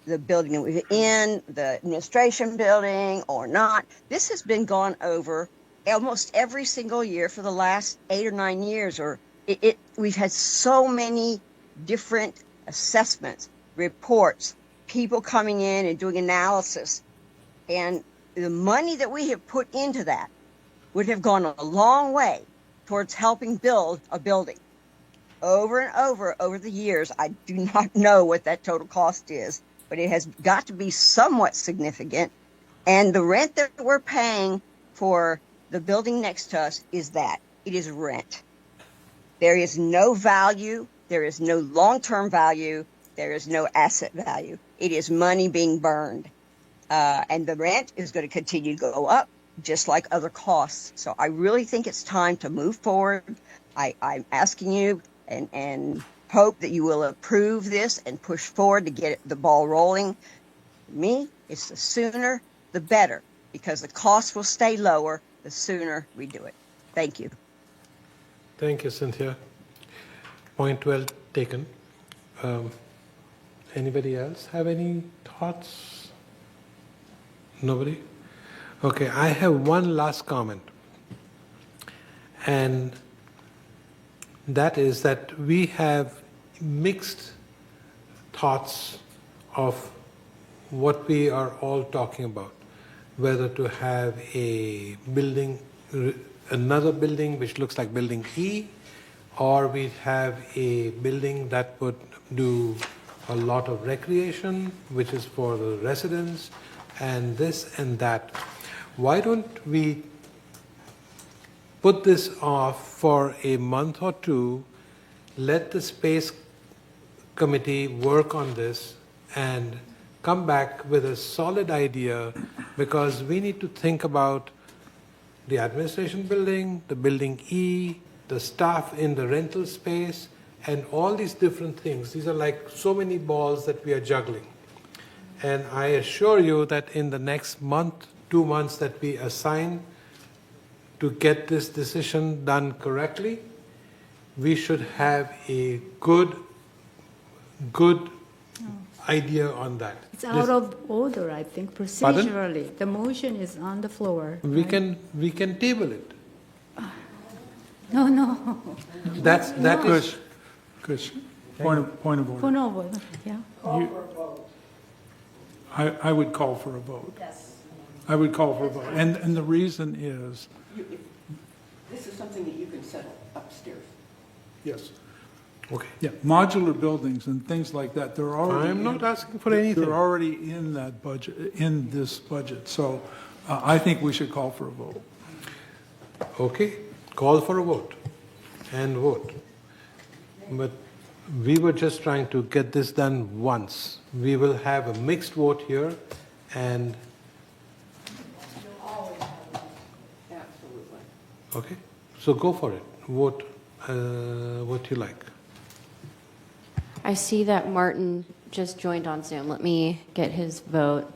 the building that we're in, the administration building or not, this has been gone over almost every single year for the last 8 or 9 years. Or we've had so many different assessments, reports, people coming in and doing analysis. And the money that we have put into that would have gone a long way towards helping build a building. Over and over the years, I do not know what that total cost is, but it has got to be somewhat significant. And the rent that we're paying for the building next to us is that. It is rent. There is no value. There is no long-term value. There is no asset value. It is money being burned. And the rent is going to continue to go up, just like other costs. So I really think it's time to move forward. I'm asking you and hope that you will approve this and push forward to get the ball rolling. For me, it's the sooner the better, because the costs will stay lower the sooner we do it. Thank you. Thank you, Cynthia. Point well taken. Anybody else have any thoughts? Nobody? Okay, I have one last comment. And that is that we have mixed thoughts of what we are all talking about, whether to have a building, another building which looks like building E, or we have a building that would do a lot of recreation, which is for the residents, and this and that. Why don't we put this off for a month or two, let the space committee work on this and come back with a solid idea, because we need to think about the administration building, the building E, the staff in the rental space, and all these different things. These are like so many balls that we are juggling. And I assure you that in the next month, 2 months that we assign to get this decision done correctly, we should have a good idea on that. It's out of order, I think, procedurally. The motion is on the floor. We right? we can table it. No. That is Chris, point of order. Point of order, yeah. I would call for a vote. Yes. I would call for a vote. And the reason is, This is something that you can settle upstairs. yes. Okay. Yeah, modular buildings and things like that, they're already. I'm not asking for anything. They're already in that budget, in this budget. So I think we should call for a vote. Okay, call for a vote and vote. But we were just trying to get this done once. We will have a mixed vote here, and Absolutely. okay, so go for it. Vote what you like. I see that Martin just joined on Zoom. Let me get his vote.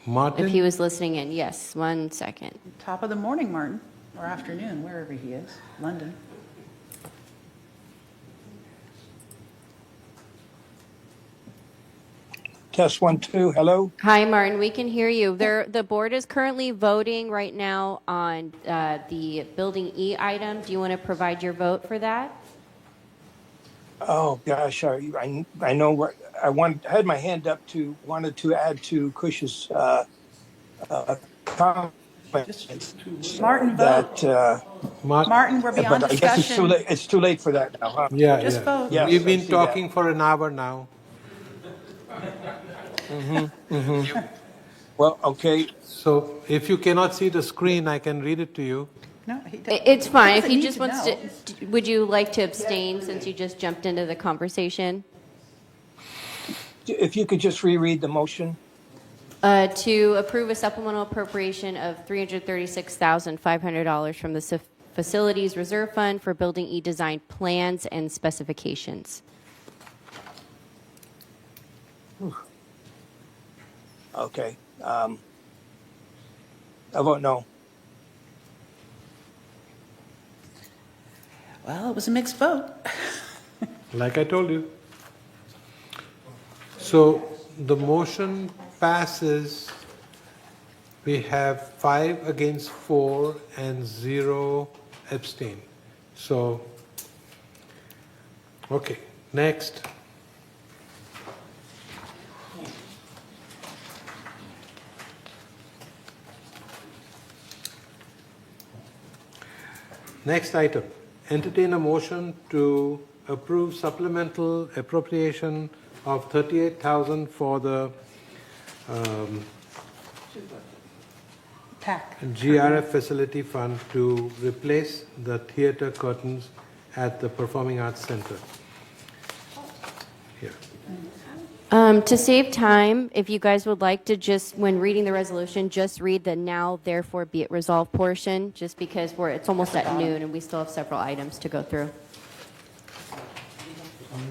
Martin? If he was listening in. Yes, 1 second. Top of the morning, Martin, or afternoon, wherever he is, London. Test 1, 2, hello? Hi, Martin. We can hear you. The board is currently voting right now on the Building E item. Do you want to provide your vote for that? Oh, gosh, I know where, I had my hand up wanted to add to Cush's comment Martin, vote. that, Martin, we're beyond but I guess discussion. it's too late for that now, huh? Yeah, Just yeah. vote. Yes, We've I been see talking for an hour now. Well, okay, So if you cannot see the screen, I can read it to you. No, he doesn't. It's fine. If doesn't he need just to wants know. to, would you like to abstain since you just jumped into the conversation? if you could just reread the motion. To approve a supplemental appropriation of $336,500 from the Facilities Reserve Fund for Building E design plans and specifications. Okay. I vote no. Well, it was a mixed vote. Like I told you. So the motion passes. We have 5 against 4 and 0 abstain. So, okay, next. Next item, entertain a motion to approve supplemental appropriation of $38,000 for the PAC. GRF Facility Fund to replace the theater curtains at the Performing Arts Center. Here. To save time, if you guys would like to just, when reading the resolution, just read the now therefore be it resolved portion, just because it's almost at noon and we still have several items to go through.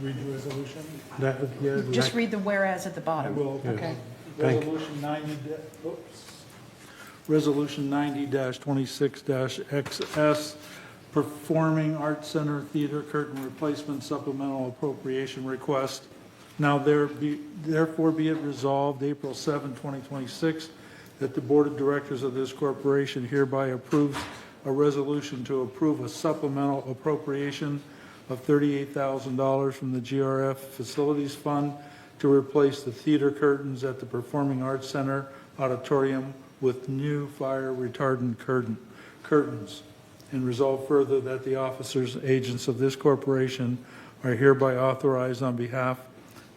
Read the resolution. Just read the whereas at the bottom. I will. Okay. Thank you. Resolution 90-26-XS, Performing Arts Center Theater Curtain Replacement Supplemental Appropriation Request. Now therefore be it resolved, April 7, 2026, that the Board of Directors of this corporation hereby approves a resolution to approve a supplemental appropriation of $38,000 from the GRF Facilities Fund to replace the theater curtains at the Performing Arts Center auditorium with new fire retardant curtains. And resolve further that the officers and agents of this corporation are hereby authorized on behalf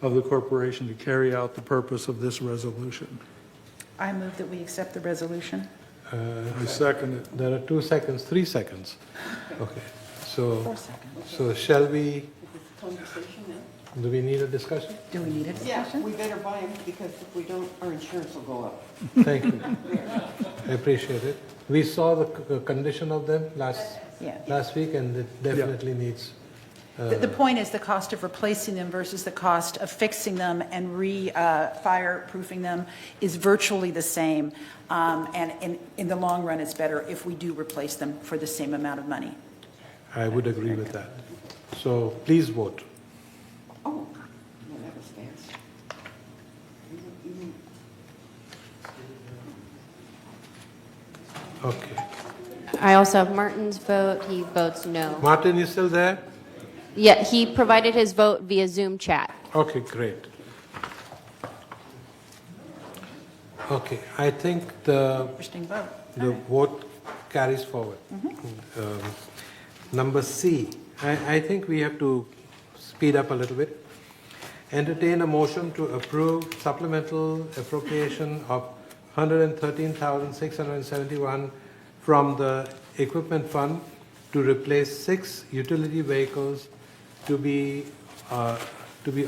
of the corporation to carry out the purpose of this resolution. I move that we accept the resolution. I second it. There are 2 seconds, 3 seconds. Okay, 4 seconds. so shall we, do we need a discussion? Do we need a discussion? We better buy them because if we don't, our insurance will go up. Thank you. I appreciate it. We saw the condition of them last week and it definitely needs. The point is the cost of replacing them versus the cost of fixing them and fireproofing them is virtually the same. And in the long run, it's better if we do replace them for the same amount of money. I would agree with that. So please vote. Oh, no, that was fast. Okay. I also have Martin's vote. He votes no. Martin, you still there? Yeah, he provided his vote via Zoom chat. Okay, great. Okay, I think the Interesting vote. vote carries forward. Number C, I think we have to speed up a little bit. Entertain a motion to approve supplemental appropriation of $113,671 from the equipment fund to replace 6 utility vehicles to be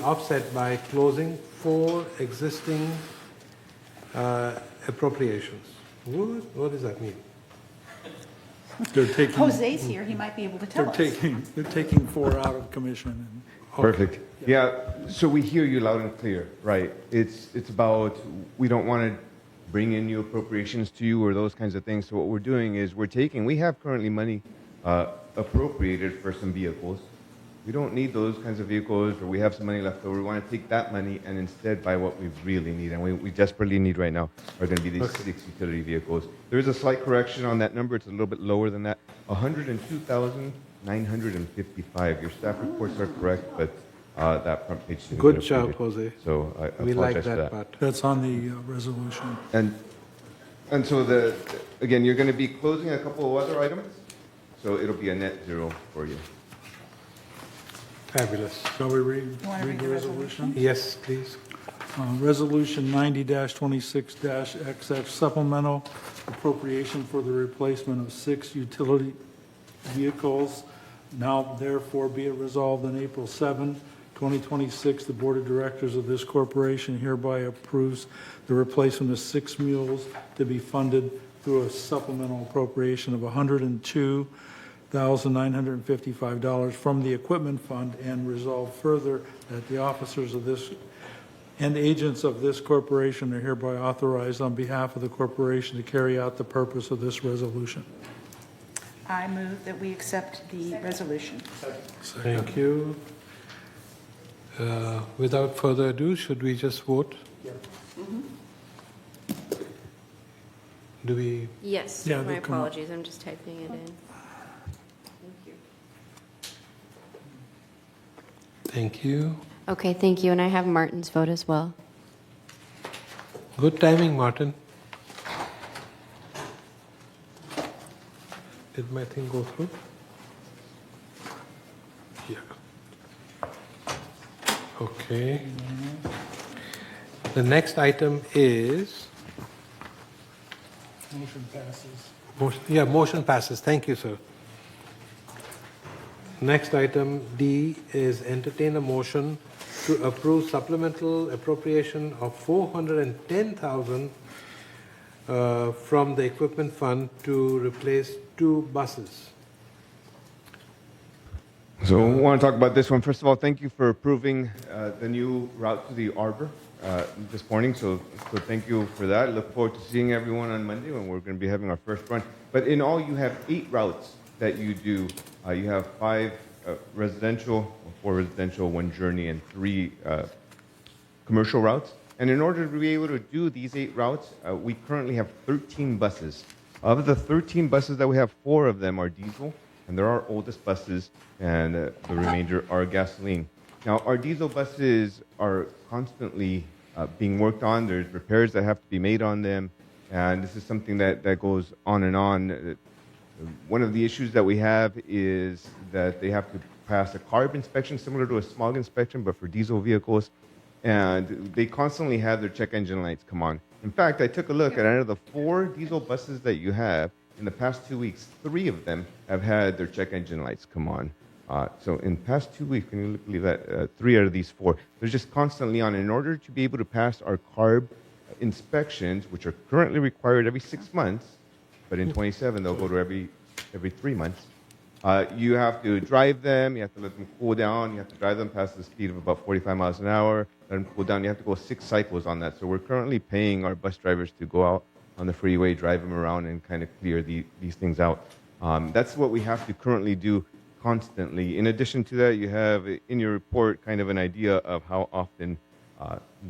offset by closing 4 existing appropriations. What does that mean? They're taking. Jose's here, he might be able to tell us. They're taking 4 out of commission. Perfect. Yeah, so we hear you loud and clear, right? It's about, we don't want to bring in new appropriations to you or those kinds of things. So what we're doing is we have currently money appropriated for some vehicles. We don't need those kinds of vehicles, or we have some money left over. We want to take that money and instead buy what we really need, and we desperately need right now are going to be these 6 utility vehicles. There is a slight correction on that number. It's a little bit lower than that. 102,955. Your staff reports are correct, but that front page didn't Good get job, updated. Jose. So I We like apologize for that that. part. That's on the resolution. And And so again, you're going to be closing a couple of other items, so it'll be a net zero for you. Fabulous. Shall we read wanna read the the resolution? Yes, please. Resolution 90-26-XX supplemental appropriation for the replacement of 6 utility vehicles. Now therefore be it resolved on April 7, 2026, the Board of Directors of this corporation hereby approves the replacement of 6 mules to be funded through a supplemental appropriation of $102,955 from the equipment fund, and resolve further that the officers of this and agents of this corporation are hereby authorized on behalf of the corporation to carry out the purpose of this resolution. I move that we accept the resolution. Thank you. Without further ado, should we just vote? Do we? Yes, Yeah, my they'll come up. apologies, I'm just typing it in. Thank you. Thank you. Okay, thank you, and I have Martin's vote as well. Good timing, Martin. Did my thing go through? Yeah. Okay. The next item is, Motion passes. motion passes. Thank you, sir. Next item, D, is entertain a motion to approve supplemental appropriation of $410,000 from the equipment fund to replace 2 buses. So I want to talk about this one. First of all, thank you for approving the new route to the Arbor this morning. So thank you for that. I look forward to seeing everyone on Monday when we're going to be having our first run. But in all, you have 8 routes that you do. You have 5 residential, 4 residential, 1 journey, and 3 commercial routes. And in order to be able to do these 8 routes, we currently have 13 buses. Of the 13 buses that we have, 4 of them are diesel, and they're our oldest buses, and the remainder are gasoline. Now, our diesel buses are constantly being worked on. There's repairs that have to be made on them, and this is something that goes on and on. One of the issues that we have is that they have to pass a carb inspection similar to a smog inspection, but for diesel vehicles, and they constantly have their check engine lights come on. In fact, I took a look at out of the 4 diesel buses that you have, in the past 2 weeks, 3 of them have had their check engine lights come on. So in the past 2 weeks, can you believe that? 3 out of these 4, they're just constantly on. In order to be able to pass our carb inspections, which are currently required every 6 months, but in 27 they'll go to every 3 months. You have to drive them, you have to let them cool down, you have to drive them past the speed of about 45 miles an hour, let them cool down. You have to go 6 cycles on that. So we're currently paying our bus drivers to go out on the freeway, drive them around, and kind of clear these things out. That's what we have to currently do constantly. In addition to that, you have in your report kind of an idea of how often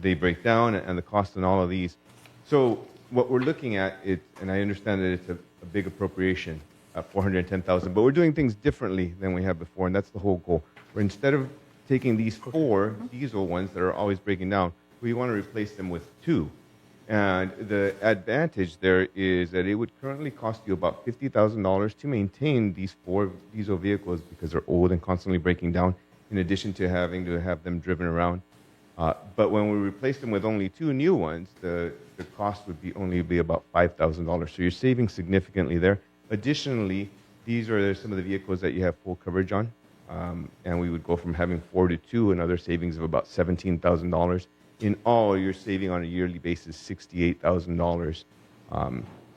they break down and the cost on all of these. So what we're looking at, and I understand that it's a big appropriation, $410,000, but we're doing things differently than we have before, and that's the whole goal. Where instead of taking these 4 diesel ones that are always breaking down, we want to replace them with 2. And the advantage there is that it would currently cost you about $50,000 to maintain these 4 diesel vehicles because they're old and constantly breaking down, in addition to having to have them driven around. But when we replace them with only 2 new ones, the cost would only be about $5,000. So you're saving significantly there. Additionally, these are some of the vehicles that you have full coverage on. And we would go from having 4 to 2, another savings of about $17,000. In all, you're saving on a yearly basis $68,000.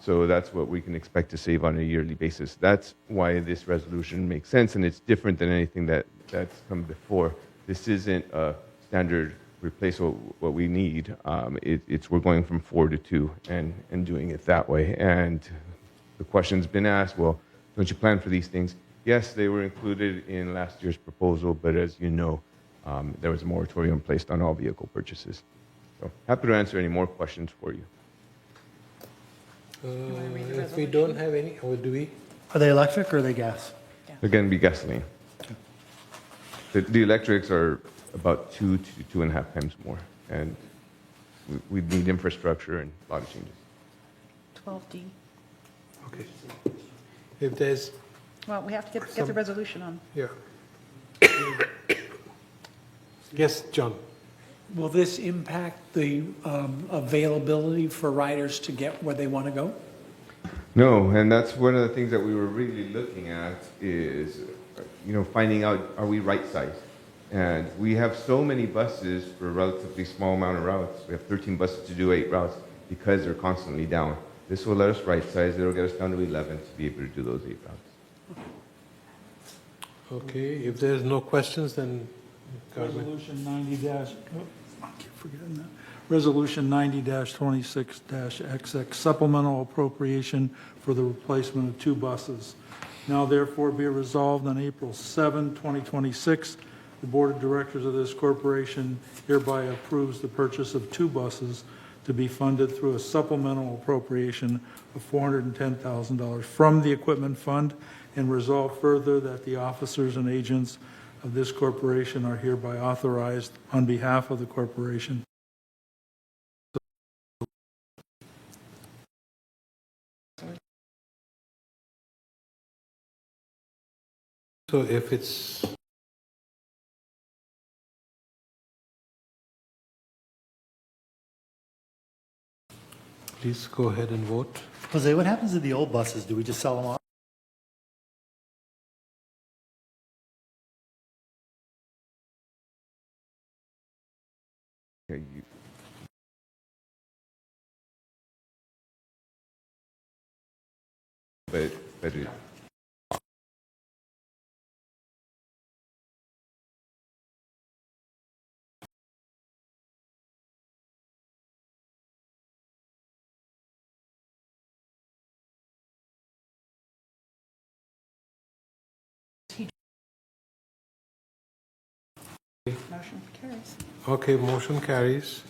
So that's what we can expect to save on a yearly basis. That's why this resolution makes sense, and it's different than anything that's come before. This isn't a standard replace what we need. We're going from 4 to 2 and doing it that way. And the question's been asked, well, don't you plan for these things? Yes, they were included in last year's proposal, but as you know, there was a moratorium placed on all vehicle purchases. So happy to answer any more questions for you. If we don't have any, or do we? Are they electric or are they gas? They're going to be gasoline. The electrics are about 2 to 2.5 times more, and we need infrastructure and a lot of changes. 12D. Okay. If there's, Well, we have to get the resolution on. yeah. Yes, John? Will this impact the availability for riders to get where they want to go? No, and that's one of the things that we were really looking at is, finding out, are we right sized? And we have so many buses for a relatively small amount of routes. We have 13 buses to do 8 routes because they're constantly down. This will let us right size. It'll get us down to 11 to be able to do those 8 routes. Okay, if there's no questions, then Carmen. Resolution 90 dash, I keep forgetting that. Resolution 90-26-XX, supplemental appropriation for the replacement of 2 buses. Now therefore be resolved on April 7, 2026, the Board of Directors of this corporation hereby approves the purchase of 2 buses to be funded through a supplemental appropriation of $410,000 from the equipment fund, and resolve further that the officers and agents of this corporation are hereby authorized on behalf of the corporation So if it's, please go ahead and vote. Jose, what happens to the old buses? Do we just sell them off? Okay, but it, Motion carries. Okay, motion carries.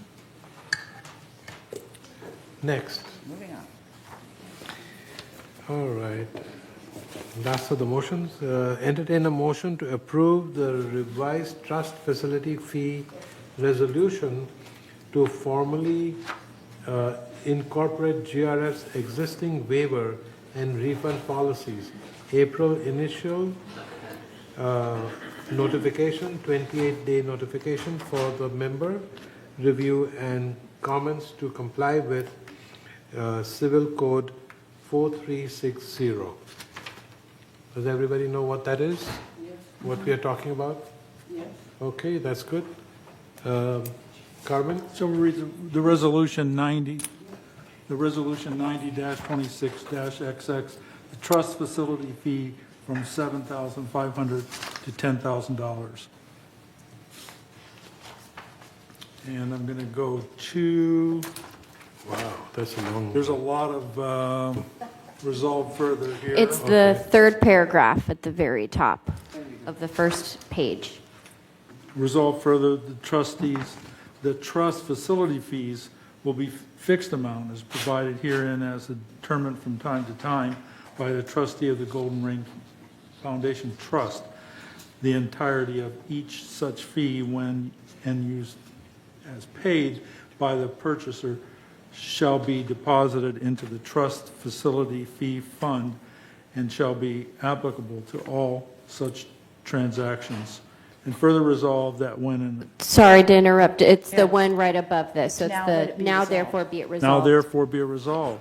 Next. Moving on. All right. Last of the motions. Entertain a motion to approve the revised trust facility fee resolution to formally incorporate GRF's existing waiver and refund policies. April initial notification, 28-day notification for the member, review and comments to comply with Civil Code 4360. Does everybody know what that is? Yes. What we are talking about? Yes. Okay, that's good. Carmen? So we'll read the resolution 90, the resolution 90-26-XX, the trust facility fee from $7,500 to $10,000. And I'm going to go to, wow, that's a long one. There's a lot of resolve further here. It's the third paragraph at the very top of the first page. Resolve further, the trust facility fees will be fixed amount as provided herein as determined from time to time by the trustee of the Golden Ring Foundation Trust. The entirety of each such fee when and used as paid by the purchaser shall be deposited into the trust facility fee fund and shall be applicable to all such transactions. And further resolve that when Sorry to interrupt. It's the one right above this. So it's Now let the it be now resolved. therefore be it now resolved. therefore be resolved.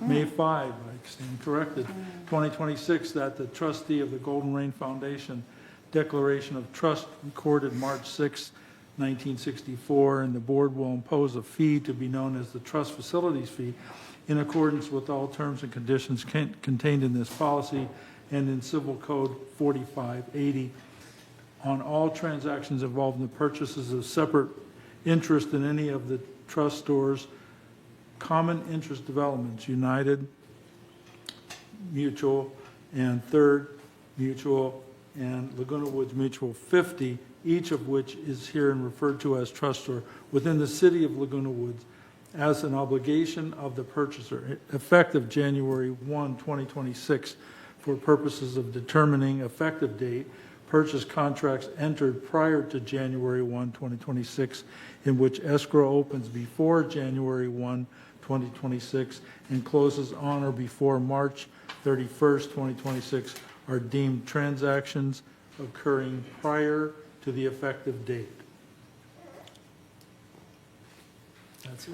May 5, I stand corrected, 2026, that the trustee of the Golden Rain Foundation Declaration of Trust recorded March 6, 1964, and the board will impose a fee to be known as the trust facilities fee in accordance with all terms and conditions contained in this policy and in Civil Code 4580 on all transactions involving the purchases of separate interest in any of the trust stores, common interest developments, United, Mutual, and Third Mutual, and Laguna Woods Mutual 50, each of which is herein referred to as trust store within the city of Laguna Woods as an obligation of the purchaser, effective January 1, 2026, for purposes of determining effective date, purchase contracts entered prior to January 1, 2026, in which escrow opens before January 1, 2026, and closes on or before March 31st, 2026 are deemed transactions occurring prior to the effective date. That's it.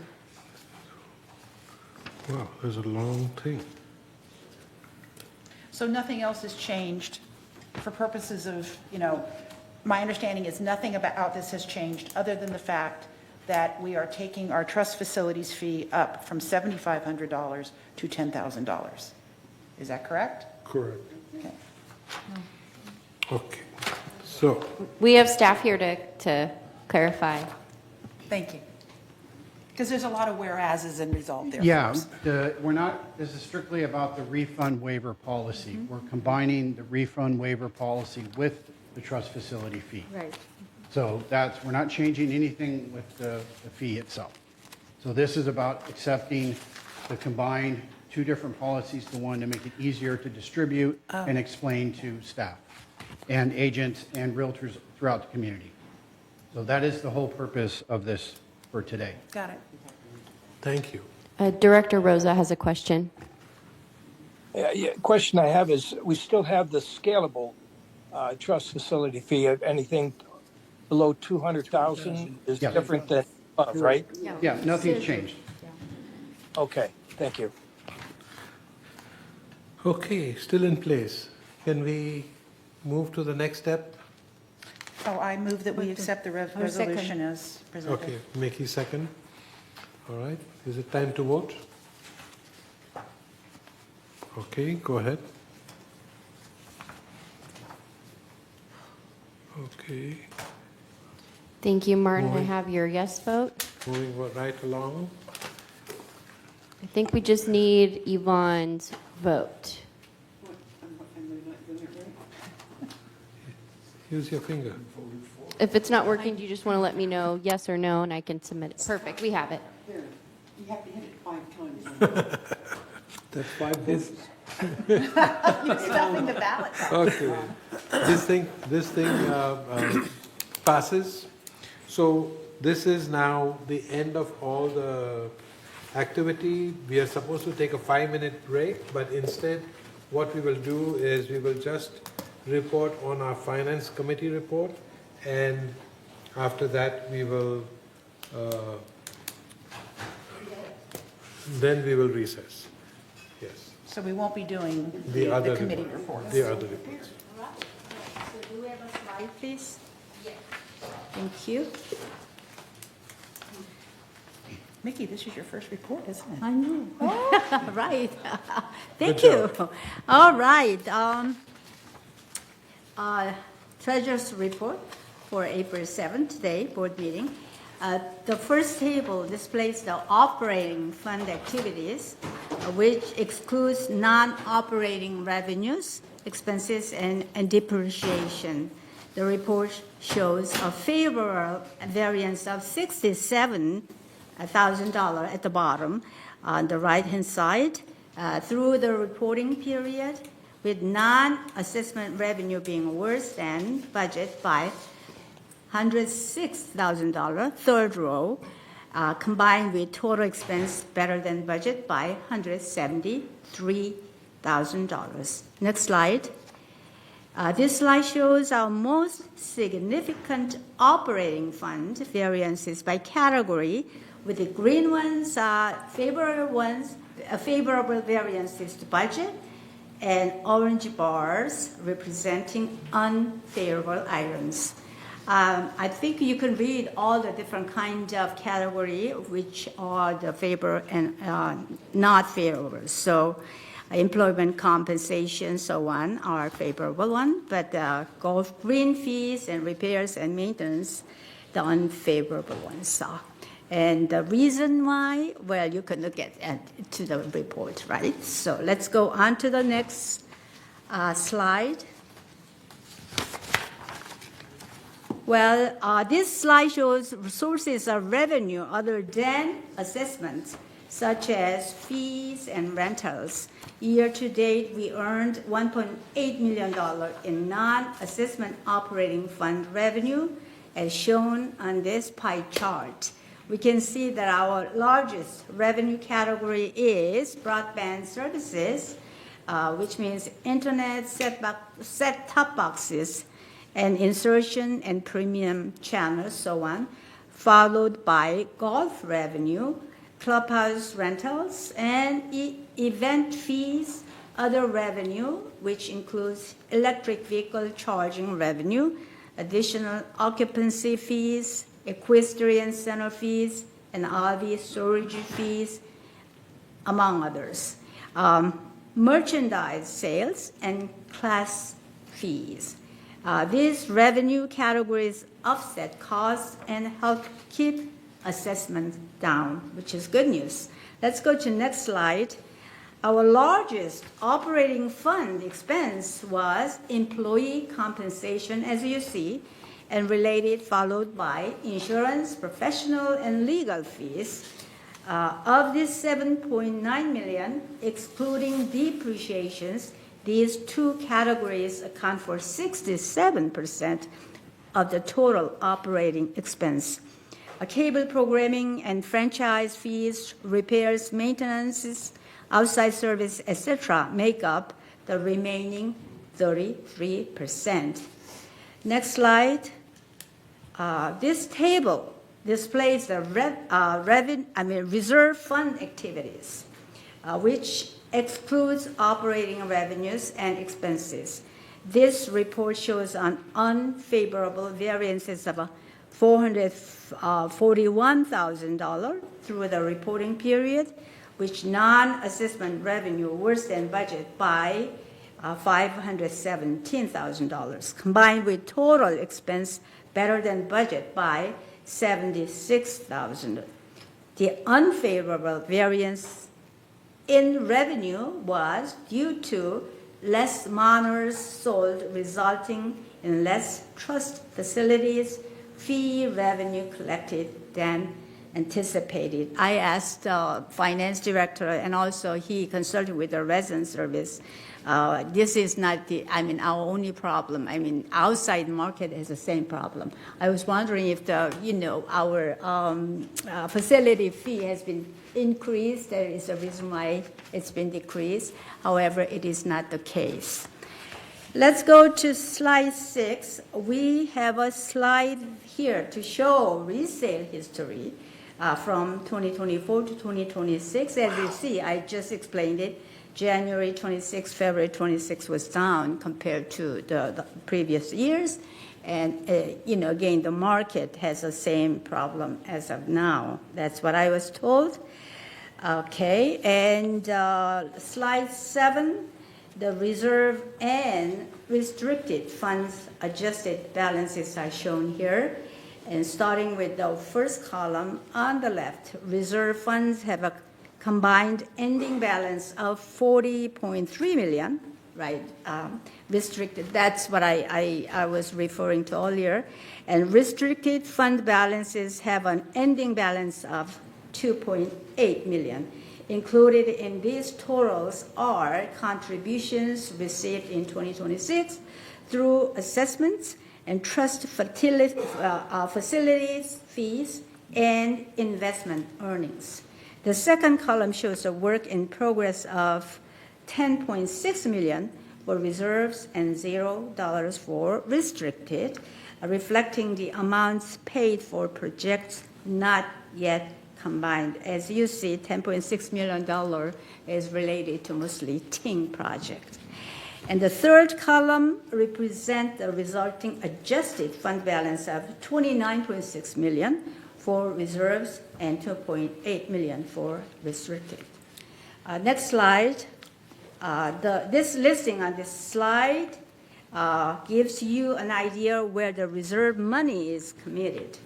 Wow, there's a long thing. So nothing else has changed for purposes of, my understanding is nothing about this has changed other than the fact that we are taking our trust facilities fee up from $7,500 to $10,000. Is that correct? Correct. Okay. Okay, so, We have staff here to clarify. Thank you. Because there's a lot of whereases and resolve there. Yeah, folks. we're not, this is strictly about the refund waiver policy. We're combining the refund waiver policy with the trust facility fee. Right. So we're not changing anything with the fee itself. So this is about accepting the combined two different policies to one to make it easier to distribute and explain to staff and agents and realtors throughout the community. So that is the whole purpose of this for today. Got it. thank you. Director Rosa has a question. Question I have is, we still have the scalable trust facility fee. Anything below 200,000 is different than above, right? Yeah, nothing's changed. Okay, thank you. Okay, still in place. Can we move to the next step? So I move that we accept the second. resolution as presented. Okay, Mickey second. All right, is it time to vote? Okay, go ahead. Okay, Thank you, Martin. I Moving. have your yes vote. moving right along. I think we just need Yvonne's vote. Use your finger. If it's not working, do you just want to let me know yes or no, and I can submit it? Perfect, we have it. You have to hit it 5 times. That's 5 votes. You're stuffing the ballot. Okay, this thing passes. So this is now the end of all the activity. We are supposed to take a 5-minute break, but instead what we will do is we will just report on our finance committee report, and after that we will then we will recess. Yes. So we won't be doing The the other committee report. reports. The other reports. So do we have a slide, please? Yes. Thank you. Mickey, this is your first report, isn't it? I know. Right. Thank Good you. All right. Treasurer's report for April 7th, today, board meeting. The first table displays the operating fund activities, which excludes non-operating revenues, expenses, and depreciation. The report shows a favorable variance of $67,000 at the bottom on the right-hand side through the reporting period, with non-assessment revenue being worse than budget by $106,000, third row, combined with total expense better than budget by $173,000. Next slide. This slide shows our most significant operating fund variances by category, with the green ones, favorable variances to budget, and orange bars representing unfavorable items. I think you can read all the different kinds of category, which are the favor and not favorable. So employment compensation, so on, are favorable one, but golf green fees and repairs and maintenance, the unfavorable ones are. And the reason why, well, you can look at to the report, right? So let's go on to the next slide. Well, this slide shows sources of revenue other than assessments, such as fees and rentals. Year to date, we earned $1.8 million in non-assessment operating fund revenue, as shown on this pie chart, we can see that our largest revenue category is broadband services, which means internet, set-top boxes, and insertion and premium channels, so on, followed by golf revenue, clubhouse rentals, and event fees, other revenue, which includes electric vehicle charging revenue, additional occupancy fees, equestrian center fees, and RV storage fees, among others. Merchandise sales and class fees. These revenue categories offset costs and help keep assessment down, which is good news. Let's go to next slide. Our largest operating fund expense was employee compensation, as you see, and related, followed by insurance, professional, and legal fees. Of this $7.9 million, excluding depreciations, these two categories account for 67% of the total operating expense. Cable programming and franchise fees, repairs, maintenances, outside service, etc., make up the remaining 33%. Next slide. This table displays the reserve fund activities, which excludes operating revenues and expenses. This report shows an unfavorable variances of $441,000 through the reporting period, which non-assessment revenue worse than budget by $517,000, combined with total expense better than budget by $76,000. The unfavorable variance in revenue was due to less monitors sold, resulting in less trust facilities fee revenue collected than anticipated. I asked the finance director, and also he consulted with the resident service. This is not our only problem. Outside market has the same problem. I was wondering if our facility fee has been increased. There is a reason why it's been decreased. However, it is not the case. Let's go to slide 6. We have a slide here to show resale history from 2024 to 2026. As you see, I just explained it. January 26, February 26 was down compared to the previous years. And, again, the market has the same problem as of now. That's what I was told. Okay, and slide 7, the reserve and restricted funds adjusted balances are shown here. And starting with the first column on the left, reserve funds have a combined ending balance of $40.3 million, right? Restricted, that's what I was referring to earlier. And restricted fund balances have an ending balance of $2.8 million. Included in these totals are contributions received in 2026 through assessments and trust facilities fees and investment earnings. The second column shows a work in progress of $10.6 million for reserves and $0 for restricted, reflecting the amounts paid for projects not yet combined. As you see, $10.6 million is related to mostly Ting project. And the third column represents the resulting adjusted fund balance of $29.6 million for reserves and $2.8 million for restricted. Next slide. This listing on this slide gives you an idea where the reserve money is committed.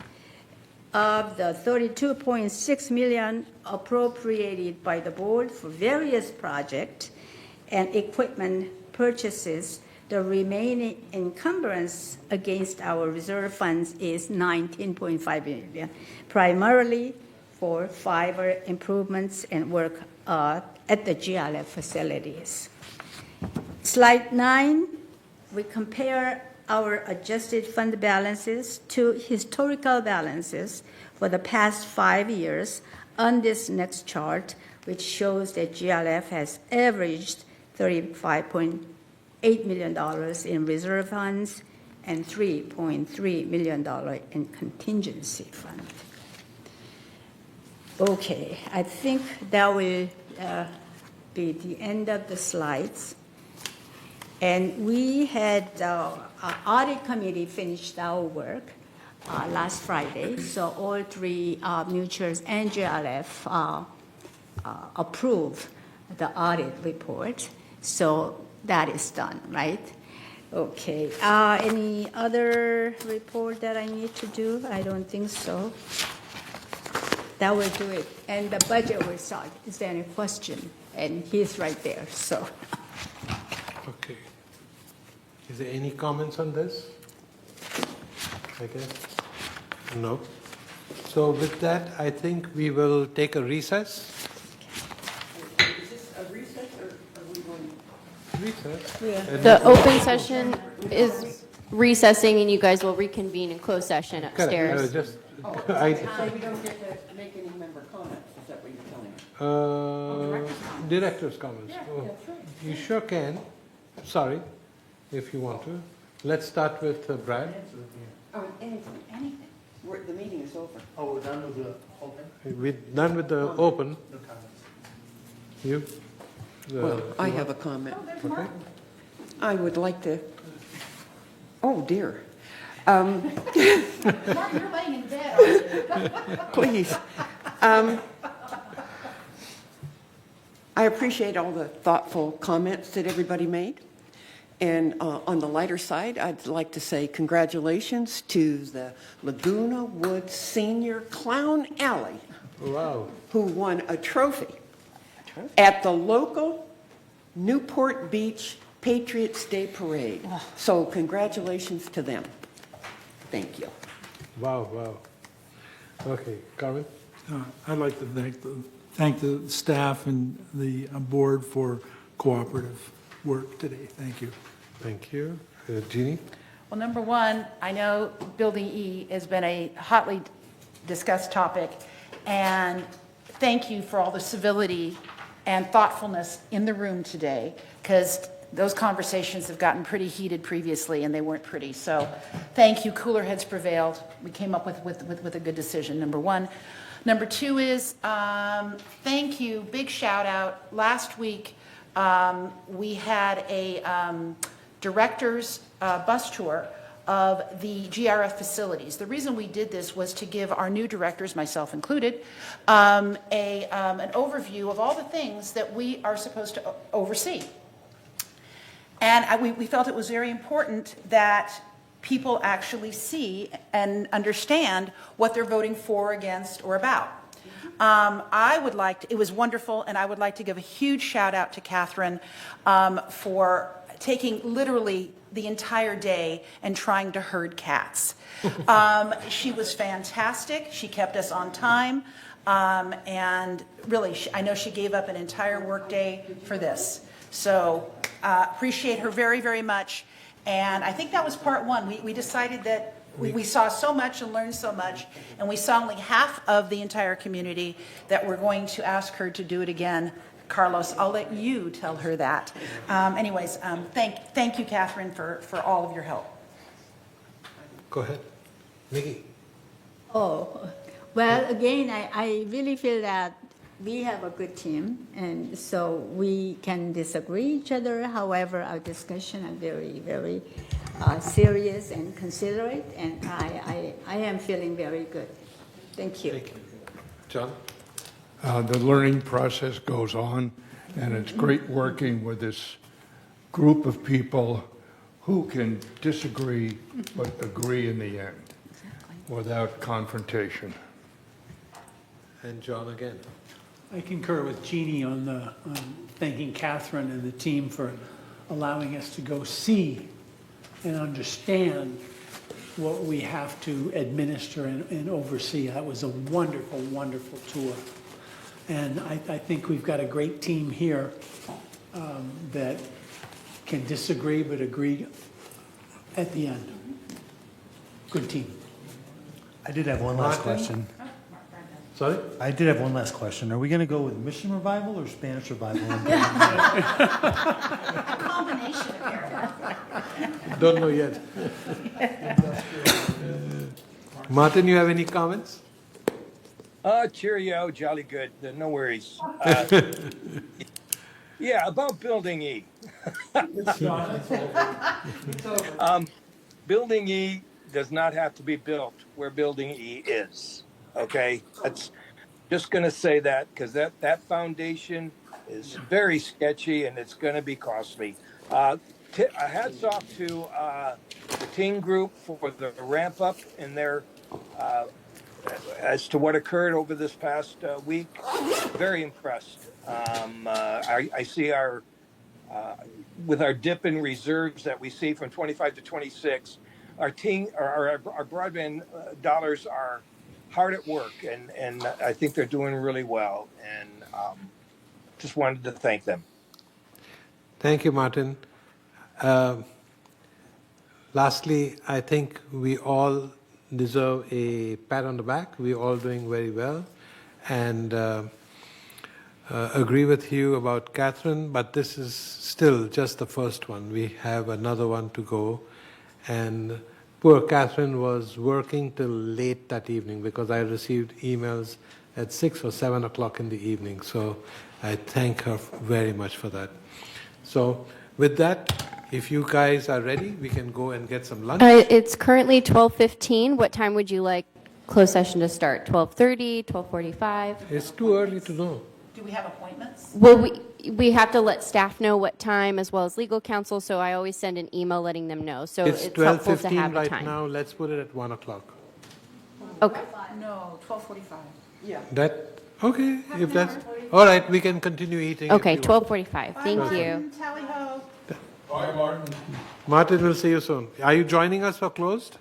Of the $32.6 million appropriated by the board for various projects and equipment purchases, the remaining encumbrance against our reserve funds is $19.5 million, primarily for fiber improvements and work at the GRF facilities. Slide 9, we compare our adjusted fund balances to historical balances for the past 5 years on this next chart, which shows that GRF has averaged $35.8 million in reserve funds and $3.3 million in contingency fund. Okay, I think that will be the end of the slides. And we had our audit committee finished our work last Friday, so all three mutuals and GRF approved the audit report. So that is done, right? Okay. Any other report that I need to do? I don't think so. That will do it. And the budget will start. Is there any question? And he's right there, so. Okay. Is there any comments on this? I guess no. So with that, I think we will take a recess. Is this a recess or are we going? Recess. Yeah. The open session is recessing, and you guys will reconvene in closed session upstairs. Just, So we don't get to make any member comments, is that what you're telling me? director's comments. You sure can. Sorry, if you want to. Let's start with Brad. Oh, anything. The meeting is over. Oh, we're done with the whole thing? We're done with the open. No comments. You? Well, I have a comment. Okay. I would like to, oh dear. Mark, you're laying in bed, aren't you? Please. I appreciate all the thoughtful comments that everybody made. And on the lighter side, I'd like to say congratulations to the Laguna Woods Senior Clown Alley, Wow. who won a trophy at the local Newport Beach Patriots Day Parade. So congratulations to them. Thank you. Wow, wow. Okay, Carmen? I'd like to thank the staff and the board for cooperative work today. Thank you. Thank you. Jeannie? Well, number one, I know Building E has been a hotly discussed topic, and thank you for all the civility and thoughtfulness in the room today, because those conversations have gotten pretty heated previously, and they weren't pretty. So thank you. Cooler heads prevailed. We came up with a good decision, number one. Number two is thank you. Big shout out. Last week, we had a director's bus tour of the GRF facilities. The reason we did this was to give our new directors, myself included, an overview of all the things that we are supposed to oversee. And we felt it was very important that people actually see and understand what they're voting for, against, or about. It was wonderful, and I would like to give a huge shout out to Catherine for taking literally the entire day and trying to herd cats. She was fantastic. She kept us on time. And really, I know she gave up an entire workday for this. So appreciate her very, very much. And I think that was part one. We decided that we saw so much and learned so much, and we saw only half of the entire community, that we're going to ask her to do it again. Carlos, I'll let you tell her that. Anyways, thank you, Catherine, for all of your help. Go ahead. Nikki? Oh, well, again, I really feel that we have a good team, and so we can disagree each other. However, our discussion are very, very serious and considerate, and I am feeling very good. Thank you. Thank you. John? The learning process goes on, and it's great working with this group of people who can disagree but agree in the end without confrontation. And John again. I concur with Jeannie on thanking Catherine and the team for allowing us to go see and understand what we have to administer and oversee. That was a wonderful, wonderful tour. And I think we've got a great team here that can disagree but agree at the end. Good team. I did have one last Martin? question. Sorry? I did have one last question. Are we going to go with Mission Revival or Spanish Revival? A combination of Don't know yet. Martin, you have any comments? Cheerio, jolly good. No worries. Yeah, about Building E. Building E does not have to be built where Building E is. Okay, that's just going to say that because that foundation is very sketchy and it's going to be costly. Hats off to the team group for the ramp up in their as to what occurred over this past week. Very impressed. I see our with our dip in reserves that we see from 25 to 26, our broadband dollars are hard at work, and I think they're doing really well. And just wanted to thank them. Thank you, Martin. Lastly, I think we all deserve a pat on the back. We're all doing very well. And agree with you about Catherine, but this is still just the first one. We have another one to go. And poor Catherine was working till late that evening because I received emails at 6 or 7 o'clock in the evening. So I thank her very much for that. So with that, if you guys are ready, we can go and get some lunch. It's currently 12:15. What time would you like closed session to start? 12:30, 12:45? It's too early to know. Do we have appointments? Well, we have to let staff know what time as well as legal counsel, so I always send an email letting them know. So It's it's helpful to 12:15 have a right time. now. Let's put it at 1 o'clock. Okay. No, 12:45. Yeah. That, okay, if that's, all right, we can continue eating. if Okay, you want. 12:45. Thank you. Tally ho. Martin, we'll see you soon. Are you joining us for closed?